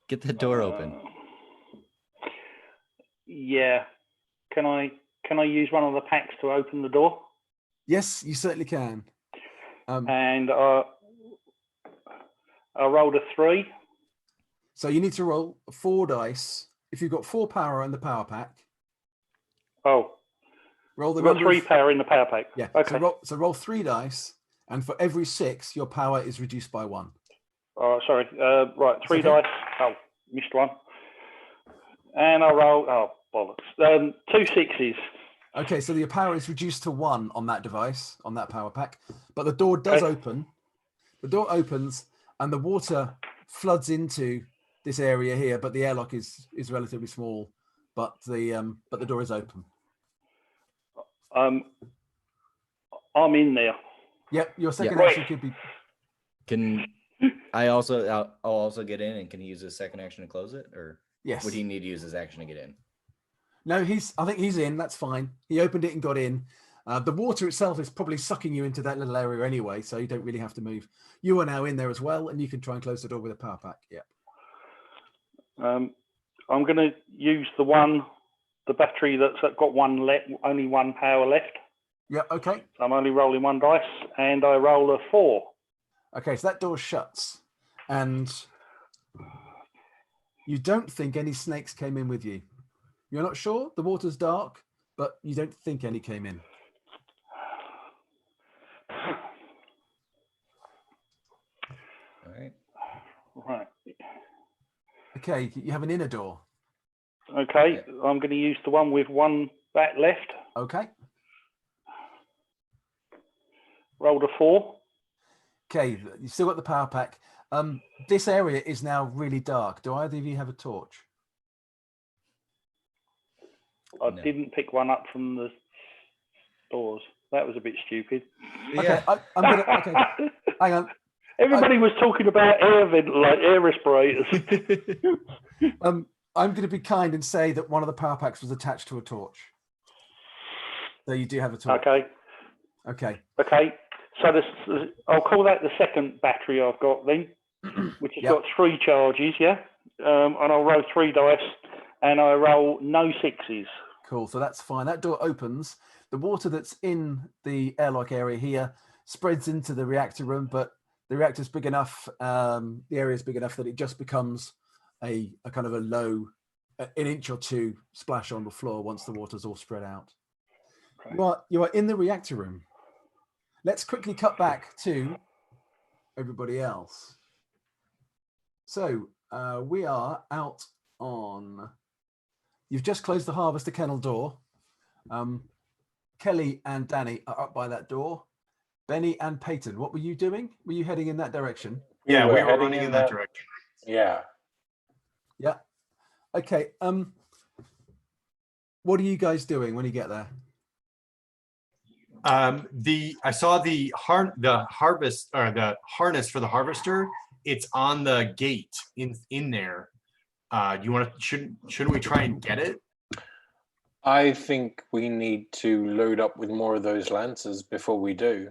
Get the door open. Yeah. Can I use one of the packs to open the door? Yes, you certainly can. And I rolled a 3. So you need to roll 4 dice. If you've got 4 power in the power pack. Oh. Roll the number 3 power in the power pack. Yeah. Okay. So roll 3 dice, and for every 6, your power is reduced by 1. Sorry. Right, 3 dice. Oh, missed one. And I rolled. Oh, bollocks. 2 6s. Okay, so your power is reduced to 1 on that device, on that power pack. But the door does open. The door opens, and the water floods into this area here. But the airlock is relatively small. But the door is open. I'm in there. Yep, your second action could be. Can I also? I'll also get in, and can he use his second action to close it, or yes? Would he need to use his action to get in? No, I think he's in. That's fine. He opened it and got in. The water itself is probably sucking you into that little area anyway, so you don't really have to move. You are now in there as well, and you can try and close the door with a power pack. Yeah. I'm going to use the one the battery that's got one only one power left. Yeah, okay. So I'm only rolling one dice, and I roll a 4. Okay, so that door shuts, and you don't think any snakes came in with you. You're not sure. The water's dark, but you don't think any came in. All right. Right. Okay, you have an inner door. Okay, Yeah. I'm going to use the one with one bat left. Okay. Rolled a 4. Okay, you still got the power pack. This area is now really dark. Do either of you have a torch? I No. didn't pick one up from the stores. That was a bit stupid. Okay, I'm gonna. Okay, hang on. Everybody was talking about air respirators. I'm going to be kind and say that one of the power packs was attached to a torch. So you do have a torch. Okay. Okay. Okay. So I'll call that the second battery I've got then, which has got 3 charges, yeah? And I'll roll 3 dice, and I roll no 6s. Cool. So that's fine. That door opens. The water that's in the airlock area here spreads into the reactor room, but the reactor's big enough, the area is big enough that it just becomes a kind of a low, an inch or two splash on the floor once the water's all spread out. Okay. You are in the reactor room. Let's quickly cut back to everybody else. So we are out on, you've just closed the harvester kennel door. Kelly and Danny are up by that door. Benny and Peyton, what were you doing? Were you heading in that direction? Yeah, we were heading running in that direction. Yeah. Yeah. Okay. What are you guys doing when you get there? I saw the harvest, or the harness for the harvester. It's on the gate in there. Do you want to? Shouldn't we try and get it? I think we need to load up with more of those lancers before we do,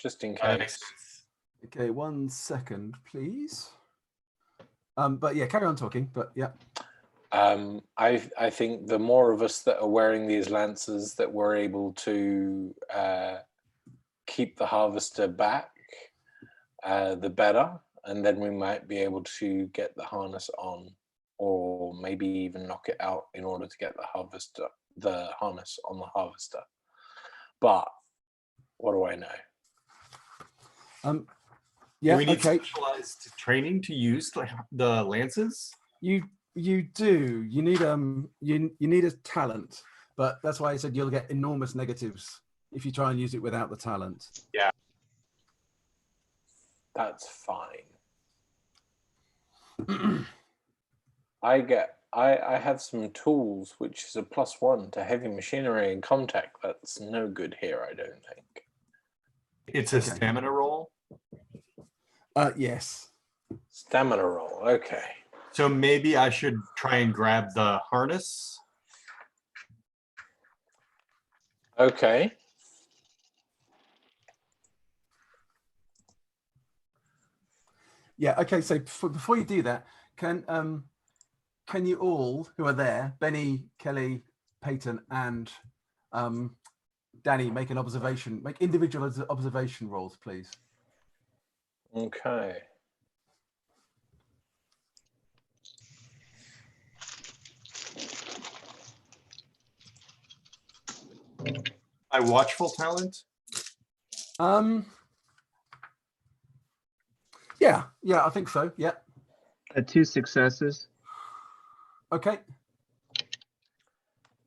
just in That makes case. sense. Okay, 1 second, please. But yeah, carry on talking. But yeah. I think the more of us that are wearing these lancers that we're able to keep the harvester back, the better, and then we might be able to get the harness on, or maybe even knock it out in order to get the harness on the harvester. But what do I know? Yeah. Do we need Okay. specialized training to use the lances? You do. You need you need a talent, but that's why I said you'll get enormous negatives if you try and use it without the talent. Yeah. That's fine. I have some tools, which is a +1 to heavy machinery and contact. That's no good here, I don't think. It's a stamina roll. Yes. Stamina roll. Okay. So maybe I should try and grab the harness. Okay. Yeah. Okay. So before you do that, can you all who are there, Benny, Kelly, Peyton, and Danny, make individual observation rolls, please? Okay. My watchful talent. Yeah, I think so. Yeah. 2 successes. Okay.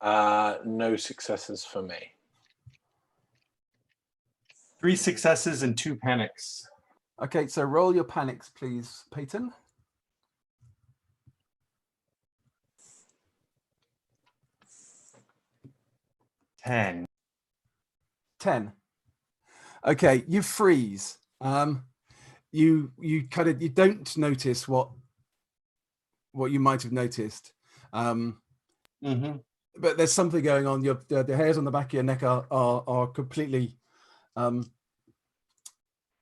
No successes for me. 3 successes and 2 panics. Okay, so roll your panics, please, Peyton. 10. 10. Okay, you freeze. You don't notice what you might have noticed. But there's something going on. The hairs on the back of your neck are completely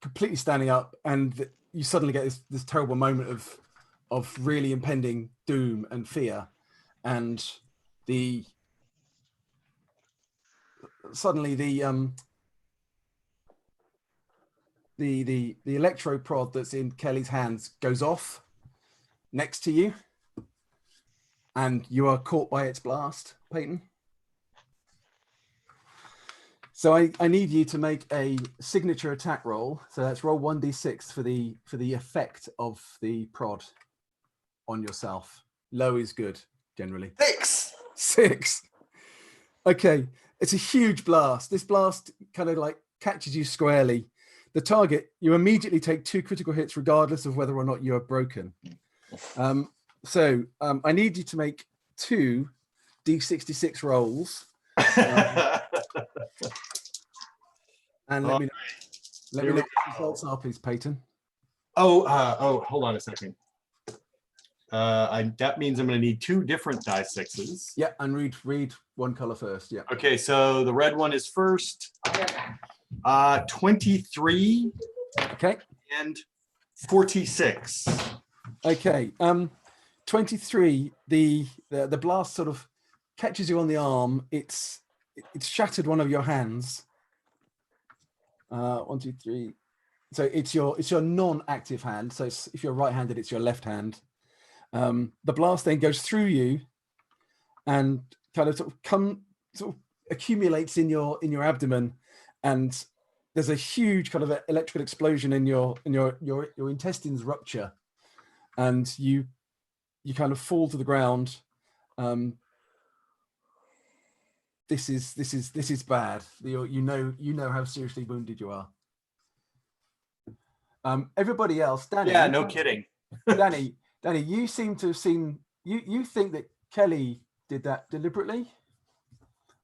completely standing up, and you suddenly get this terrible moment of really impending doom and fear, and suddenly the electroprod that's in Kelly's hands goes off next to you, and you are caught by its blast, Peyton. So I need you to make a signature attack roll. So that's roll 1d6 for the effect of the prod on yourself. Low is good generally. 6. Okay, it's a huge blast. This blast kind of like catches you squarely. The target, you immediately take 2 critical hits regardless of whether or not you are broken. I need you to make 2 d66 rolls. And let me know what the results are, please, Peyton. Hold on a second. That means I'm going to need 2 different die 6s. Yeah, and read one color first. Yeah. Okay, so the red one is first. 23. Okay. And 46. Okay. 23. The blast sort of catches you on the arm. It's shattered one of your hands. 1, 2, 3. So it's your non-active hand. So if you're right-handed, it's your left hand. The blast then goes through you, and kind of sort of accumulates in your abdomen, and there's a huge kind of electrical explosion in your intestines rupture, and you kind of fall to the ground. This is bad. You know how seriously wounded you are. Everybody else, Danny. Yeah, no kidding. Danny, you seem to have seen. You think that Kelly did that deliberately,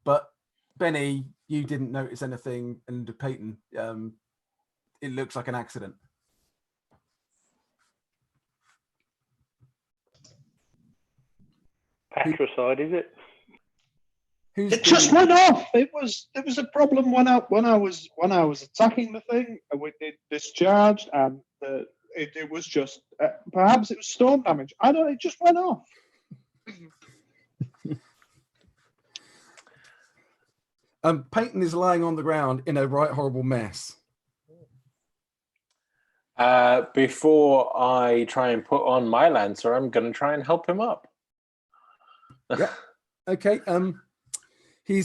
but Benny, you didn't notice anything, and Peyton, it looks like an accident. Patricide, is it? It just went off. There was a problem when I was attacking the thing. It discharged, and it was just perhaps it was storm damage. I don't. It just went off. Peyton is lying on the ground in a right horrible mess. Before I try and put on my Lancer, I'm going to try and help him up. Yeah. Okay. He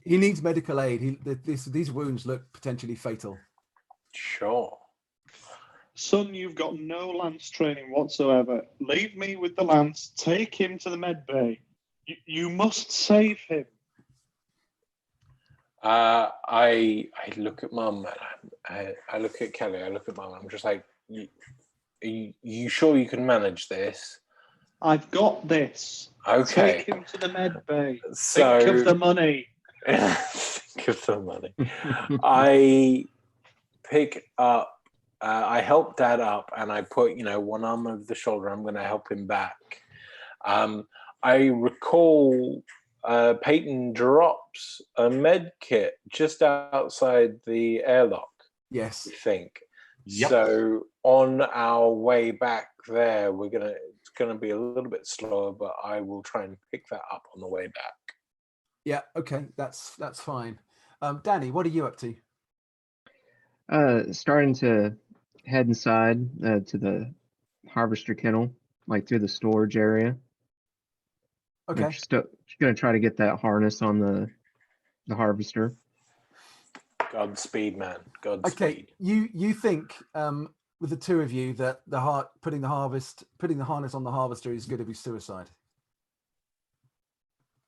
needs medical aid. These wounds look potentially fatal. Sure. Son, you've got no lance training whatsoever. Leave me with the lance. Take him to the med bay. You must save him. I look at Mum, and I look at Kelly. I look at Mum. I'm just like, you sure you can manage this? I've got this. Okay. Take him to the med bay. So, think of the money. Think of the money. I pick up. I help Dad up, and I put, one arm over the shoulder. I'm going to help him back. I recall Peyton drops a med kit just outside the airlock. Yes. I think. Yep. So on our way back there, it's gonna be a little bit slower, but I will try and pick that up on the way back. Yeah. Okay. That's fine. Danny, what are you up to? Starting to head inside to the harvester kennel, like through the storage area. Okay. I'm just gonna try to get that harness on the harvester. Godspeed, man. Godspeed. Okay. You think with the two of you that putting the harness on the harvester is going to be suicide?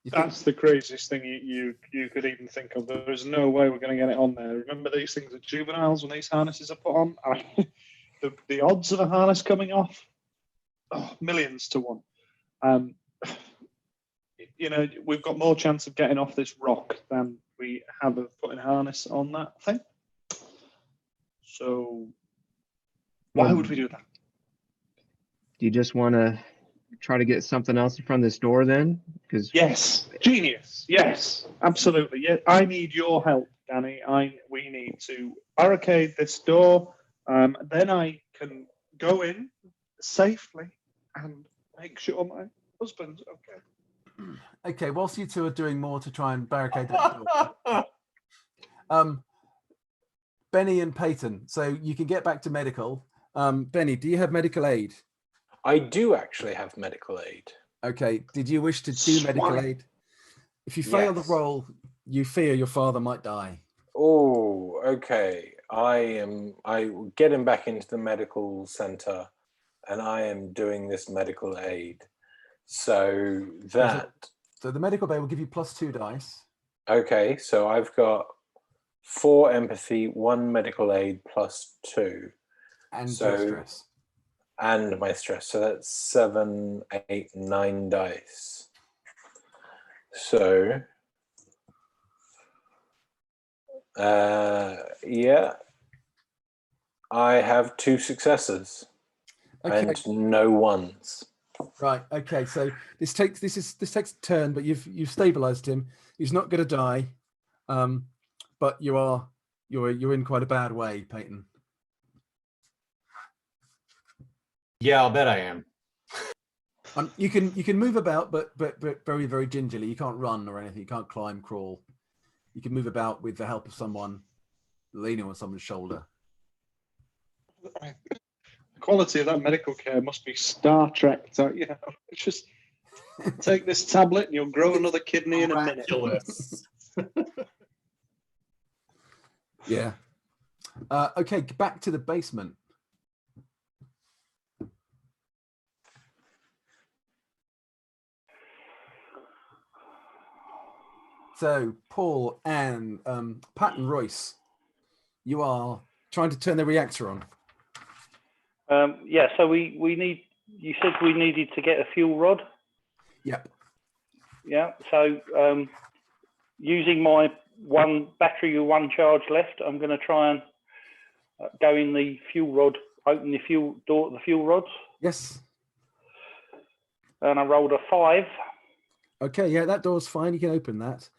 That's the craziest thing you could even think of. There is no way we're going to get it on there. Remember, these things are juveniles when these harnesses are put on. The odds of a harness coming off, millions to one. We've got more chance of getting off this rock than we have of putting a harness on that thing. So why would we do that? Do you just want to try to get something else in front of this door then? Because yes, genius. Yes, absolutely. Yeah, I need your help, Danny. We need to barricade this door. Then I can go in safely and make sure my husband's okay. Okay, whilst you two are doing more to try and barricade that door, Benny and Peyton, so you can get back to medical. Benny, do you have medical aid? I do actually have medical aid. Okay, did you wish to do medical aid? If you fail the Yes. roll, you fear your father might die. Oh, okay. I get him back into the medical center, and I am doing this medical aid. So the medical bay will give you +2 dice. Okay, so I've got 4 empathy, 1 medical aid +2. And your stress. And my stress. So that's 7, 8, 9 dice. So yeah, I have 2 successes and no ones. Right. Okay. So this takes a turn, but you've stabilized him. He's not going to die, but you're in quite a bad way, Peyton. Yeah, I'll bet I am. You can move about, but very, very gingerly. You can't run or anything. You can't climb, crawl. You can move about with the help of someone leaning on someone's shoulder. The quality of that medical care must be Star Trek. So, you know, it's just take this tablet and you'll grow another kidney in a minute. Yeah. Okay, back to the basement. So, Paul and Pat and Royce, you are trying to turn the reactor on. Yeah, so we need, you said we needed to get a fuel rod? Yep. Yeah, so using my battery with 1 charge left, I'm going to try and go in the fuel rod, open the fuel door, the fuel rods. Yes. And I rolled a 5. Okay, yeah, that door's fine. You can open that.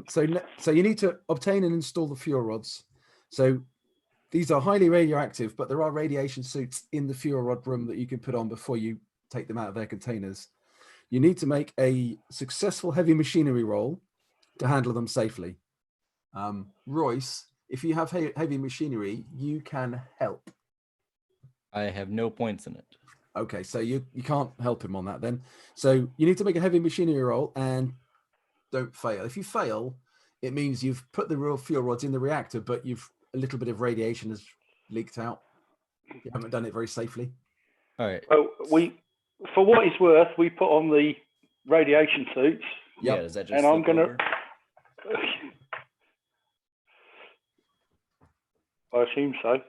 So you need to obtain and install the fuel rods. So these are highly radioactive, but there are radiation suits in the fuel rod room that you can put on before you take them out of their containers. You need to make a successful heavy machinery roll to handle them safely. Royce, if you have heavy machinery, you can help. I have no points in it. Okay, so you can't help him on that then. So you need to make a heavy machinery roll and don't fail. If you fail, it means you've put the real fuel rods in the reactor, but a little bit of radiation has leaked out. You haven't done it very safely. All right. Well, for what it's worth, we put on the radiation suits. Yep. Yeah, does that just and I'm going to... I assume so.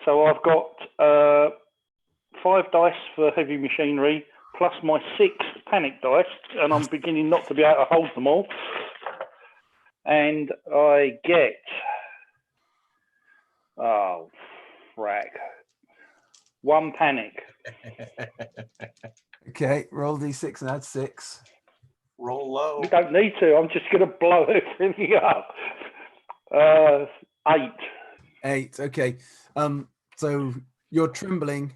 So I've got 5 dice for heavy machinery, plus my 6 panic dice, and I'm beginning not to be able to hold them all. And I get, oh, frack, 1 panic. Okay, roll d6 and add 6. Roll low. You don't need to. I'm just going to blow everything up. 8. 8. Okay. So you're trembling.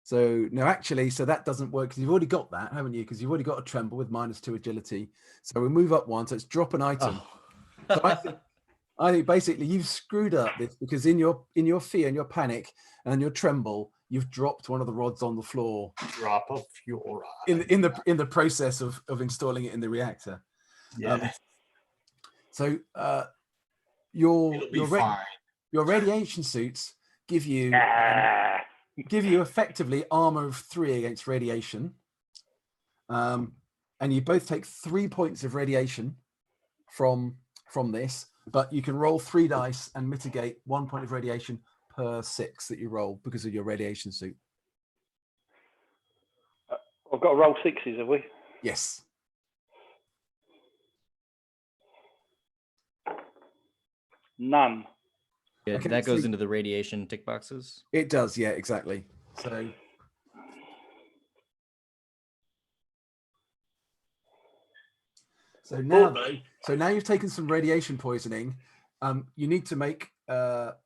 So no, actually, so that doesn't work because you've already got that, haven't you? Because you've already got a tremble with -2 agility. So we move up 1. So it's drop an item. So I think basically you've screwed up this because in your fear and your panic and your tremble, you've dropped one of the rods on the floor. Drop a fuel rod. In the process of installing it in the reactor. Yeah. So your fine. Your radiation suits give you effectively armor of 3 against radiation, and you both take 3 points of radiation from this. But you can roll 3 dice and mitigate 1 point of radiation per 6 that you roll because of your radiation suit. I've got to roll 6s, have we? Yes. None. Yeah, Okay, that goes into the radiation tick boxes. It does, yeah, exactly. So now you've taken some radiation poisoning. You need to make well,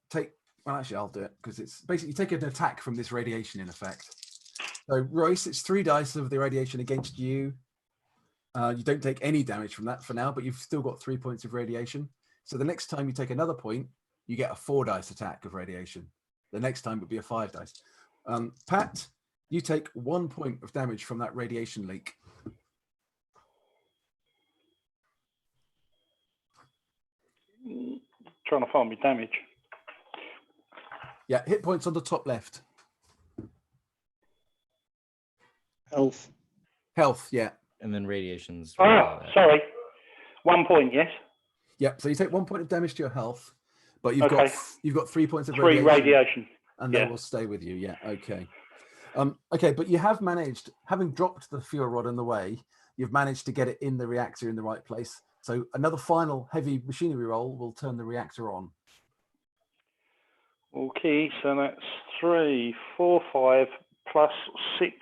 actually I'll do it because it's basically you take an attack from this radiation in effect. So Royce, it's 3 dice of the radiation against you. You don't take any damage from that for now, but you've still got 3 points of radiation. So the next time you take another point, you get a 4 dice attack of radiation. The next time would be a 5 dice. Pat, you take 1 point of damage from that radiation leak. Trying to find me damage. Yeah, hit points on the top left. Health. Health, yeah. And then radiations. Sorry. 1 point, yes? Yep, so you take 1 point of damage to your health, but you've got 3 points of 3 radiation. and they will stay with you. Yeah, okay. Okay, but you have managed, having dropped the fuel rod in the way, you've managed to get it in the reactor in the right place. So another final heavy machinery roll will turn the reactor on. Okay, so that's 3, 4, 5 plus 6.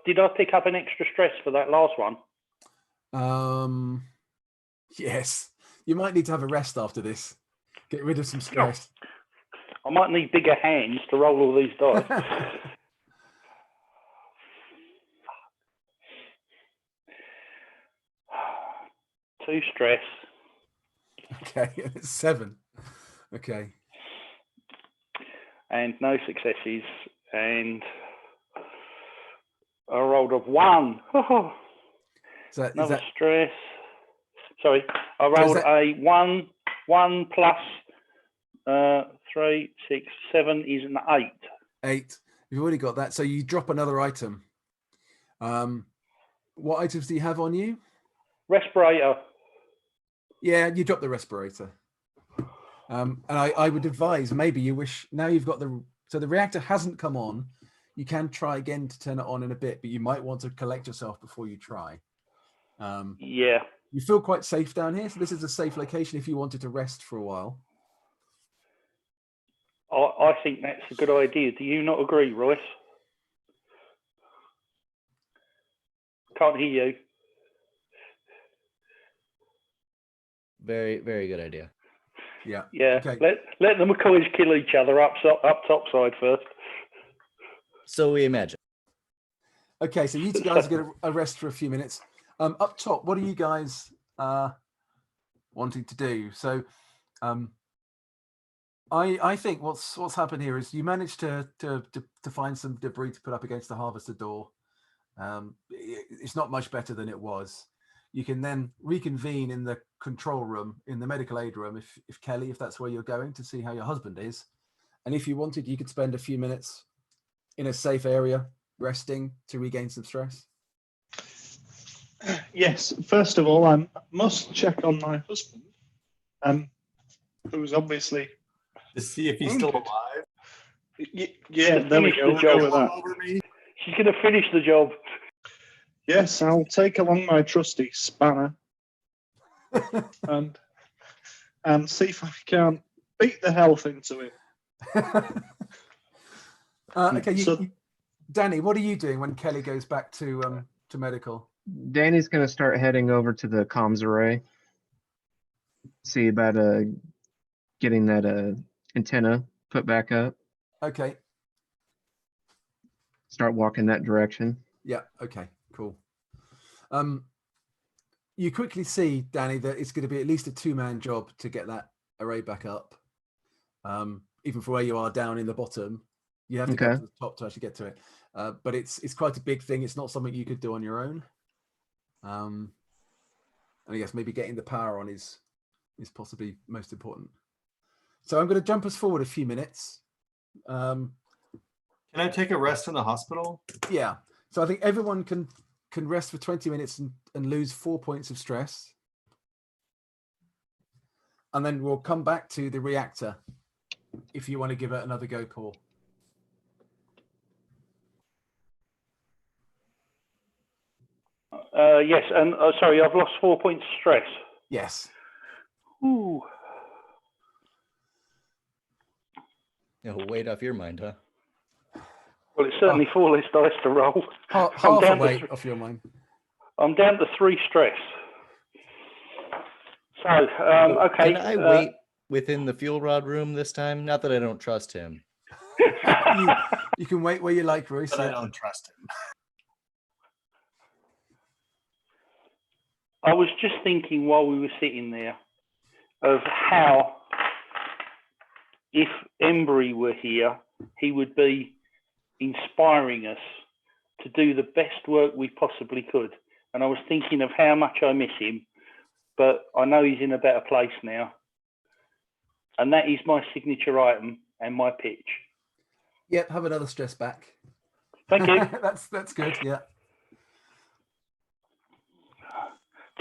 Did I pick up an extra stress for that last one? Yes, you might need to have a rest after this. Get rid of some stress. I might need bigger hands to roll all these dice. 2 stress. Okay, it's 7. Okay. And no successes. And I rolled a 1. Another stress. Sorry, I rolled a 1 plus 3, 6, 7 is an 8. 8. You've already got that. So you drop another item. What items do you have on you? Respirator. Yeah, you drop the respirator. And I would advise maybe you wish now you've got so the reactor hasn't come on. You can try again to turn it on in a bit, but you might want to collect yourself before you try. Yeah. You feel quite safe down here, so this is a safe location if you wanted to rest for a while. I think that's a good idea. Do you not agree, Royce? Can't hear you. Very, very good idea. Yeah. Yeah. Okay. Let the McCoys kill each other up topside first. So we imagine. Okay, so you two guys are going to rest for a few minutes. Up top, what are you guys wanting to do? So, I think what's happened here is you managed to find some debris to put up against the harvester door. It's not much better than it was. You can then reconvene in the control room, in the medical aid room, if Kelly, if that's where you're going, to see how your husband is. And if you wanted, you could spend a few minutes in a safe area resting to regain some stress. Yes, first of all, I must check on my husband, who's obviously to see if he's still alive. Yeah, there we go. We'll go with that. She's going to finish the job. Yes, I'll take along my trusty spanner and see if I can beat the health into it. Okay, Danny, what are you doing when Kelly goes back to medical? Danny's going to start heading over to the comms array. See about getting that antenna put back up. Okay. Start walking that direction. Yeah. Okay. Cool. You quickly see, Danny, that it's going to be at least a 2-man job to get that array back up. Even for where you are down in the bottom, you have to go to the top to actually get to it. But it's quite a big thing. It's not something you could do on your own. And I guess maybe getting the power on is possibly most important. So I'm going to jump us forward a few minutes. Can I take a rest in the hospital? Yeah. So I think everyone can rest for 20 minutes and lose 4 points of stress. And then we'll come back to the reactor if you want to give it another go, Paul. Yes, and sorry, I've lost 4 points of stress. Yes. Ooh. Weight off your mind, huh? Well, it's certainly 4 less dice to roll. Half a weight off your mind. I'm down to 3 stress. So, okay. Can I wait within the fuel rod room this time? Not that I don't trust him. you can wait where you like, Royce. But I don't trust him. I was just thinking while we were sitting there of how, if Embry were here, he would be inspiring us to do the best work we possibly could. And I was thinking of how much I miss him, but I know he's in a better place now. And that is my signature item and my pitch. Yep, have another stress back. Thank you. That's good. Yeah.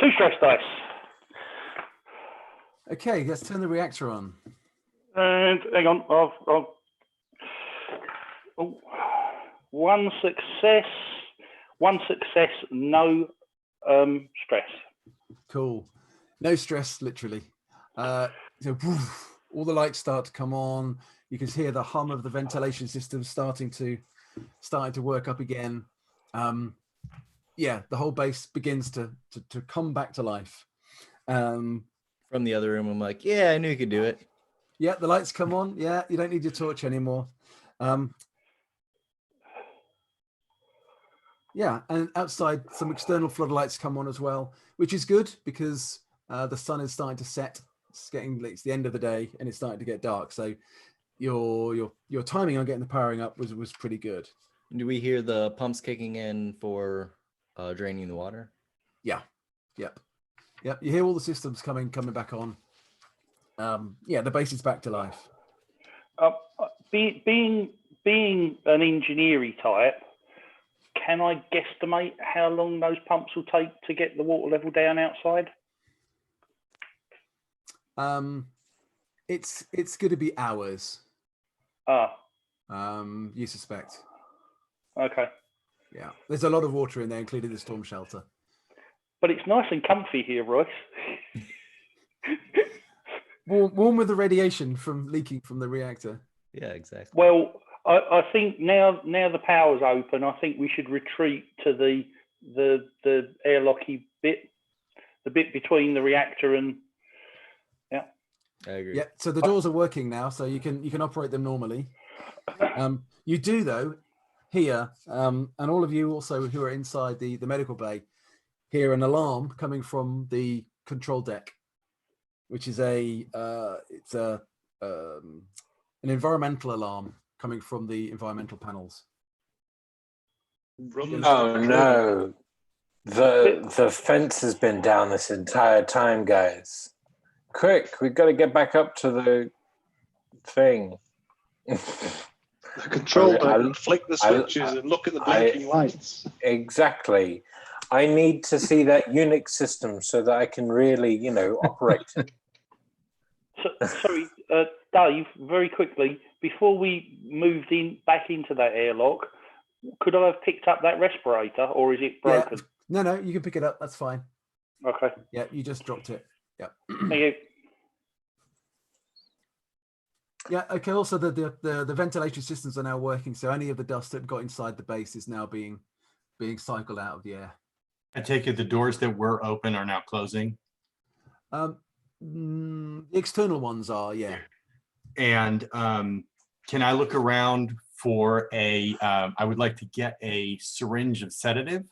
2 stress dice. Okay, let's turn the reactor on. And hang on, I've one success, no stress. Cool. No stress, literally. So woof, all the lights start to come on. You can hear the hum of the ventilation system starting to work up again. Yeah, the whole base begins to come back to life. From the other room, I'm like, yeah, I knew you could do it. Yeah, the lights come on. Yeah, you don't need your torch anymore. Yeah, and outside some external floodlights come on as well, which is good because the sun is starting to set. It's the end of the day and it's starting to get dark. So your timing on getting the powering up was pretty good. Do we hear the pumps kicking in for draining the water? Yeah. Yep. You hear all the systems coming back on. Yeah, the base is back to life. Being an engineering type, can I guesstimate how long those pumps will take to get the water level down outside? It's going to be hours. You suspect. Okay. Yeah, there's a lot of water in there, including the storm shelter. But it's nice and comfy here, Royce. Warm with the radiation from leaking from the reactor. Yeah, exactly. Well, I think now the power's open, I think we should retreat to the airlocky bit, the bit between the reactor and I agree. Yeah, so the doors are working now, so you can operate them normally. You do though hear, and all of you also who are inside the medical bay hear an alarm coming from the control deck, which is an environmental alarm coming from the environmental panels. Oh no, the fence has been down this entire time, guys. Quick, we've got to get back up to the thing. The control deck and flick the switches and look at the blinking lights. Exactly. I need to see that Unix system so that I can really, operate it. Sorry, Dave, very quickly, before we moved back into that airlock, could I have picked up that respirator or is it broken? Yeah. No, you can pick it up. That's fine. Okay. Yeah, you just dropped it. Yeah. Thank you. Yeah, okay. Also, the ventilation systems are now working, so any of the dust that got inside the base is now being cycled out of the air. I take it the doors that were open are now closing. The external ones are, yeah. And can I look around for I would like to get a syringe of sedative.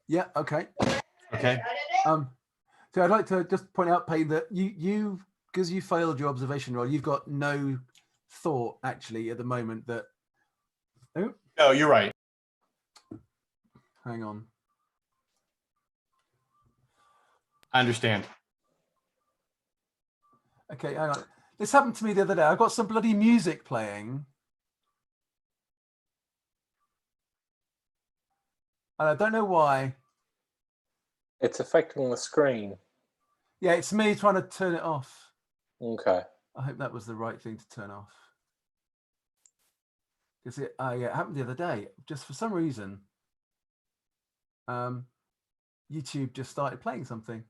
Yeah, okay. Okay. So I'd like to just point out, Payne, that you because you failed your observation roll, you've got no thought actually at the moment that. Oh, you're right. Hang on. I understand. Okay, hang on. This happened to me the other day. I've got some bloody music playing. And I don't know why. It's affecting the screen. Yeah, it's me trying to turn it off. Okay. I hope that was the right thing to turn off. Because it happened the other day. Just for some reason, YouTube just started playing something.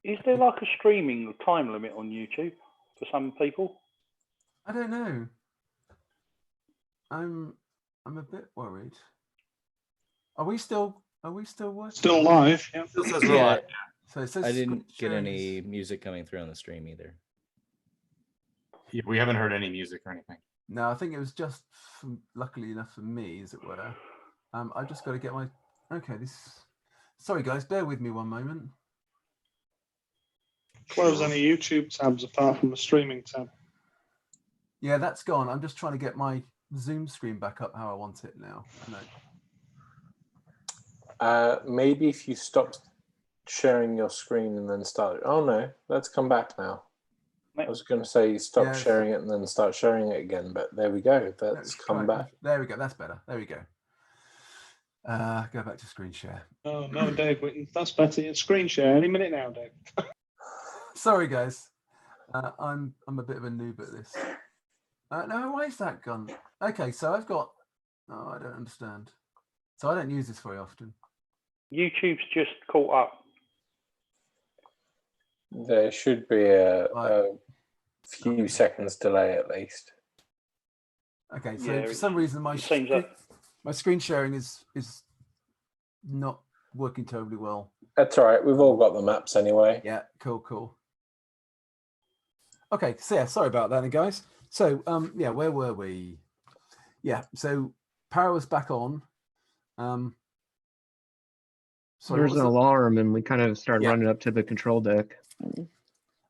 Is there like a streaming time limit on YouTube for some people? I don't know. I'm a bit worried. Are we still working? Still live. Yeah. Still says we're live. So it says I didn't screen get sharing any is- music coming through on the stream either. Yeah, we haven't heard any music or anything. No, I think it was just luckily enough for me, as it were. I've just got to get my. Okay, this. Sorry, guys, bear with me one moment. Close any YouTube tabs apart from the streaming tab. Yeah, that's gone. I'm just trying to get my Zoom screen back up how I want it now. No. Maybe if you stop sharing your screen and then start. Oh no, let's come back now. I was going to say stop sharing it and then start sharing it again, but there we go. That's come back. There we go. That's better. There we go. Go back to screen share. Oh no, Dave Whitten, that's better. It's screen share any minute now, Dave. Sorry, guys. I'm a bit of a noob at this. No, why is that gone? Okay, so I've got. Oh, I don't understand. So I don't use this very often. YouTube's just caught up. There should be a few seconds delay at least. Okay, so Yeah, for some reason my screen sharing is not working terribly well. That's all right. We've all got the maps anyway. Yeah, cool. Okay, so yeah, sorry about that, then, guys. So yeah, where were we? Yeah, so power was back on. So there's an alarm, and we kind of started running up to the control deck.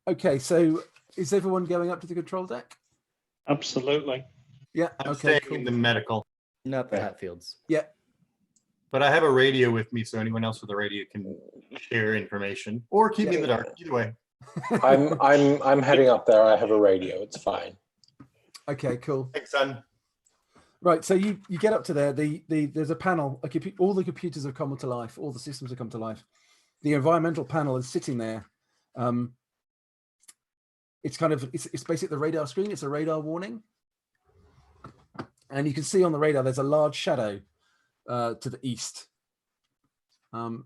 Okay, so is everyone going up to the control deck? Absolutely. Yeah. I'm Okay. staying in the medical. Not the Hatfields. Yeah. But I have a radio with me, so anyone else with a radio can share information or keep me in the dark. Either way. I'm heading up there. I have a radio. It's fine. Okay. Cool. Thanks, son. Right. So you get up to there. There's a panel. All the computers have come to life. All the systems have come to life. The environmental panel is sitting there. It's basically the radar screen. It's a radar warning. And you can see on the radar, there's a large shadow to the east.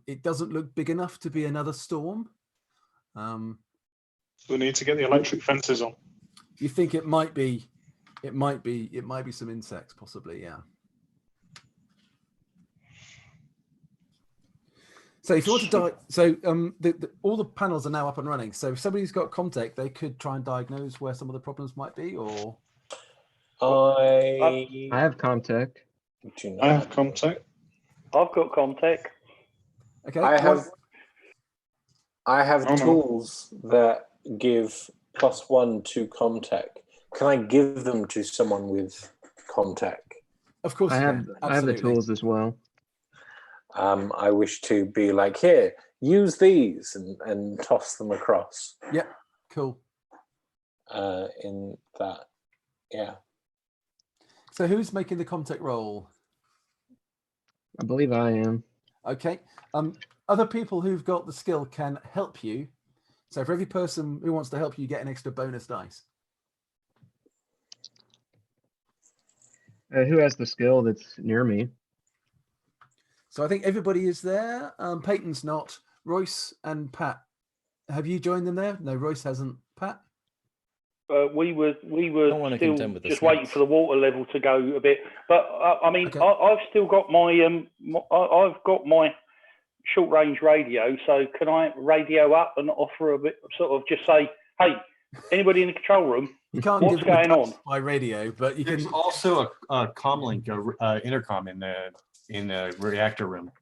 It doesn't look big enough to be another storm. We need to get the electric fences on. You think it might be some insects, possibly, yeah. So if you want to all the panels are now up and running. So if somebody's got Comtech, they could try and diagnose where some of the problems might be, or I have Comtech. I have Comtech. I've got Comtech. Okay. I have tools that give +1 to Comtech. Can I give them to someone with Comtech? Of course, I have the tools as well. I wish to be like, here, use these and toss them across. Yeah, cool. In that, yeah. So who's making the Comtech roll? I believe I am. Okay. Other people who've got the skill can help you. So for every person who wants to help you, get an extra bonus dice. Who has the skill that's near me? So I think everybody is there. Peyton's not. Royce and Pat. Have you joined them there? No, Royce hasn't. Pat? We were still just waiting for the water level to go a bit. But I mean, okay. I've still got my I've got my short range radio. So can I radio up and offer a bit, sort of just say, hey, anybody in the control room? You can't what's going on by radio, but you There's can also a comlink, intercom in the reactor room.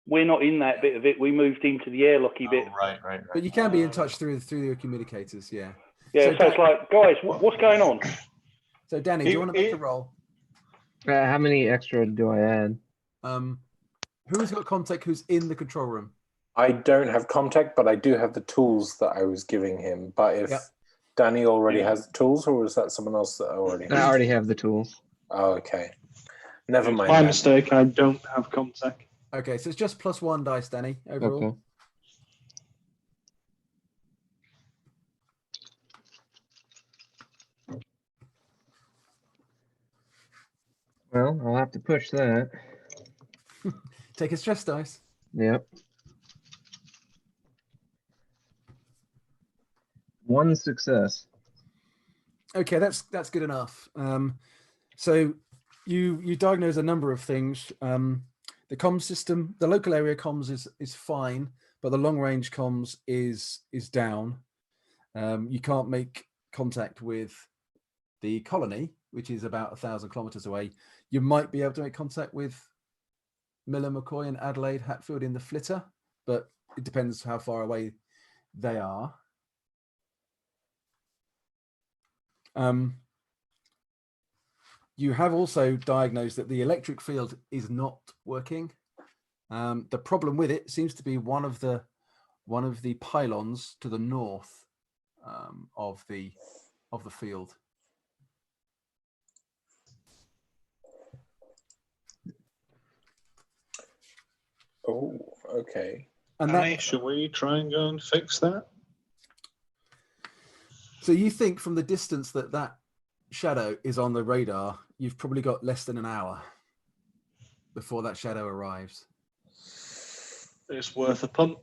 We're not in that bit of it. We moved into the airlocky bit. Right. But you can be in touch through your communicators, yeah. Yeah, so it's like, guys, what's going on? So Danny, do you want to make a roll? How many extra do I add? Who's got Comtech who's in the control room? I don't have Comtech, but I do have the tools that I was giving him. But if Danny already has the tools, or was that someone else that already has? I already have the tools. Oh, okay. Never mind. My mistake, I don't have Comtech. Okay, so it's just +1 dice, Danny, overall. Okay. Well, I'll have to push that. Take a stress dice. Yep. 1 success. Okay, that's good enough. So you diagnose a number of things. The comms system, the local area comms is fine, but the long range comms is down. You can't make contact with the colony, which is about 1,000 kilometers away. You might be able to make contact with Miller, McCoy, and Adelaide, Hatfield in the flitter, but it depends how far away they are. You have also diagnosed that the electric field is not working. The problem with it seems to be one of the pylons to the north of the field. Oh, okay. And Annie, should we try and go and fix that? So you think from the distance that shadow is on the radar, you've probably got less than an hour before that shadow arrives. It's worth a punt.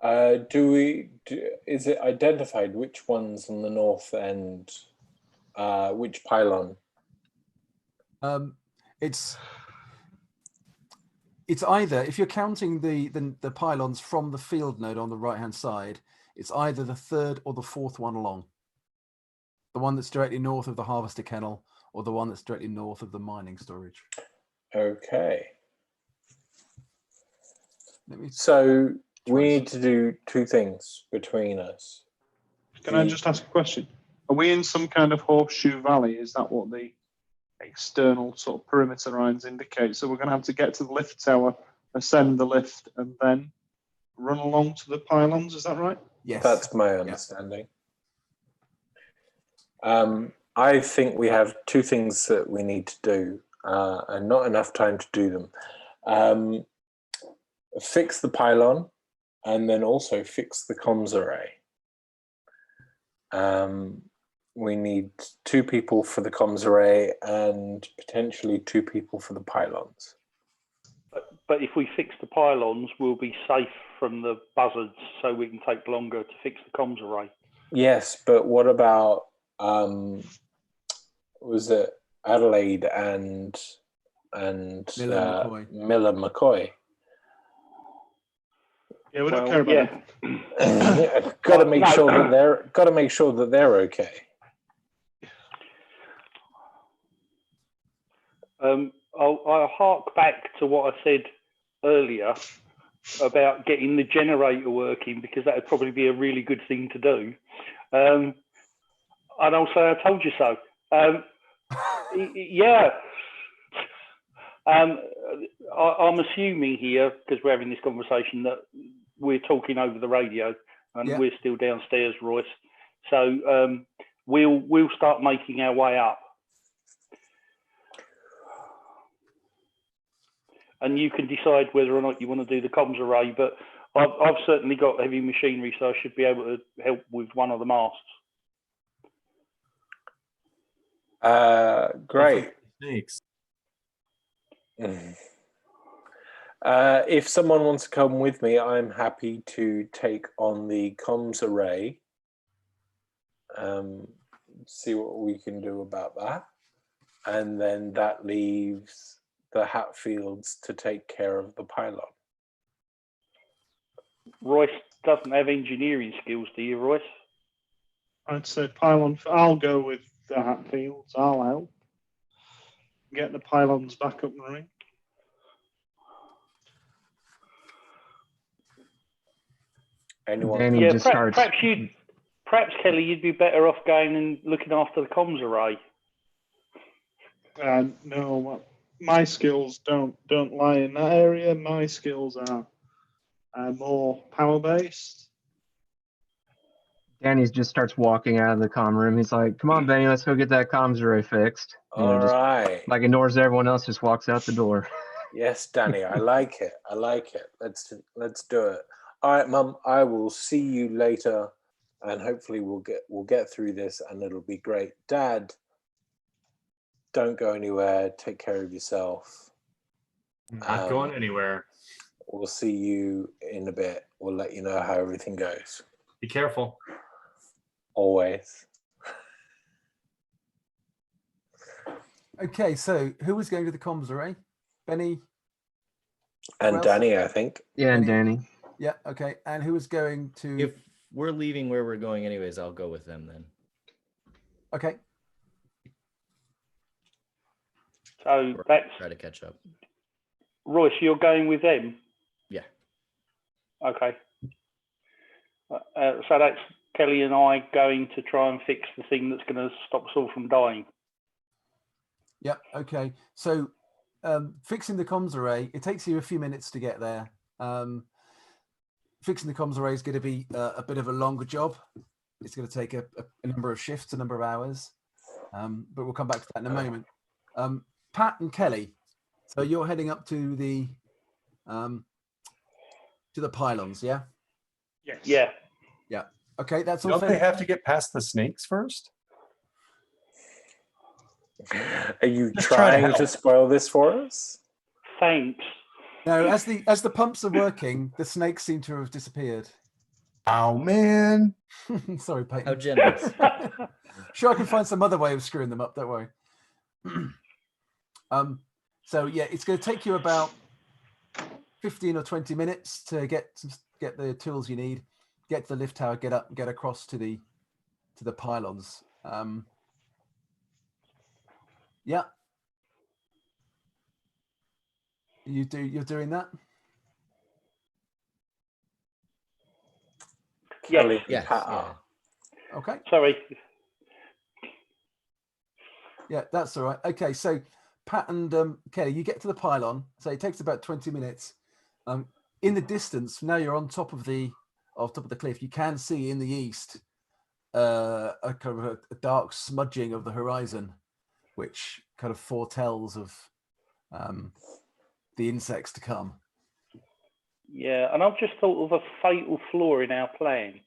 Is it identified which one's on the north end, which pylon? It's either, if you're counting the pylons from the field node on the right hand side, it's either the third or the fourth one along. The one that's directly north of the harvester kennel, or the one that's directly north of the mining storage. Okay. So we need to do two things between us. Can I just ask a question? Are we in some kind of horseshoe valley? Is that what the external sort of perimeter lines indicate? So we're going to have to get to the lift tower, ascend the lift, and then run along to the pylons. Is that right? Yes. That's my understanding. I think we have two things that we need to do, and not enough time to do them. Fix the pylon, and then also fix the comms array. We need 2 people for the comms array and potentially 2 people for the pylons. But if we fix the pylons, we'll be safe from the buzzards, so we can take longer to fix the comms array. Yes, but what about was it Adelaide and Miller McCoy? Yeah, we don't care about them. Got to make sure that they're okay. I'll hark back to what I said earlier about getting the generator working, because that would probably be a really good thing to do. And I'll say I told you so. Yeah. I'm assuming here, because we're having this conversation, that we're talking over the radio, and we're still downstairs, Royce. So we'll start making our way up. And you can decide whether or not you want to do the comms array, but I've certainly got heavy machinery, so I should be able to help with one of the masts. Great. Thanks. If someone wants to come with me, I'm happy to take on the comms array. See what we can do about that. And then that leaves the Hatfields to take care of the pylon. Royce doesn't have engineering skills, do you, Royce? I'd say pylon. I'll go with the Hatfields. I'll help get the pylons back up and running. Anyone? Danny just starts. Perhaps Kelly, you'd be better off going and looking after the comms array. No, my skills don't lie in that area. My skills are more power based. Danny just starts walking out of the comm room. He's like, "Come on, Benny, let's go get that comms array fixed." All right. Like ignores everyone else, just walks out the door. Yes, Danny, I like it. I like it. Let's do it. All right, Mum. I will see you later, and hopefully we'll get through this, and it'll be great. Dad, don't go anywhere. Take care of yourself. Not going anywhere. We'll see you in a bit. We'll let you know how everything goes. Be careful. Always. Okay, so who was going to the comms array? Benny? And else? Danny, I think. Yeah, and Danny. Yeah, okay. And who was going to... If we're leaving where we're going anyways, I'll go with them then. Okay. So that's Try to catch up. Royce. You're going with them. Yeah. Okay. So that's Kelly and I going to try and fix the thing that's going to stop us all from dying. Yep, okay. So fixing the comms array, it takes you a few minutes to get there. Fixing the comms array is going to be a bit of a longer job. It's going to take a number of shifts, a number of hours, but we'll come back to that in a moment. Pat and Kelly, so you're heading up to the pylons, yeah? Yes. Yeah. Yeah. Okay, that's all Don't fair. they have to get past the snakes first? Are you Just try to trying to help. spoil this for us? Thanks. No, as the pumps are working, the snakes seem to have disappeared. Oh man. Sorry, How Peyton. generous. Sure, I can find some other way of screwing them up. Don't worry. So yeah, it's going to take you about 15 or 20 minutes to get the tools you need, get to the lift tower, get up, get across to the pylons. Yeah. You're doing that? Yes. Kelly and Yes, Pat yeah. are. Okay. Sorry. Yeah, that's all right. Okay, so Pat and Kelly, you get to the pylon. So it takes about 20 minutes. In the distance, now you're on top of the cliff. You can see in the east a kind of a dark smudging of the horizon, which kind of foretells of the insects to come. Yeah, and I've just thought of a fatal flaw in our plan.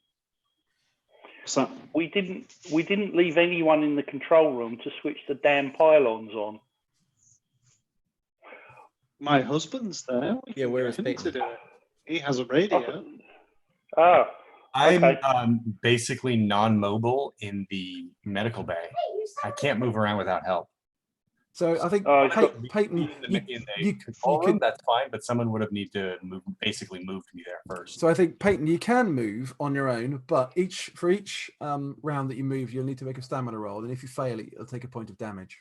So We didn't leave anyone in the control room to switch the damn pylons on. my husband's there. We Yeah, can where get is him Peyton? to do it. He has a radio. Oh, I'm okay. basically non-mobile in the medical bay. I can't move around without help. So I think Oh, it's got- Peyton, In the you control room, could. that's fine, but someone would have need to basically move me there first. So I think Peyton, you can move on your own, but for each round that you move, you'll need to make a stamina roll, and if you fail it, it'll take a point of damage.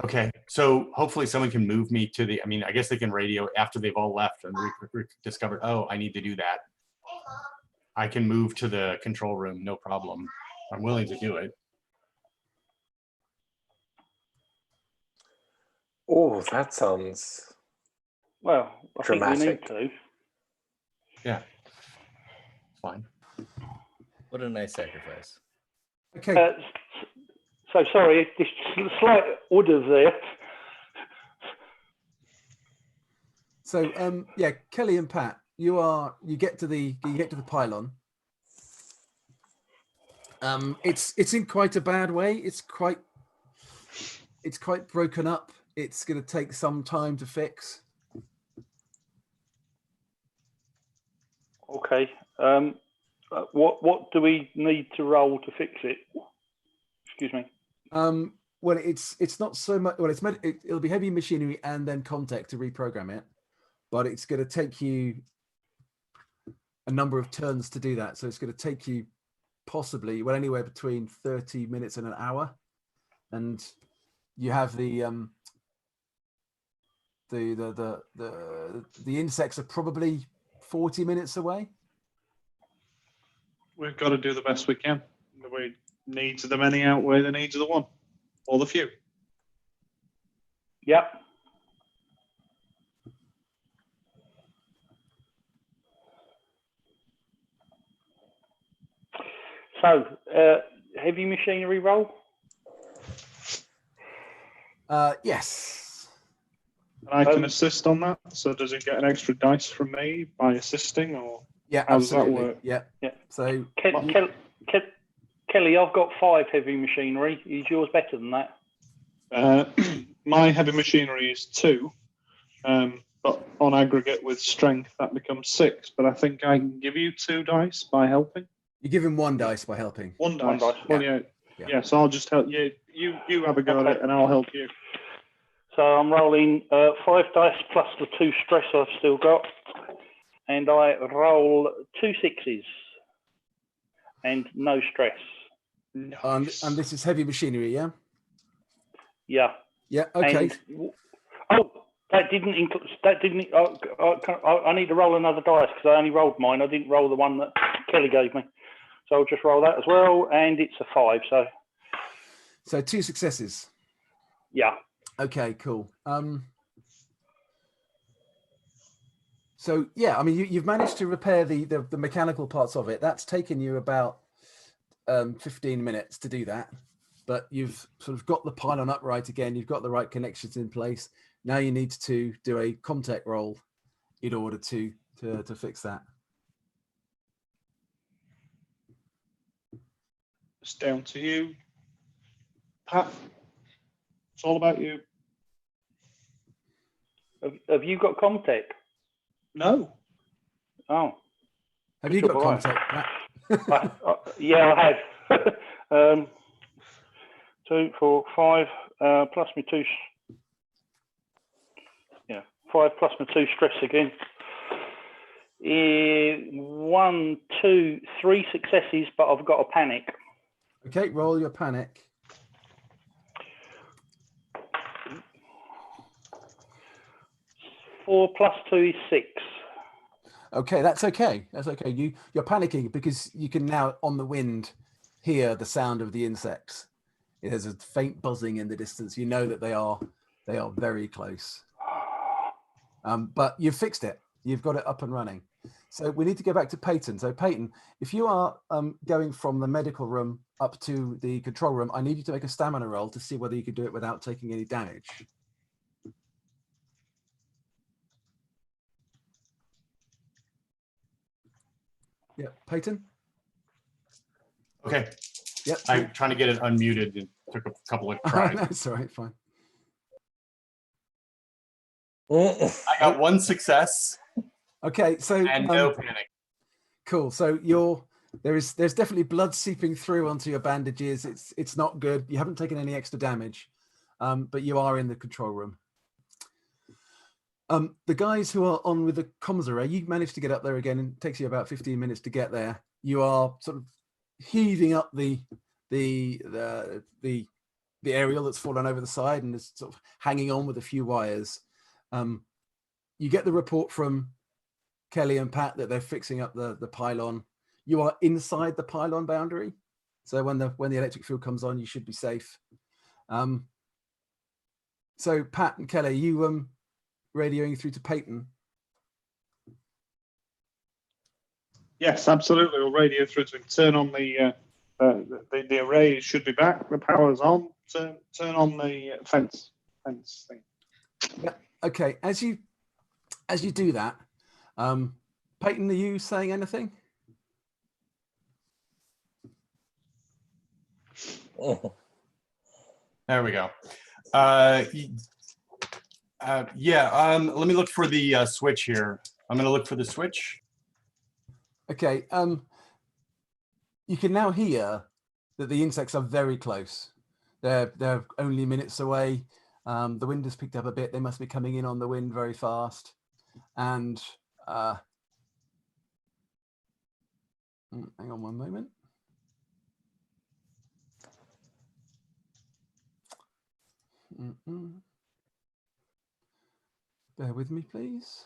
Okay, so hopefully someone can move me to the. I mean, I guess they can radio after they've all left and discovered. Oh, I need to do that. I can move to the control room, no problem. I'm willing to do it. Oh, that sounds Well, I dramatic. think we need to. Yeah, fine. What a nice sacrifice. Okay. So sorry, this slight order there. So yeah, Kelly and Pat, you get to the pylon. It's in quite a bad way. It's quite broken up. It's going to take some time to fix. Okay. What do we need to roll to fix it? Excuse me. Well, it's not so much. Well, it'll be heavy machinery and then contact to reprogram it, but it's going to take you a number of turns to do that. So it's going to take you possibly anywhere between 30 minutes and an hour, and you have the insects are probably 40 minutes away. We've got to do the best we can. The needs of the many outweigh the needs of the one or the few. Yep. So, heavy machinery roll? Yes. And I can assist on that. So does it get an extra dice from me by assisting, or Yeah, how does that absolutely. work? Yeah. Yeah. So Kelly, I've got 5 heavy machinery. Is yours better than that? My heavy machinery is 2, but on aggregate with strength that becomes 6. But I think I can give you 2 dice by helping. you give him 1 dice by helping. 1 dice. One dice. Well, Yeah. yeah. So I'll just help you. you have a go at it, and I'll help you. So I'm rolling 5 dice plus the 2 stress I've still got, and I roll 2 6s and no stress. Nice. And this is heavy machinery, yeah? Yeah. Yeah, okay. And, oh, that didn't include. That didn't. I need to roll another dice because I only rolled mine. I didn't roll the one that Kelly gave me. So I'll just roll that as well, and it's a 5. So 2 successes. Yeah. Okay, cool. So yeah, I mean, you've managed to repair the mechanical parts of it. That's taken you about 15 minutes to do that, but you've sort of got the pylon upright again. You've got the right connections in place. Now you need to do a Comtech roll in order to fix that. It's down to you, Pat. It's all about you. Have you got Comtech? No. Oh. Have you got Comtech, Pat? Yeah, I have. 2, 4, 5 plus my 2. Yeah, 5 plus my 2 stress again. 1, 2, 3 successes, but I've got a panic. Okay, roll your panic. Four plus 2 is 6. Okay, that's okay. That's okay. You're panicking because you can now on the wind hear the sound of the insects. There's a faint buzzing in the distance. You know that they are very close. But you've fixed it. You've got it up and running. So we need to go back to Peyton. So Peyton, if you are going from the medical room up to the control room, I need you to make a stamina roll to see whether you can do it without taking any damage. Yeah, Peyton? Okay. Yep. I'm trying to get it unmuted. It took a couple of tries. That's all right, fine. I got 1 success. Okay, so and no panic. Cool. So there's definitely blood seeping through onto your bandages. It's not good. You haven't taken any extra damage, but you are in the control room. The guys who are on with the comms array, you managed to get up there again, and it takes you about 15 minutes to get there. You are sort of heaving up the aerial that's fallen over the side and is sort of hanging on with a few wires. You get the report from Kelly and Pat that they're fixing up the pylon. You are inside the pylon boundary, so when the electric field comes on, you should be safe. So Pat and Kelly, you radioing through to Peyton? Yes, absolutely. We'll radio through to him. Turn on the array. Should be back. The power's on. Turn on the fence thing. Yeah. Okay. As you do that, Peyton, are you saying anything? There we go. Let me look for the switch here. I'm going to look for the switch. Okay. You can now hear that the insects are very close. They're only minutes away. The wind has picked up a bit. They must be coming in on the wind very fast. And hang on one moment. Bear with me, please.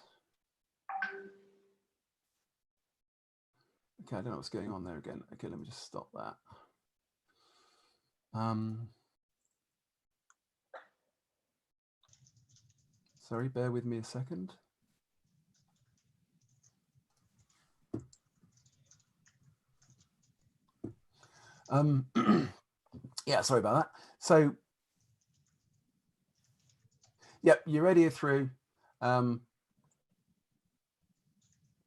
Okay, I don't know what's going on there again. Okay, let me just stop that. Sorry, bear with me a second. Yeah, sorry about that. So, yep, you radio through.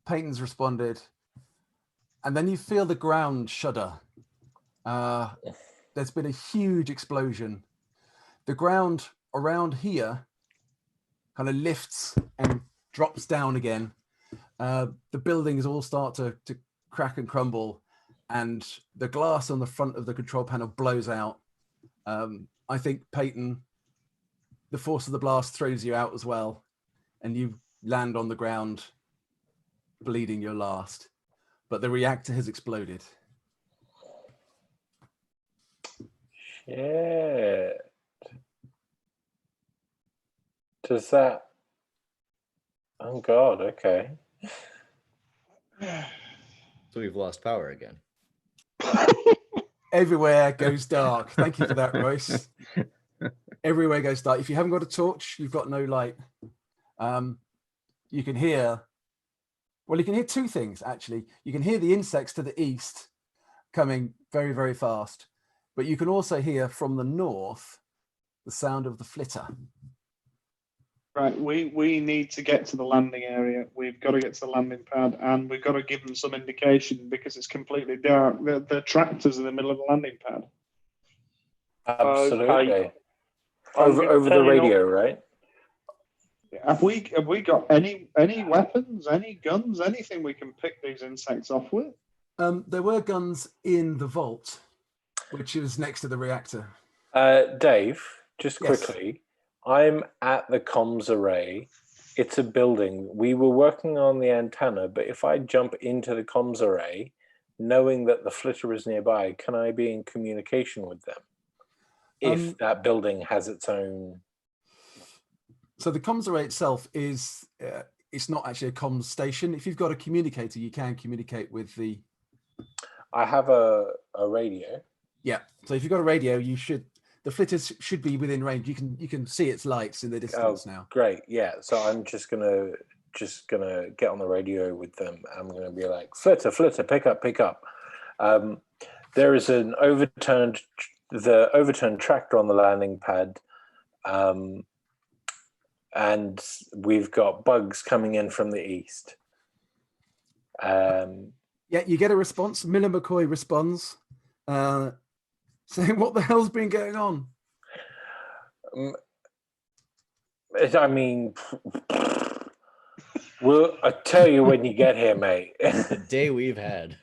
Peyton's responded, and then you feel the ground shudder. There's been a huge explosion. The ground around here kind of lifts and drops down again. The buildings all start to crack and crumble, and the glass on the front of the control panel blows out. I think, Peyton, the force of the blast throws you out as well, and you land on the ground, bleeding your last. But the reactor has exploded. Shit. Does that... Oh, God, okay. So we've lost power again. Everywhere goes dark. Thank you for that, Royce. Everywhere goes dark. If you haven't got a torch, you've got no light. You can hear... Well, you can hear two things, actually. You can hear the insects to the east coming very, very fast. But you can also hear from the north the sound of the flitter. Right, we need to get to the landing area. We've got to get to the landing pad, and we've got to give them some indication because it's completely dark. The tractor's in the middle of the landing pad. Absolutely. Okay. Over the radio, right? Have we got any weapons, any guns, anything we can pick these insects off with? There were guns in the vault, which is next to the reactor. Dave, just Yes. quickly, I'm at the comms array. It's a building. We were working on the antenna, but if I jump into the comms array, knowing that the flitter is nearby, can I be in communication with them? If that building has its own... So the comms array itself is, it's not actually a comms station. If you've got a communicator, you can communicate with the... I have a radio. Yeah. So if you've got a radio, you should... The flitters should be within range. You can see its lights in the distance now. Great. Yeah. So I'm just gonna get on the radio with them. I'm gonna be like, flitter, pick up. There is an overturned tractor on the landing pad. And we've got bugs coming in from the east. Yeah, you get a response. Miller McCoy responds, saying, "What the hell's been going on?" I mean, I'll tell you when you get here, mate. The day we've had.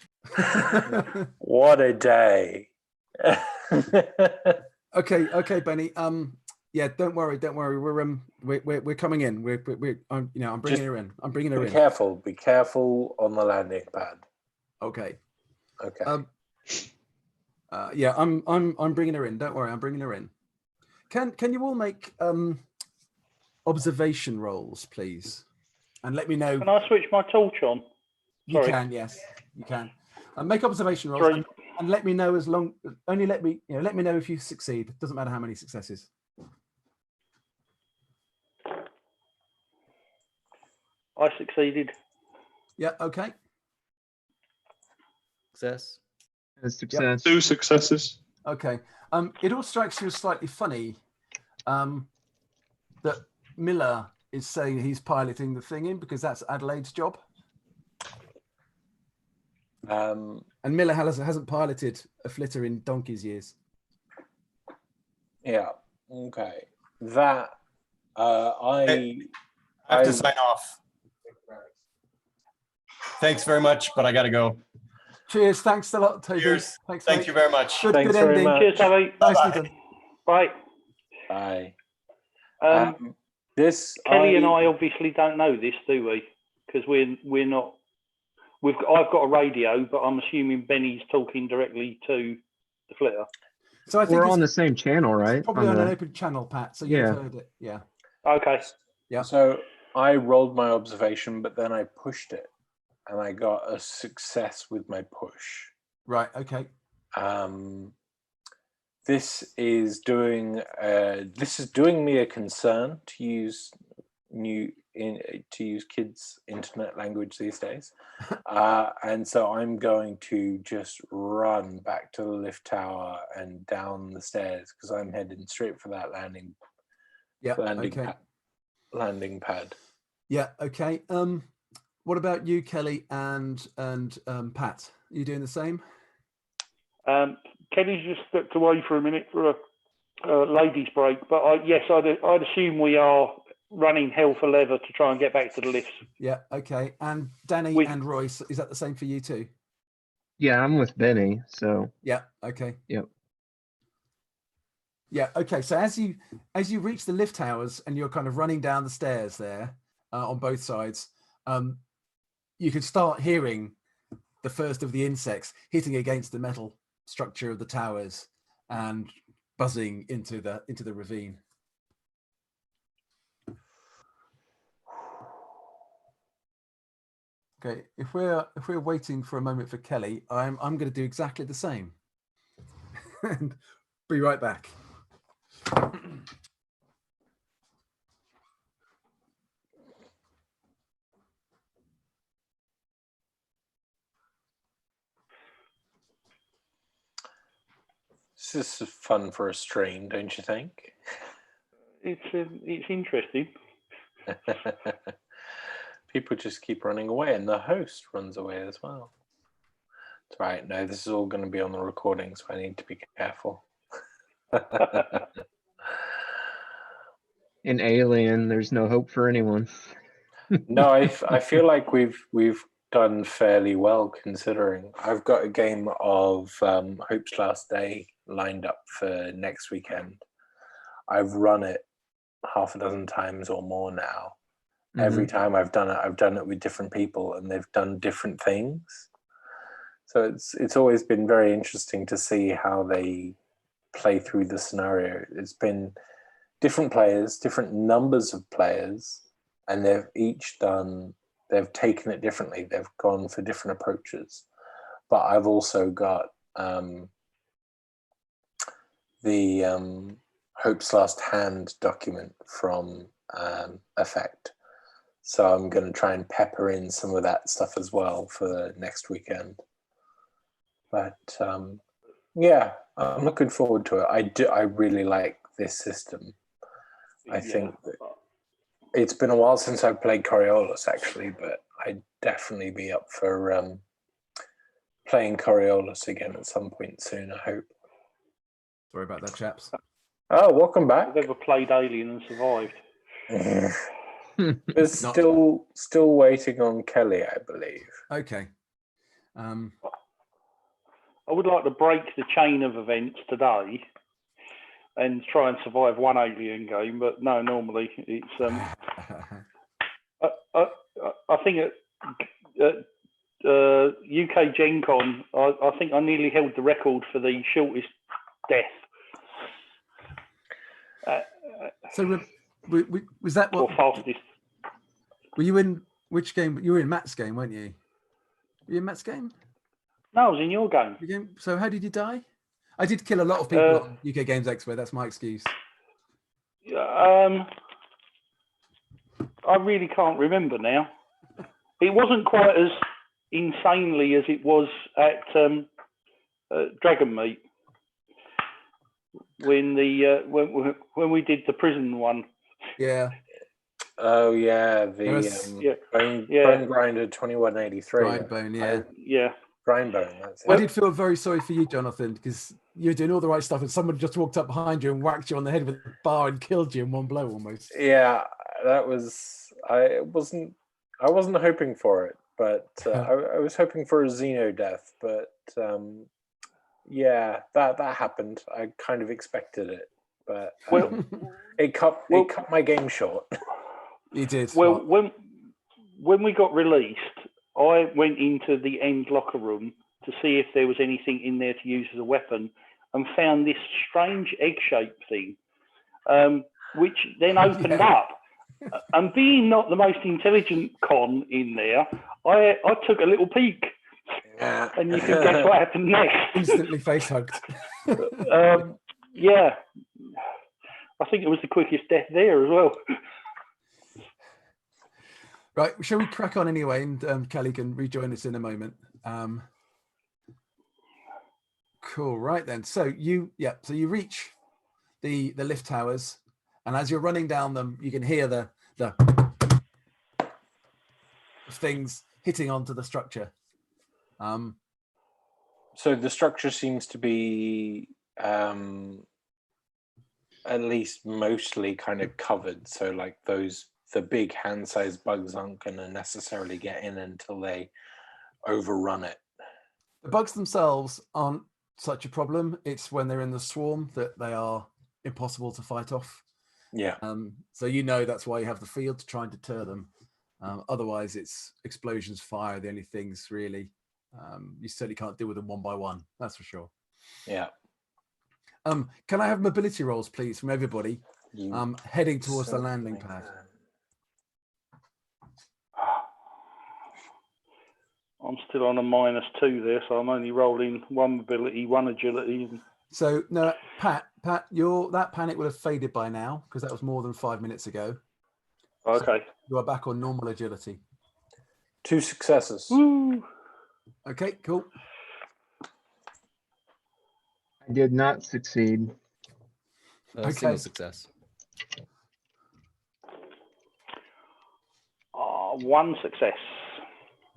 What a day. Okay, Benny. Yeah, don't worry. We're coming in. I'm bringing her in. I'm bringing her in. Be careful on the landing pad. Okay. Okay. Yeah, I'm bringing her in. Don't worry, I'm bringing her in. Can you all make observation rolls, please, and let me know. Can I switch my torch on? You can, yes, you can. Make observation rolls and let me know only let me know if you succeed. It doesn't matter how many successes. I succeeded. Yeah. Okay. Success. Success. 2 successes. Okay. It all strikes you as slightly funny that Miller is saying he's piloting the thing in because that's Adelaide's job. And Miller hasn't piloted a flitter in donkey's years. Yeah. Okay. That I have to sign off. Thanks very much, but I got to go. Cheers. Thanks a lot, Toby. Cheers. Thanks, Thank mate. you very much. Good Thanks very ending. much. Cheers, Toby. Nicely done. Bye. Bye. Kelly and I obviously don't know this, do we? Because we're not. I've got a radio, but I'm assuming Benny's talking directly to the flitter. So I think We're on the same channel, right? Probably on an open channel, Pat. So you've heard it. Yeah. Okay. Yeah. So I rolled my observation, but then I pushed it, and I got a success with my push. Right. Okay. This is doing me a concern to use kids' internet language these days, and so I'm going to just run back to the lift tower and down the stairs because I'm heading straight for that landing. Yeah. Landing pad. Yeah. Okay. What about you, Kelly and Pat? Are you doing the same? Kelly's just stepped away for a minute for a ladies' break, but I'd assume we are running hell for leather to try and get back to the lifts. Yeah. Okay. And Danny and Royce, is that the same for you too? Yeah, I'm with Benny. So yeah. Okay. Yep. Yeah. Okay. So as you reach the lift towers and you're kind of running down the stairs there on both sides, you can start hearing the first of the insects hitting against the metal structure of the towers and buzzing into the ravine. Okay, if we're waiting for a moment for Kelly, I'm going to do exactly the same. And be right back. This is fun for a stream, don't you think? It's interesting. People just keep running away, and the host runs away as well. That's right. No, this is all going to be on the recording, so I need to be careful. In Alien, there's no hope for anyone. No, I feel like we've done fairly well considering. I've got a game of Hope's Last Day lined up for next weekend. I've run it half a dozen times or more now. Every time I've done it with different people, and they've done different things. So it's always been very interesting to see how they play through the scenario. It's been different players, different numbers of players, and they've taken it differently. They've gone for different approaches. But I've also got the Hope's Last Hand document from Effect. So I'm going to try and pepper in some of that stuff as well for next weekend. But yeah, I'm looking forward to it. I really like this system. I think it's been a while since I've played Coriolis, actually, but I'd definitely be up for playing Coriolis again at some point soon, I hope. Sorry about that, chaps. Oh, welcome back. I've ever played Alien and survived. We're still waiting on Kelly, I believe. Okay. I would like to break the chain of events today and try and survive one Alien game, but no, normally it's. I think at UK Gen Con, I think I nearly held the record for the shortest death. So was that what? Or fastest. Were you in which game? You were in Matt's game, weren't you? Were you in Matt's game? No, I was in your game. So how did you die? I did kill a lot of people on UK Games Expo. That's my excuse. I really can't remember now. It wasn't quite as insanely as it was at Dragon Meat when when we did the prison one. Yeah. Oh yeah, the Bone Grinder 2183. Grindbone, yeah. Yeah. Grindbone, that's it. I did feel very sorry for you, Jonathan, because you're doing all the right stuff and someone just walked up behind you and whacked you on the head with a bar and killed you in one blow almost. Yeah, that was I wasn't hoping for it, but I was hoping for a Xeno death, but yeah, that happened. I kind of expected it, but it cut my game short. You did. Well, when we got released, I went into the end locker room to see if there was anything in there to use as a weapon, and found this strange egg-shaped thing, which then opened up. And being not the most intelligent con in there, I took a little peek, and you can guess what happened next. Instantly face hugged. Yeah, I think it was the quickest death there as well. Right, shall we crack on anyway, and Kelly can rejoin us in a moment. Cool, right then. So you reach the lift towers, and as you're running down them, you can hear the things hitting onto the structure. So the structure seems to be at least mostly kind of covered. So like the big hand-sized bugs aren't going to necessarily get in until they overrun it. The bugs themselves aren't such a problem. It's when they're in the swarm that they are impossible to fight off. Yeah. So you know that's why you have the field to try and deter them. Otherwise, it's explosions, fire, the only things really. You certainly can't deal with them one by one. That's for sure. Yeah. Can I have mobility rolls, please, from everybody? Heading towards the landing Certainly pad. can. I'm still on a -2 there, so I'm only rolling 1 mobility, 1 agility. So no, Pat, that panic would have faded by now because that was more than 5 minutes ago. Okay. So you are back on normal agility. 2 successes. Woo. Okay, cool. I did not succeed. Single success. 1 success.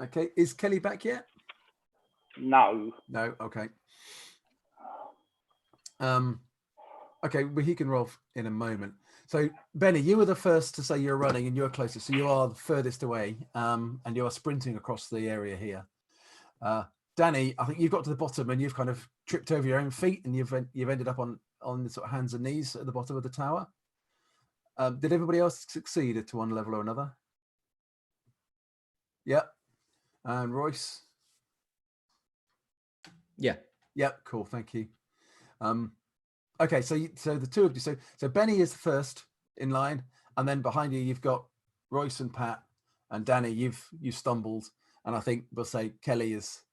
Okay, is Kelly back yet? No. No. Okay. Okay, well, he can roll in a moment. So Benny, you were the first to say you're running and you're closest, so you are the furthest away, and you are sprinting across the area here. Danny, I think you've got to the bottom and you've kind of tripped over your own feet and you've ended up on the sort of hands and knees at the bottom of the tower. Did everybody else succeed to one level or another? Yep. And Royce? Yeah. Yep. Cool. Thank you. Okay. So the two of you. So Benny is the first in line, and then behind you you've got Royce and Pat, and Danny. You've stumbled, and I think we'll say Kelly has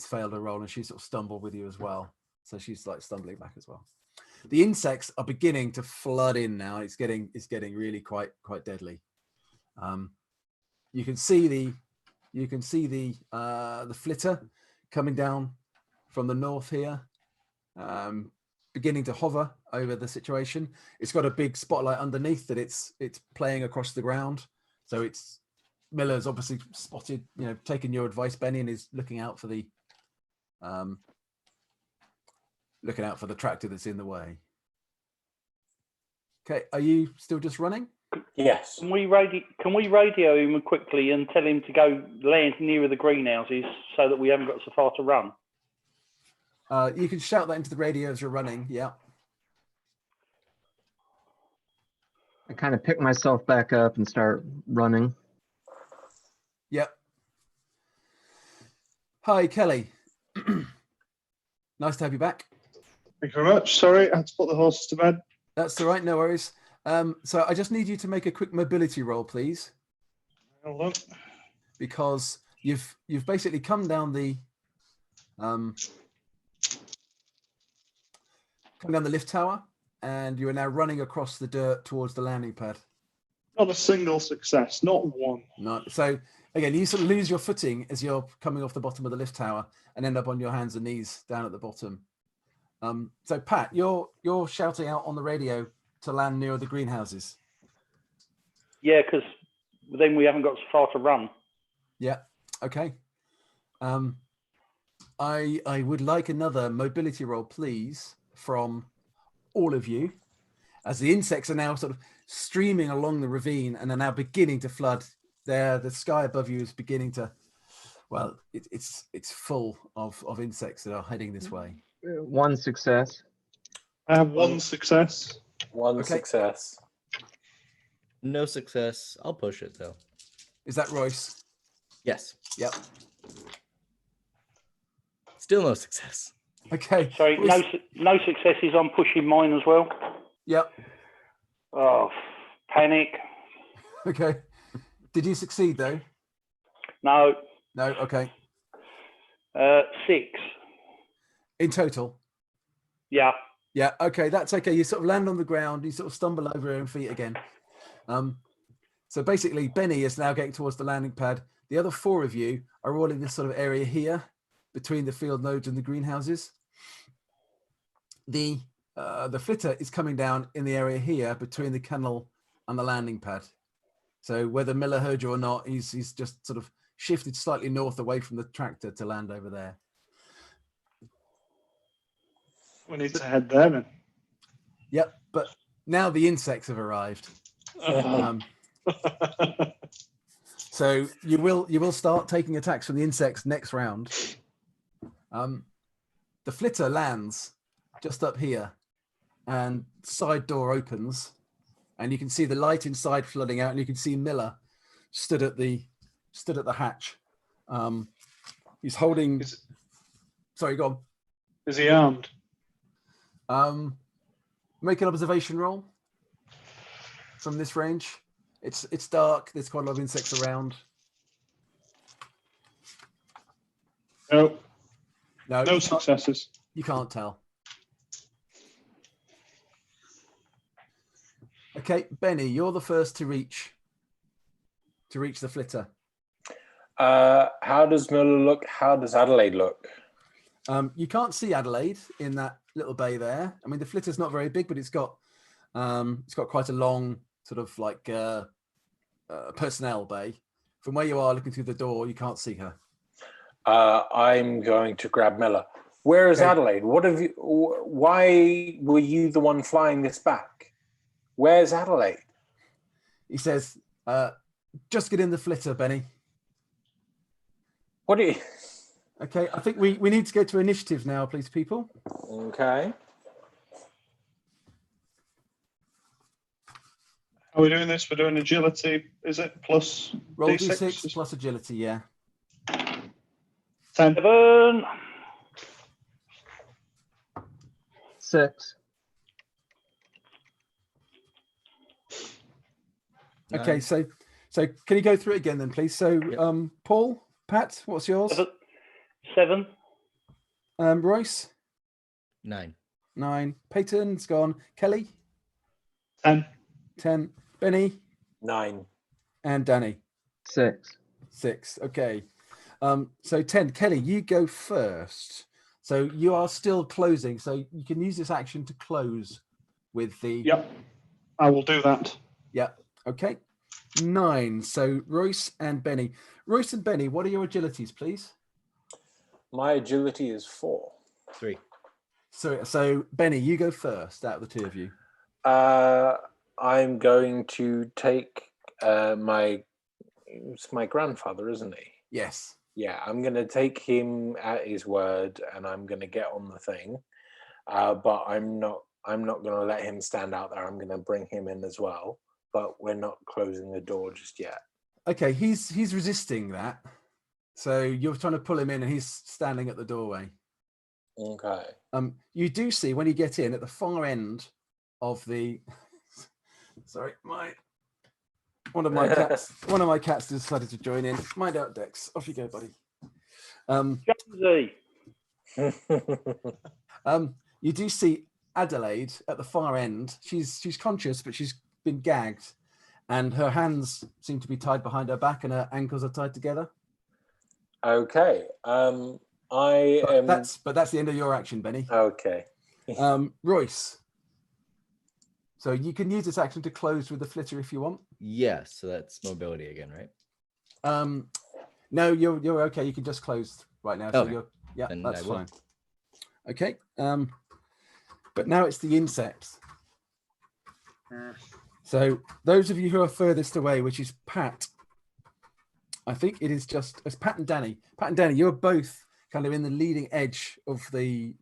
failed a roll, and she sort of stumbled with you as well. So she's like stumbling back as well. The insects are beginning to flood in now. It's getting really quite deadly. You can see the flitter coming down from the north here, beginning to hover over the situation. It's got a big spotlight underneath that it's playing across the ground. So Miller's obviously spotted, taken your advice, Benny, and is looking out for the tractor that's in the way. Okay, are you still just running? Yes. Can we radio him quickly and tell him to go land nearer the greenhouses so that we haven't got so far to run? You can shout that into the radio as you're running. Yeah. I kind of pick myself back up and start running. Yep. Hi, Kelly. Nice to have you back. Thank you very much. Sorry, I had to put the horses to bed. That's all right. No worries. So I just need you to make a quick mobility roll, please. Hold on. Because you've basically come down the lift tower, and you are now running across the dirt towards the landing pad. Not a single success, not one. No. So again, you sort of lose your footing as you're coming off the bottom of the lift tower and end up on your hands and knees down at the bottom. So Pat, you're shouting out on the radio to land near the greenhouses. Yeah, because then we haven't got so far to run. Yeah. Okay. I would like another mobility roll, please, from all of you, as the insects are now sort of streaming along the ravine and are now beginning to flood. The sky above you is beginning to, well, it's full of insects that are heading this way. 1 success. I have 1 success. 1 success. No success. I'll push it though. Is that Royce? Yes. Yep. Still no success. Okay. Sorry, Royce. no successes. I'm pushing mine as well. Yep. Oh, panic. Okay. Did you succeed though? No. No. Okay. 6. In total. Yeah. Yeah. Okay. That's okay. You sort of land on the ground. You sort of stumble over your own feet again. So basically, Benny is now getting towards the landing pad. The other 4 of you are all in this sort of area here between the field nodes and the greenhouses. The flitter is coming down in the area here between the kennel and the landing pad. So whether Miller heard you or not, he's just sort of shifted slightly north away from the tractor to land over there. We need to head there then. Yep, but now the insects have arrived. So you will start taking attacks from the insects next round. The flitter lands just up here, and side door opens, and you can see the light inside flooding out, and you can see Miller stood at the hatch. He's holding. Sorry, go on. Is he armed? Make an observation roll from this range. It's dark. There's quite a lot of insects around. No. No, No successes. You can't tell. Okay, Benny, you're the first to reach the flitter. How does Miller look? How does Adelaide look? You can't see Adelaide in that little bay there. I mean, the flitter's not very big, but it's got quite a long sort of like personnel bay. From where you are looking through the door, you can't see her. I'm going to grab Miller. Where is Okay. Adelaide? What have you? Why were you the one flying this back? Where's Adelaide? He says, "Just get in the flitter, Benny." What are you? Okay, I think we need to go to initiative now, please, people. Okay. Are we doing this? We're doing agility. Is it plus Roll D6? D6 plus agility, yeah. 10. 7. 6. Okay, 9. so can you go through it again then, please? So, Yep. Paul, Pat, what's yours? 7. Royce, 9. 9. Peyton's gone. Kelly, 10. 10. Benny 9. and Danny, 6. 6. Okay. So 10. Kelly, you go first. So you are still closing. So you can use this action to close with the. Yep. I will do that. Yeah. Okay. 9. So Royce and Benny. Royce and Benny, what are your agilities, please? My agility is 4. 3. So Benny, you go first out of the two of you. I'm going to take it's my grandfather, isn't he? Yes. Yeah, I'm going to take him at his word, and I'm going to get on the thing. But I'm not going to let him stand out there. I'm going to bring him in as well. But we're not closing the door just yet. Okay, he's resisting that. So you're trying to pull him in, and he's standing at the doorway. Okay. You do see when you get in at the far end of the. Sorry, one of my cats decided to join in. Mind out, Dex. Off you go, buddy. Jonesy. You do see Adelaide at the far end. She's conscious, but she's been gagged, and her hands seem to be tied behind her back, and her ankles are tied together. Okay. That's the end of your action, Benny. Okay. Royce. So you can use this action to close with the flitter if you want. Yes, so that's mobility again, right? No, you're okay. You can just close right now. So Okay. Then that's I will. fine. Okay. But now it's the insects. So those of you who are furthest away, which is Pat, I think it's Pat and Danny. Pat and Danny, you're both kind of in the leading edge of the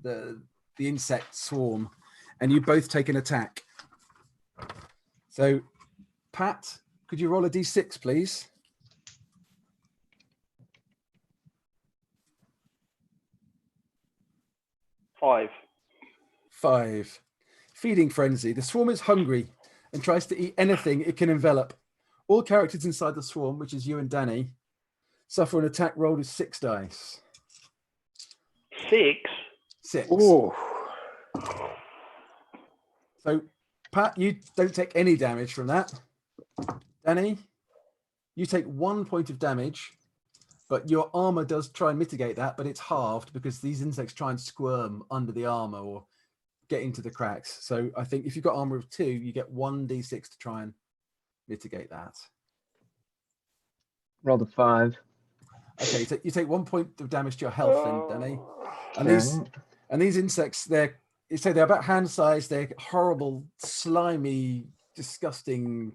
insect swarm, and you both take an attack. So, Pat, could you roll a d6, please? Five. 5. Feeding frenzy. The swarm is hungry and tries to eat anything it can envelop. All characters inside the swarm, which is you and Danny, suffer an attack roll with 6 dice. 6. 6. Ooh. So, Pat, you don't take any damage from that. Danny, you take 1 point of damage, but your armor does try and mitigate that, but it's halved because these insects try and squirm under the armor or get into the cracks. So I think if you've got armor of 2, you get 1d6 to try and mitigate that. Roll the 5. Okay, so you take 1 point of damage to your health then, Danny. And these insects, they're about hand size. They're horrible, slimy, disgusting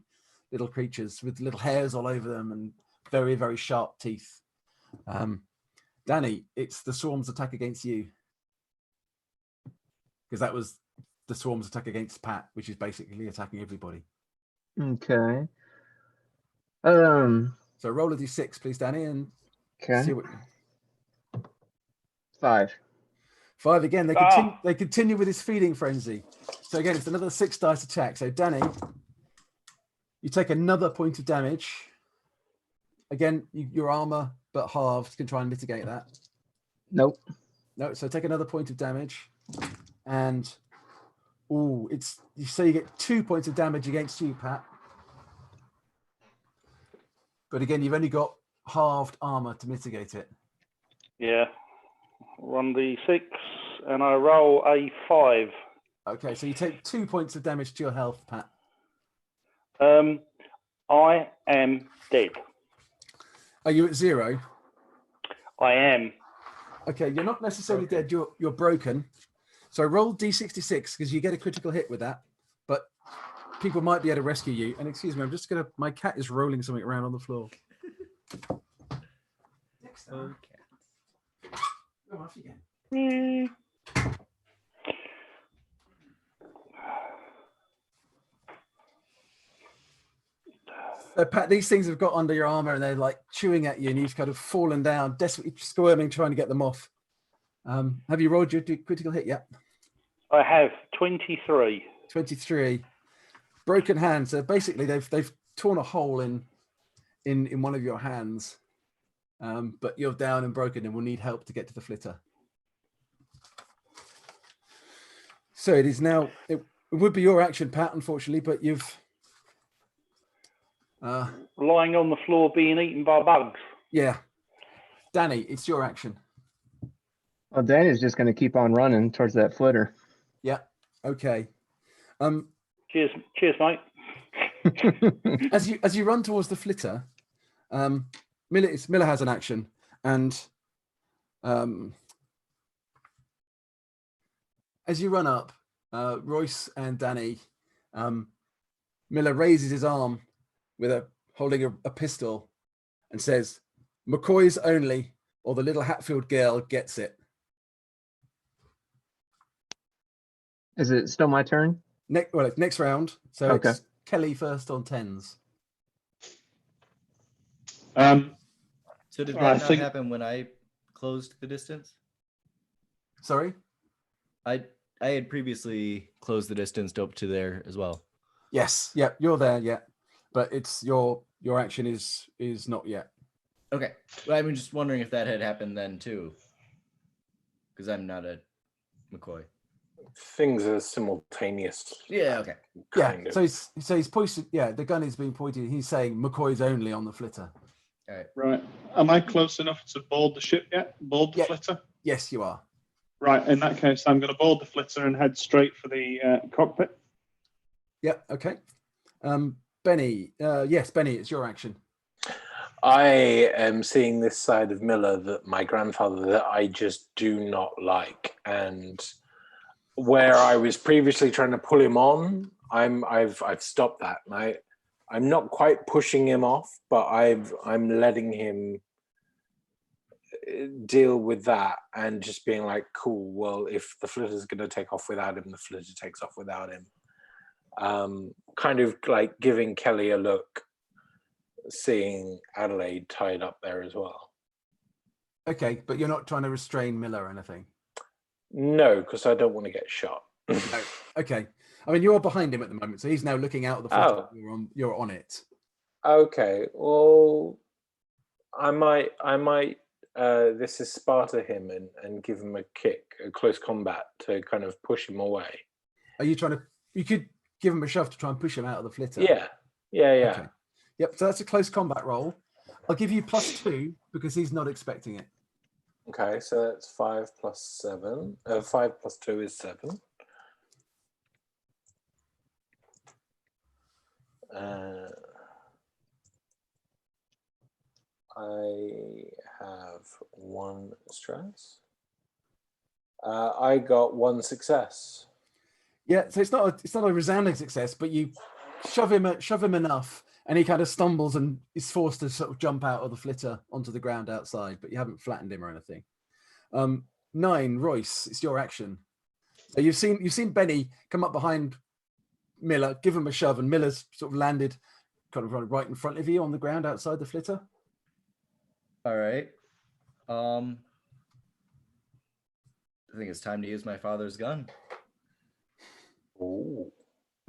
little creatures with little hairs all over them and very, very sharp teeth. Danny, it's the swarm's attack against you. Because that was the swarm's attack against Pat, which is basically attacking everybody. Okay. So roll a d6, please, Danny, and Okay. see what. 5. 5 again. They continue with his feeding frenzy. So again, it's another 6 dice attack. So Danny, you take another point of damage. Again, your armor, but halved, can try and mitigate that. Nope. No, so take another point of damage, and you get 2 points of damage against you, Pat. But again, you've only got halved armor to mitigate it. Yeah. 1d6, and I roll a 5. Okay, so you take 2 points of damage to your health, Pat. I am dead. Are you at 0? I am. Okay, you're not necessarily dead. You're broken. So roll d66 because you get a critical hit with that. But people might be able to rescue you. And excuse me, my cat is rolling something around on the floor. Next time. Go off again. Pat, these things have got under your armor and they're like chewing at you, and you've kind of fallen down, desperately squirming, trying to get them off. Have you rolled your critical hit yet? I have 23. 23. Broken hands. So basically, they've torn a hole in one of your hands, but you're down and broken, and will need help to get to the flitter. So it is now. It would be your action, Pat, unfortunately, but you've. Lying on the floor being eaten by bugs. Yeah. Danny, it's your action. Well, Danny's just going to keep on running towards that flitter. Yeah. Okay. Cheers, mate. As you run towards the flitter, Miller has an action, and as you run up, Royce and Danny, Miller raises his arm holding a pistol and says, "McCoy's only, or the little Hatfield girl gets it." Is it still my turn? Next round. So Okay. It's Kelly first on 10s. So did that not happen when I closed the distance? Sorry? I had previously closed the distance up to there as well. Yes. Yep. You're there. Yeah. But it's your action is not yet. Okay. Well, I'm just wondering if that had happened then too, because I'm not a McCoy. Things are simultaneous. Yeah. Okay. Yeah. So he's pointed. Yeah, the gun is being pointed. He's saying McCoy's only on the flitter. All right. Right. Am I close enough to board the ship yet? Board the flitter? Yes, you are. Right. In that case, I'm going to board the flitter and head straight for the cockpit. Yeah. Okay. Benny. Yes, Benny, it's your action. I am seeing this side of Miller that my grandfather that I just do not like, and where I was previously trying to pull him on, I've stopped that. And I'm not quite pushing him off, but I'm letting him deal with that and just being like, cool. Well, if the flitter's going to take off without him, the flitter takes off without him. Kind of like giving Kelly a look, seeing Adelaide tied up there as well. Okay, but you're not trying to restrain Miller or anything? No, because I don't want to get shot. No. Okay. I mean, you're behind him at the moment, so he's now looking out of the flitter. Oh. You're on it. Okay. Well, I might. This is Sparta him and give him a kick, a close combat to kind of push him away. Are you trying to? You could give him a shove to try and push him out of the flitter. Yeah. Okay. Yep. So that's a close combat roll. I'll give you +2 because he's not expecting it. Okay, so that's 5 plus 7. 5 plus 2 is 7. I have 1 stress. I got 1 success. Yeah, so it's not a resounding success, but you shove him enough, and he kind of stumbles and is forced to sort of jump out of the flitter onto the ground outside, but you haven't flattened him or anything. 9, Royce, it's your action. So you've seen Benny come up behind Miller, give him a shove, and Miller's sort of landed kind of right in front of you on the ground outside the flitter. All right. I think it's time to use my father's gun. Ooh.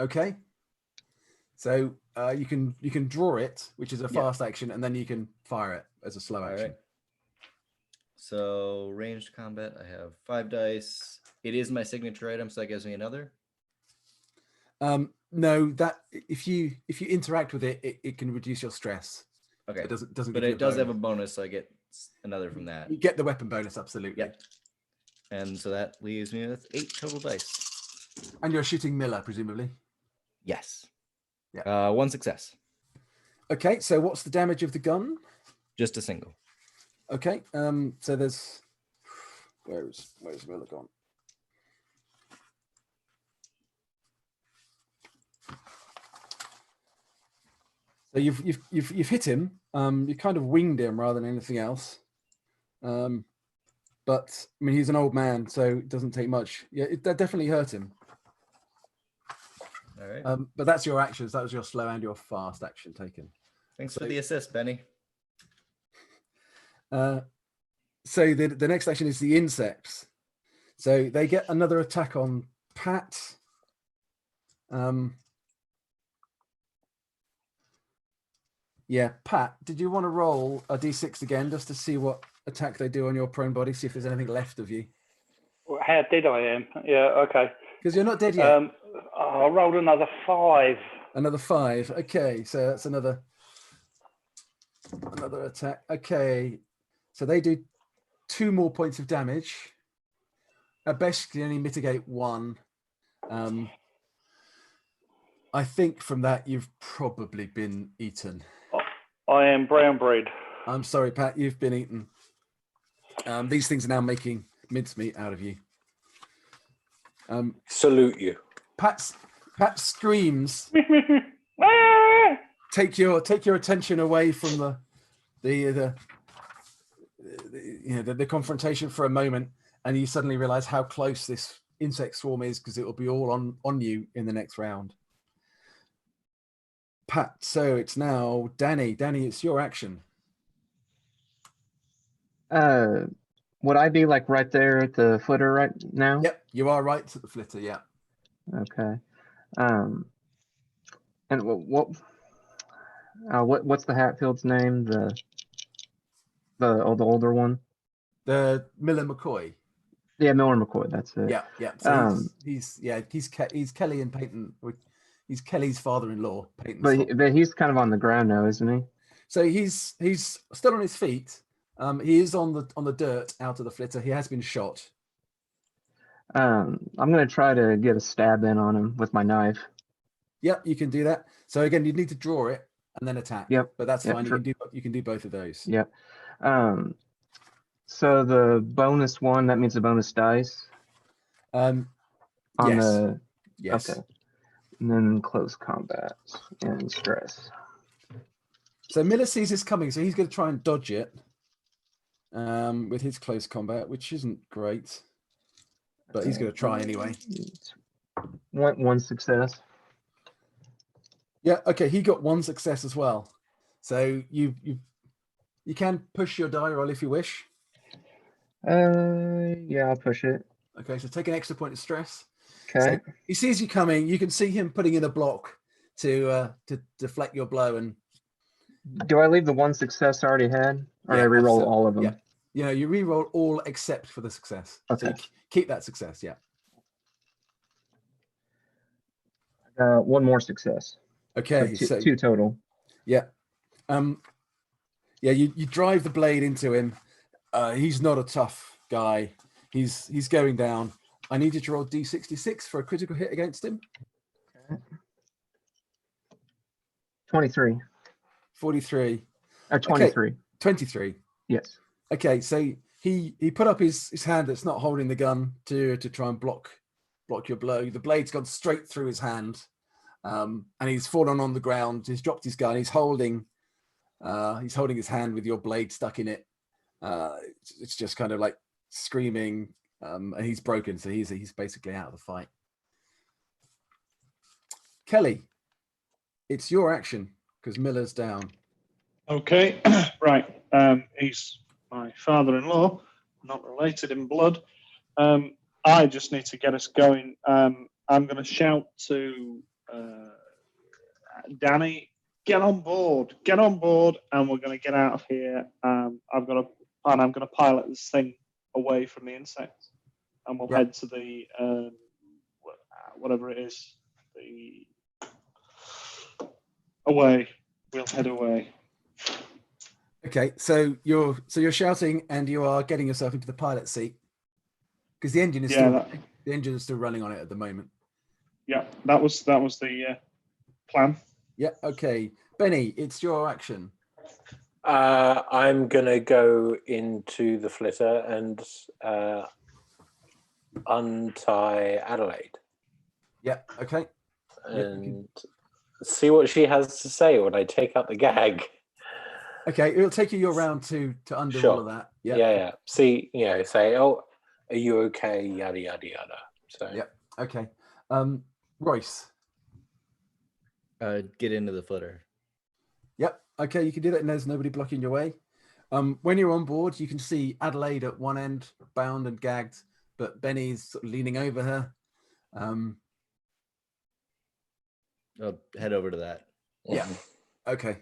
Okay. So you can draw it, which is a fast action, and then you can fire it as a slow action. Right. So ranged combat, I have 5 dice. It is my signature item, so that gives me another. No, that if you interact with it, it can reduce your stress. Okay. It doesn't. But give you it does have bonus. a bonus, so I get another from that. You get the weapon bonus, absolutely. Yep. And so that leaves me with 8 total dice. And you're shooting Miller, presumably. Yes. Yeah. 1 success. Okay, so what's the damage of the gun? Just a single. Okay. So there's where's Miller gone? So you've hit him. You kind of winged him rather than anything else. But I mean, he's an old man, so it doesn't take much. Yeah, that definitely hurt him. All right. But that's your actions. That was your slow and your fast action taken. Thanks for the assist, Benny. So the next action is the insects. So they get another attack on Pat. Yeah, Pat, did you want to roll a d6 again just to see what attack they do on your prone body, see if there's anything left of you? How dead I am? Yeah, okay. Because you're not dead yet. I rolled another 5. Another 5. Okay, so that's another attack. Okay, so they do 2 more points of damage. At best, you only mitigate 1. I think from that you've probably been eaten. I am brown bread. I'm sorry, Pat, you've been eaten. These things are now making mincemeat out of you. Salute you. Pat screams. Take your attention away from the confrontation for a moment, and you suddenly realize how close this insect swarm is, because it will be all on you in the next round. Pat, so it's now Danny. Danny, it's your action. Would I be like right there at the flitter right now? Yep, you are right at the flitter. Yeah. Okay. And what's the Hatfield's name? The older one. The Miller McCoy. Yeah, Miller McCoy. That's it. Yeah, yeah. So he's Kelly and Peyton. He's Kelly's father-in-law. Peyton's But he's kind of on the ground now, isn't he? So he's still on his feet. He is on the dirt out of the flitter. He has been shot. I'm gonna try to get a stab in on him with my knife. Yep, you can do that. So again, you need to draw it and then attack. Yep. But that's fine. Sure. You can do both of those. Yep. So the bonus one, that means the bonus dice. Yes. Yes. Okay. And then close combat and stress. So Miller sees this coming, so he's going to try and dodge it with his close combat, which isn't great, but he's going to try anyway. One success. Yeah. Okay. He got 1 success as well. So you can push your die roll if you wish. Yeah, I'll push it. Okay. So take an extra point of stress. Okay. So he sees you coming. You can see him putting in a block to deflect your blow. And do I leave the 1 success I already had, or yeah, I reroll so, all of them? Yeah. You re-roll all except for the success. Okay. So you keep that success. Yeah. 1 more success. Okay. So 2 total. Yeah. Yeah. You drive the blade into him. He's not a tough guy. He's going down. I need you to roll D66 for a critical hit against him. Okay. 23. 43. 23. Okay. 23. Yes. Okay, so he put up his hand that's not holding the gun to try and block your blow. The blade's gone straight through his hand, and he's fallen on the ground. He's dropped his gun. He's holding his hand with your blade stuck in it. It's just kind of like screaming, and he's broken, so he's basically out of the fight. Kelly, it's your action because Miller's down. Okay, right. He's my father-in-law, not related in blood. I just need to get us going. I'm going to shout to Danny, get on board, and we're going to get out of here. I'm going to pilot this thing away from the insects, and we'll head to the whatever it is. Away. We'll head away. Okay, so you're shouting and you are getting yourself into the pilot seat because the engine is the engine is still running on it at the moment. Yeah, that was the plan. Yeah. Okay, Benny, it's your action. I'm gonna go into the flitter and untie Adelaide. Yeah. Okay. And see what she has to say when I take out the gag. Okay, it'll take you your round to undo all of that. Yeah. Yeah. See, say, oh, are you okay? Yada yada yada. So yeah. Okay. Royce. Get into the footer. Yep. Okay, you can do that, and there's nobody blocking your way. When you're on board, you can see Adelaide at one end, bound and gagged, but Benny's sort of leaning over her. I'll head over to that. Yeah. Okay.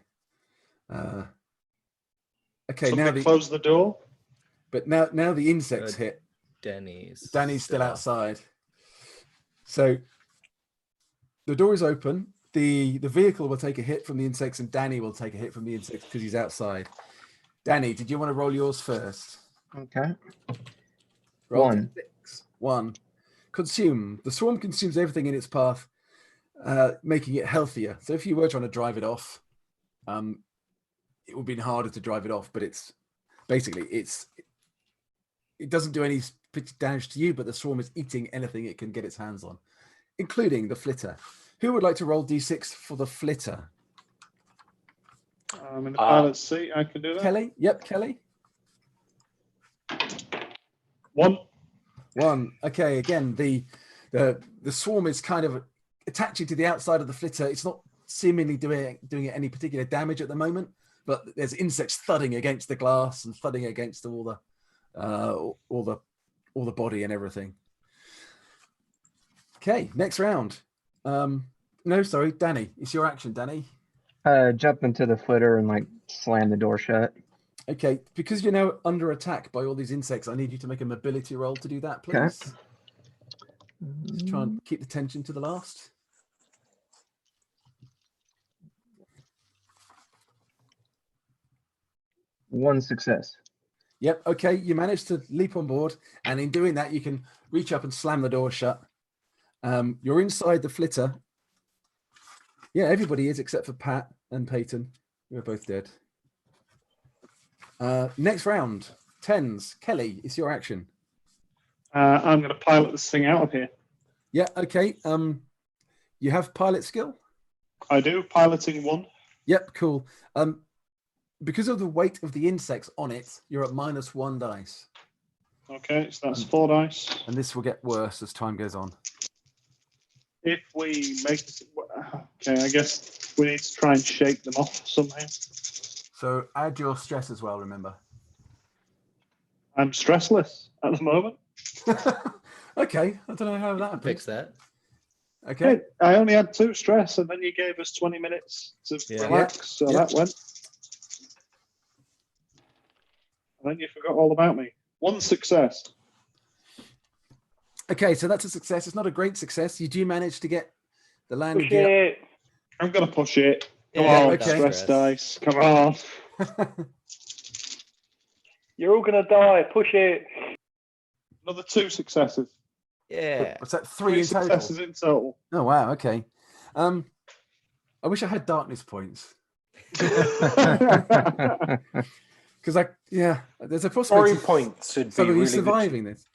Okay. Somebody now close the door. But now the insects hit. Danny's still outside. So the door is open. The vehicle will take a hit from the insects, and Danny will take a hit from the insects because he's outside. Danny, did you want to roll yours first? Okay. Roll 1. 6. 1. Consume. The swarm consumes everything in its path, making it healthier. So if you were trying to drive it off, it would be harder to drive it off. But it doesn't do any damage to you, but the swarm is eating anything it can get its hands on, including the flitter. Who would like to roll d6 for the flitter? I'm in the pilot's seat. I can do that. Kelly? Yep, Kelly. 1. 1. Okay, again, the swarm is kind of attaching to the outside of the flitter. It's not seemingly doing it any particular damage at the moment, but there's insects thudding against the glass and thudding against all the body and everything. Okay, next round. No, sorry, Danny. It's your action, Danny. Jump into the footer and slam the door shut. Okay, because you're now under attack by all these insects, I need you to make a mobility roll to do that, please. Okay. Just try and keep the tension to the last. 1 success. Yep. Okay, you managed to leap on board, and in doing that, you can reach up and slam the door shut. You're inside the flitter. Yeah, everybody is except for Pat and Peyton. We're both dead. Next round, 10s. Kelly, it's your action. I'm going to pilot this thing out of here. Yeah. Okay. You have pilot skill? I do. Piloting 1. Yep. Cool. Because of the weight of the insects on it, you're at -1 dice. Okay, so that's 4 dice. And this will get worse as time goes on. If we make it, okay, I guess we need to try and shake them off somehow. So add your stress as well, remember. I'm stressless at the moment. Okay, I don't know how that Fix that. Okay. Hey, I only had 2 stress, and then you gave us 20 minutes to relax, so that went. And then you forgot all about me. 1 success. Okay, so that's a success. It's not a great success. You do manage to get the landing Push gear. it. I'm going to push it. Come Yeah, on, okay. stress dice. Come on. You're all going to die. Push it. Another 2 successes. Yeah. What's that? 3 3 in total? successes in total. Oh, wow. Okay. I wish I had darkness points. Because there's a possibility 3 points should be some of you really surviving this.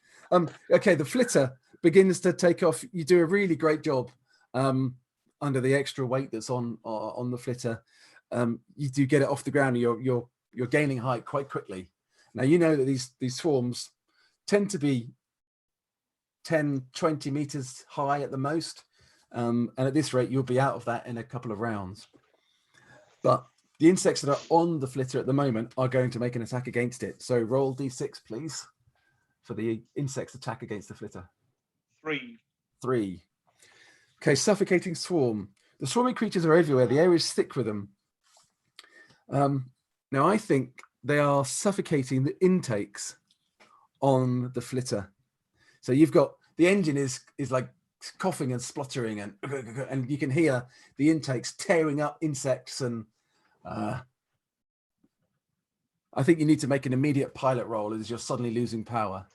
Okay, the flitter begins to take off. You do a really great job under the extra weight that's on the flitter. You do get it off the ground. You're gaining height quite quickly. Now you know that these swarms tend to be 10, 20 meters high at the most. And at this rate, you'll be out of that in a couple of rounds. But the insects that are on the flitter at the moment are going to make an attack against it. So roll d6, please, for the insects attack against the flitter. 3. 3. Okay, suffocating swarm. The swarming creatures are everywhere. The air is thick with them. Now, I think they are suffocating the intakes on the flitter. So you've got the engine is like coughing and spluttering, and you can hear the intakes tearing up insects. And I think you need to make an immediate pilot roll as you're suddenly losing power.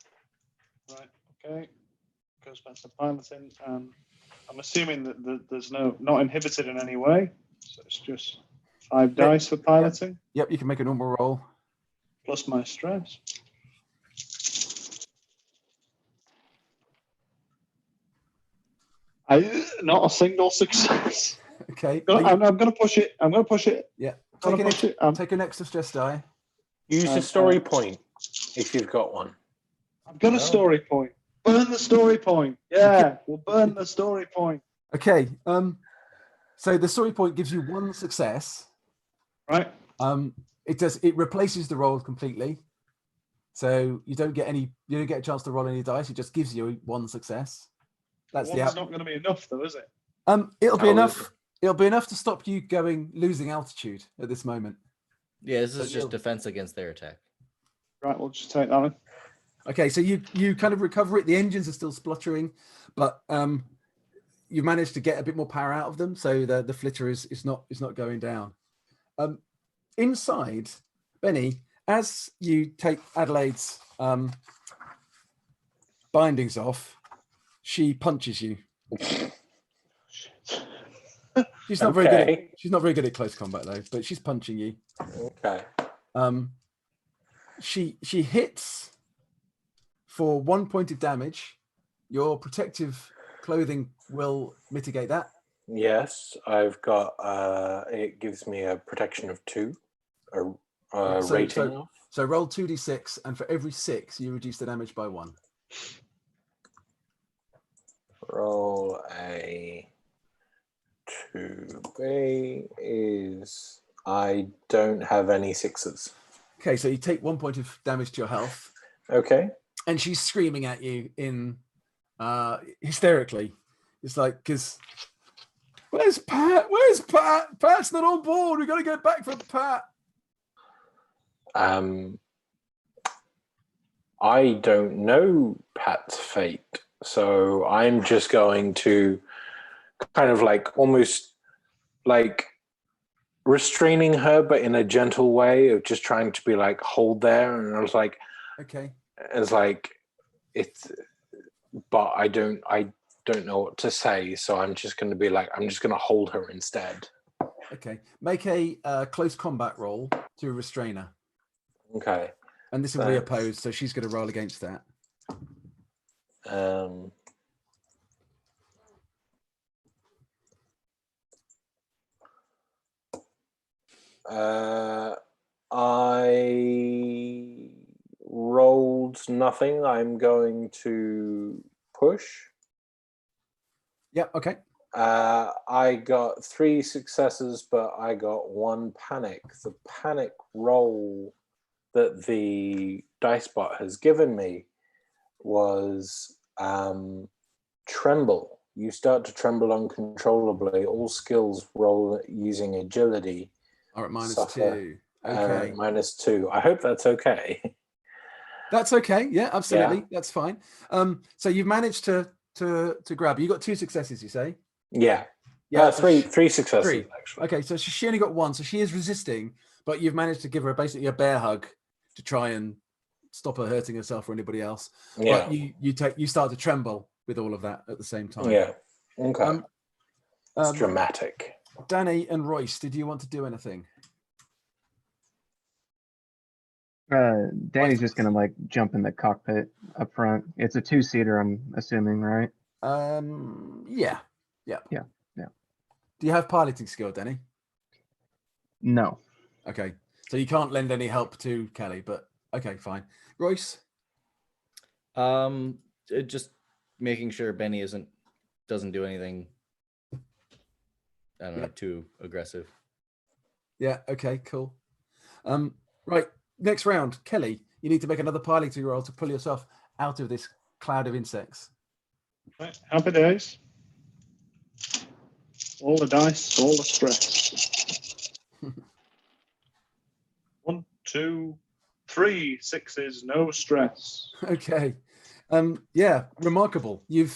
Right. Okay. Goes back to piloting. I'm assuming that there's not inhibited in any way. So it's just 5 dice for piloting. Yep, you can make a normal roll. Plus my stress. Not a single success. Okay. I'm going to push it. I'm going to push it. Yeah. Take an extra stress die. Use a story point if you've got one. I've got a story point. Burn the story point. Yeah, we'll burn the story point. Okay. So the story point gives you 1 success. Right. It replaces the roll completely. So you don't get a chance to roll any dice. It just gives you 1 success. That's One's not going to be enough, though, is it? It'll be enough. It'll be enough to stop you losing altitude at this moment. Yeah, this is just defense against their attack. Right, we'll just take that one. Okay, so you kind of recover it. The engines are still spluttering, but you've managed to get a bit more power out of them, so the flitter is not going down. Inside, Benny, as you take Adelaide's bindings off, she punches you. She's not very good. She's not very good at close combat though, but she's punching you. Okay. She hits for 1 point of damage. Your protective clothing will mitigate that. Yes, I've got. It gives me a protection of 2. Rating. So roll 2d6, and for every 6, you reduce the damage by 1. Roll a 2B is. I don't have any 6s. Okay, so you take 1 point of damage to your health. Okay. And she's screaming at you in hysterically. It's like, because where's Pat? Where's Pat? Pat's not on board. We've got to go back for Pat. I don't know Pat's fate, so I'm just going to kind of like almost like restraining her, but in a gentle way of just trying to be like, hold there. And I was like, okay. It's like, but I don't know what to say. So I'm just going to be like, I'm just going to hold her instead. Okay. Make a close combat roll to restrain her. Okay. And this will be opposed, so she's going to roll against that. I rolled nothing. I'm going to push. Yeah, okay. I got 3 successes, but I got 1 panic. The panic roll that the dice bot has given me was tremble. You start to tremble uncontrollably. All skills roll using agility. All right, -2. Okay. -2. I hope that's okay. That's okay. Yeah, absolutely. Yeah. That's fine. So you've managed to grab. You got 2 successes, you say? Yeah. Yeah. Three successes, 3. actually. Okay, so she only got 1, so she is resisting, but you've managed to give her basically a bear hug to try and stop her hurting herself or anybody else. Yeah. But you start to tremble with all of that at the same time. Yeah. Okay. It's dramatic. Danny and Royce, did you want to do anything? Danny's just gonna like jump in the cockpit up front. It's a 2-seater, I'm assuming, right? Yeah. Do you have piloting skill, Danny? No. Okay, so you can't lend any help to Kelly, but okay, fine. Royce? Just making sure Benny doesn't do anything, I don't know, too aggressive. Yeah. Okay. Cool. Right. Next round, Kelly. You need to make another piloting roll to pull yourself out of this cloud of insects. Right, happy days. All the dice, all the stress. 1, 2, 3 6s, no stress. Okay. Yeah. Remarkable. You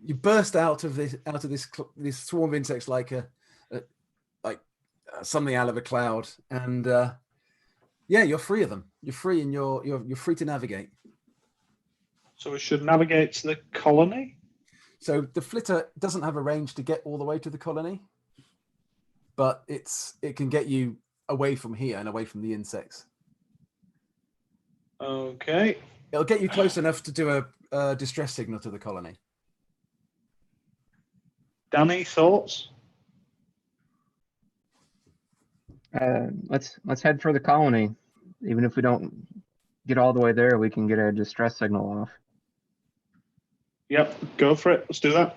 burst out of this swarm of insects like something out of a cloud, and yeah, you're free of them. You're free, and you're free to navigate. So we should navigate to the colony. So the flitter doesn't have a range to get all the way to the colony, but it can get you away from here and away from the insects. Okay. It'll get you close enough to do a distress signal to the colony. Danny, thoughts? Let's head for the colony. Even if we don't get all the way there, we can get a distress signal off. Yep, go for it. Let's do that.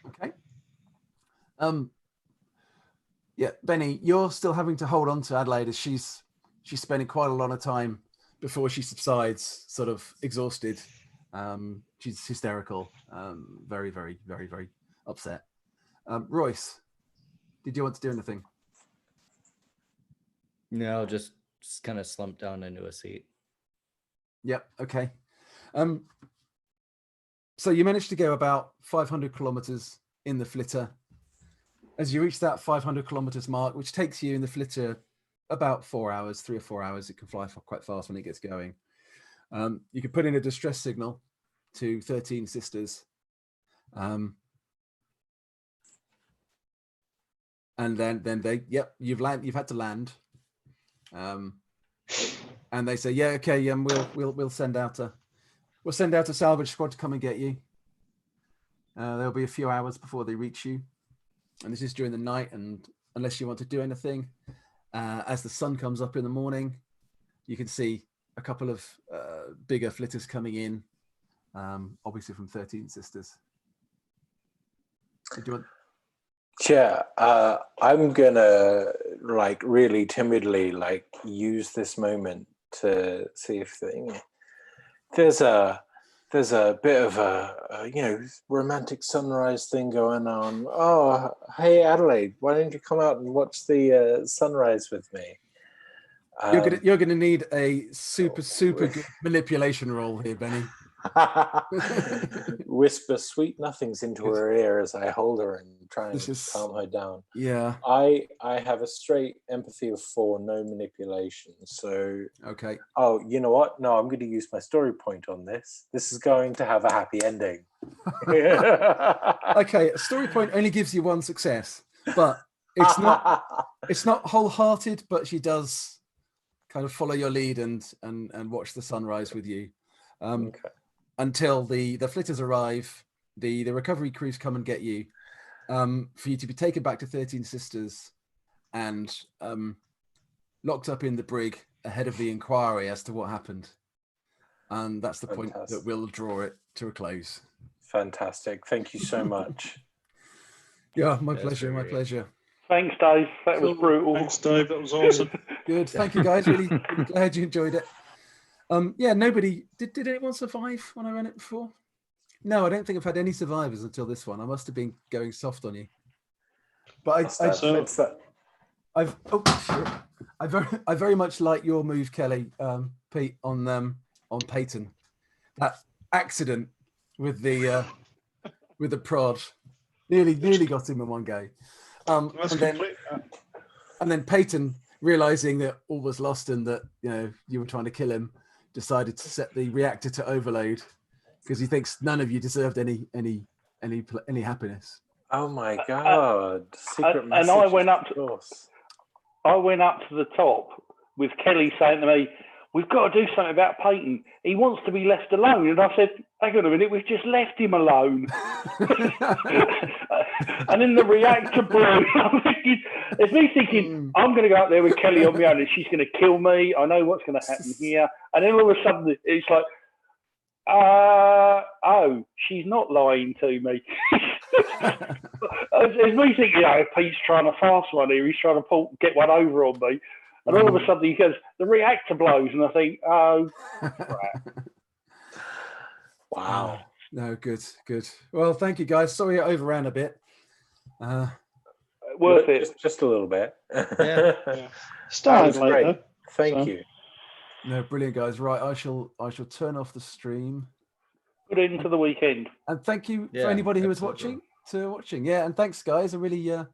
Okay. Yeah, Benny, you're still having to hold on to Adelaide as she's spending quite a lot of time before she subsides, sort of exhausted. She's hysterical, very, very, very, very upset. Royce, did you want to do anything? No, just kind of slumped down into a seat. Yep. Okay. So you managed to go about 500 kilometers in the flitter. As you reach that 500 kilometers mark, which takes you in the flitter about 4 hours, 3 or 4 hours, it can fly quite fast when it gets going. You can put in a distress signal to 13 Sisters. And then they, yep, you've had to land. And they say, yeah, okay, we'll send out a salvage squad to come and get you. There'll be a few hours before they reach you, and this is during the night. And unless you want to do anything, as the sun comes up in the morning, you can see a couple of bigger flitters coming in, obviously from 13 Sisters. Do you want? Yeah, I'm gonna really timidly use this moment to see if there's a bit of a romantic sunrise thing going on. Oh, hey Adelaide, why don't you come out and watch the sunrise with me? You're gonna need a super good manipulation roll here, Benny. Whisper sweet nothings into her ear as I hold her and try and calm her down. Yeah. I have a straight empathy of 4, no manipulation. So okay. Oh, you know what? No, I'm going to use my story point on this. This is going to have a happy ending. Okay, a story point only gives you 1 success, but it's not wholehearted. But she does kind of follow your lead and watch the sunrise with you. Okay. Until the flitters arrive, the recovery crews come and get you, for you to be taken back to 13 Sisters and locked up in the brig ahead of the inquiry as to what happened. And that's the point that we'll draw it to a close. Fantastic. Thank you so much. Yeah, my pleasure. My pleasure. Thanks, Dave. That was brutal. Thanks, Dave. That was awesome. Good. Thank you, guys. Really glad you enjoyed it. Yeah, nobody did anyone survive when I ran it before? No, I don't think I've had any survivors until this one. I must have been going soft on you. But I very much like your move, Kelly, Pete, on Peyton. That accident with the prod nearly got him in one go. And then Peyton, realizing that all was lost and that you were trying to kill him, decided to set the reactor to overload because he thinks none of you deserved any happiness. Oh my God! Secret message. And I went up to the top with Kelly saying to me, "We've got to do something about Peyton. He wants to be left alone." And I said, "Hang on a minute, we've just left him alone." And in the reactor brew, it's me thinking, I'm going to go out there with Kelly on my own and she's going to kill me. I know what's going to happen here. And then all of a sudden, it's like, Oh, she's not lying to me. It's me thinking, Pete's trying to fast one here. He's trying to get one over on me. And all of a sudden he goes, the reactor blows. And I think, oh, crap. Wow. No, good. Well, thank you, guys. Sorry I overran a bit. Worth it. Just a little bit. Yeah. Started late, great. though. Thank you. No, brilliant, guys. Right, I shall turn off the stream. Good into the weekend. And thank you Yeah, for anybody who was absolutely. watching. Yeah, and thanks, guys. I really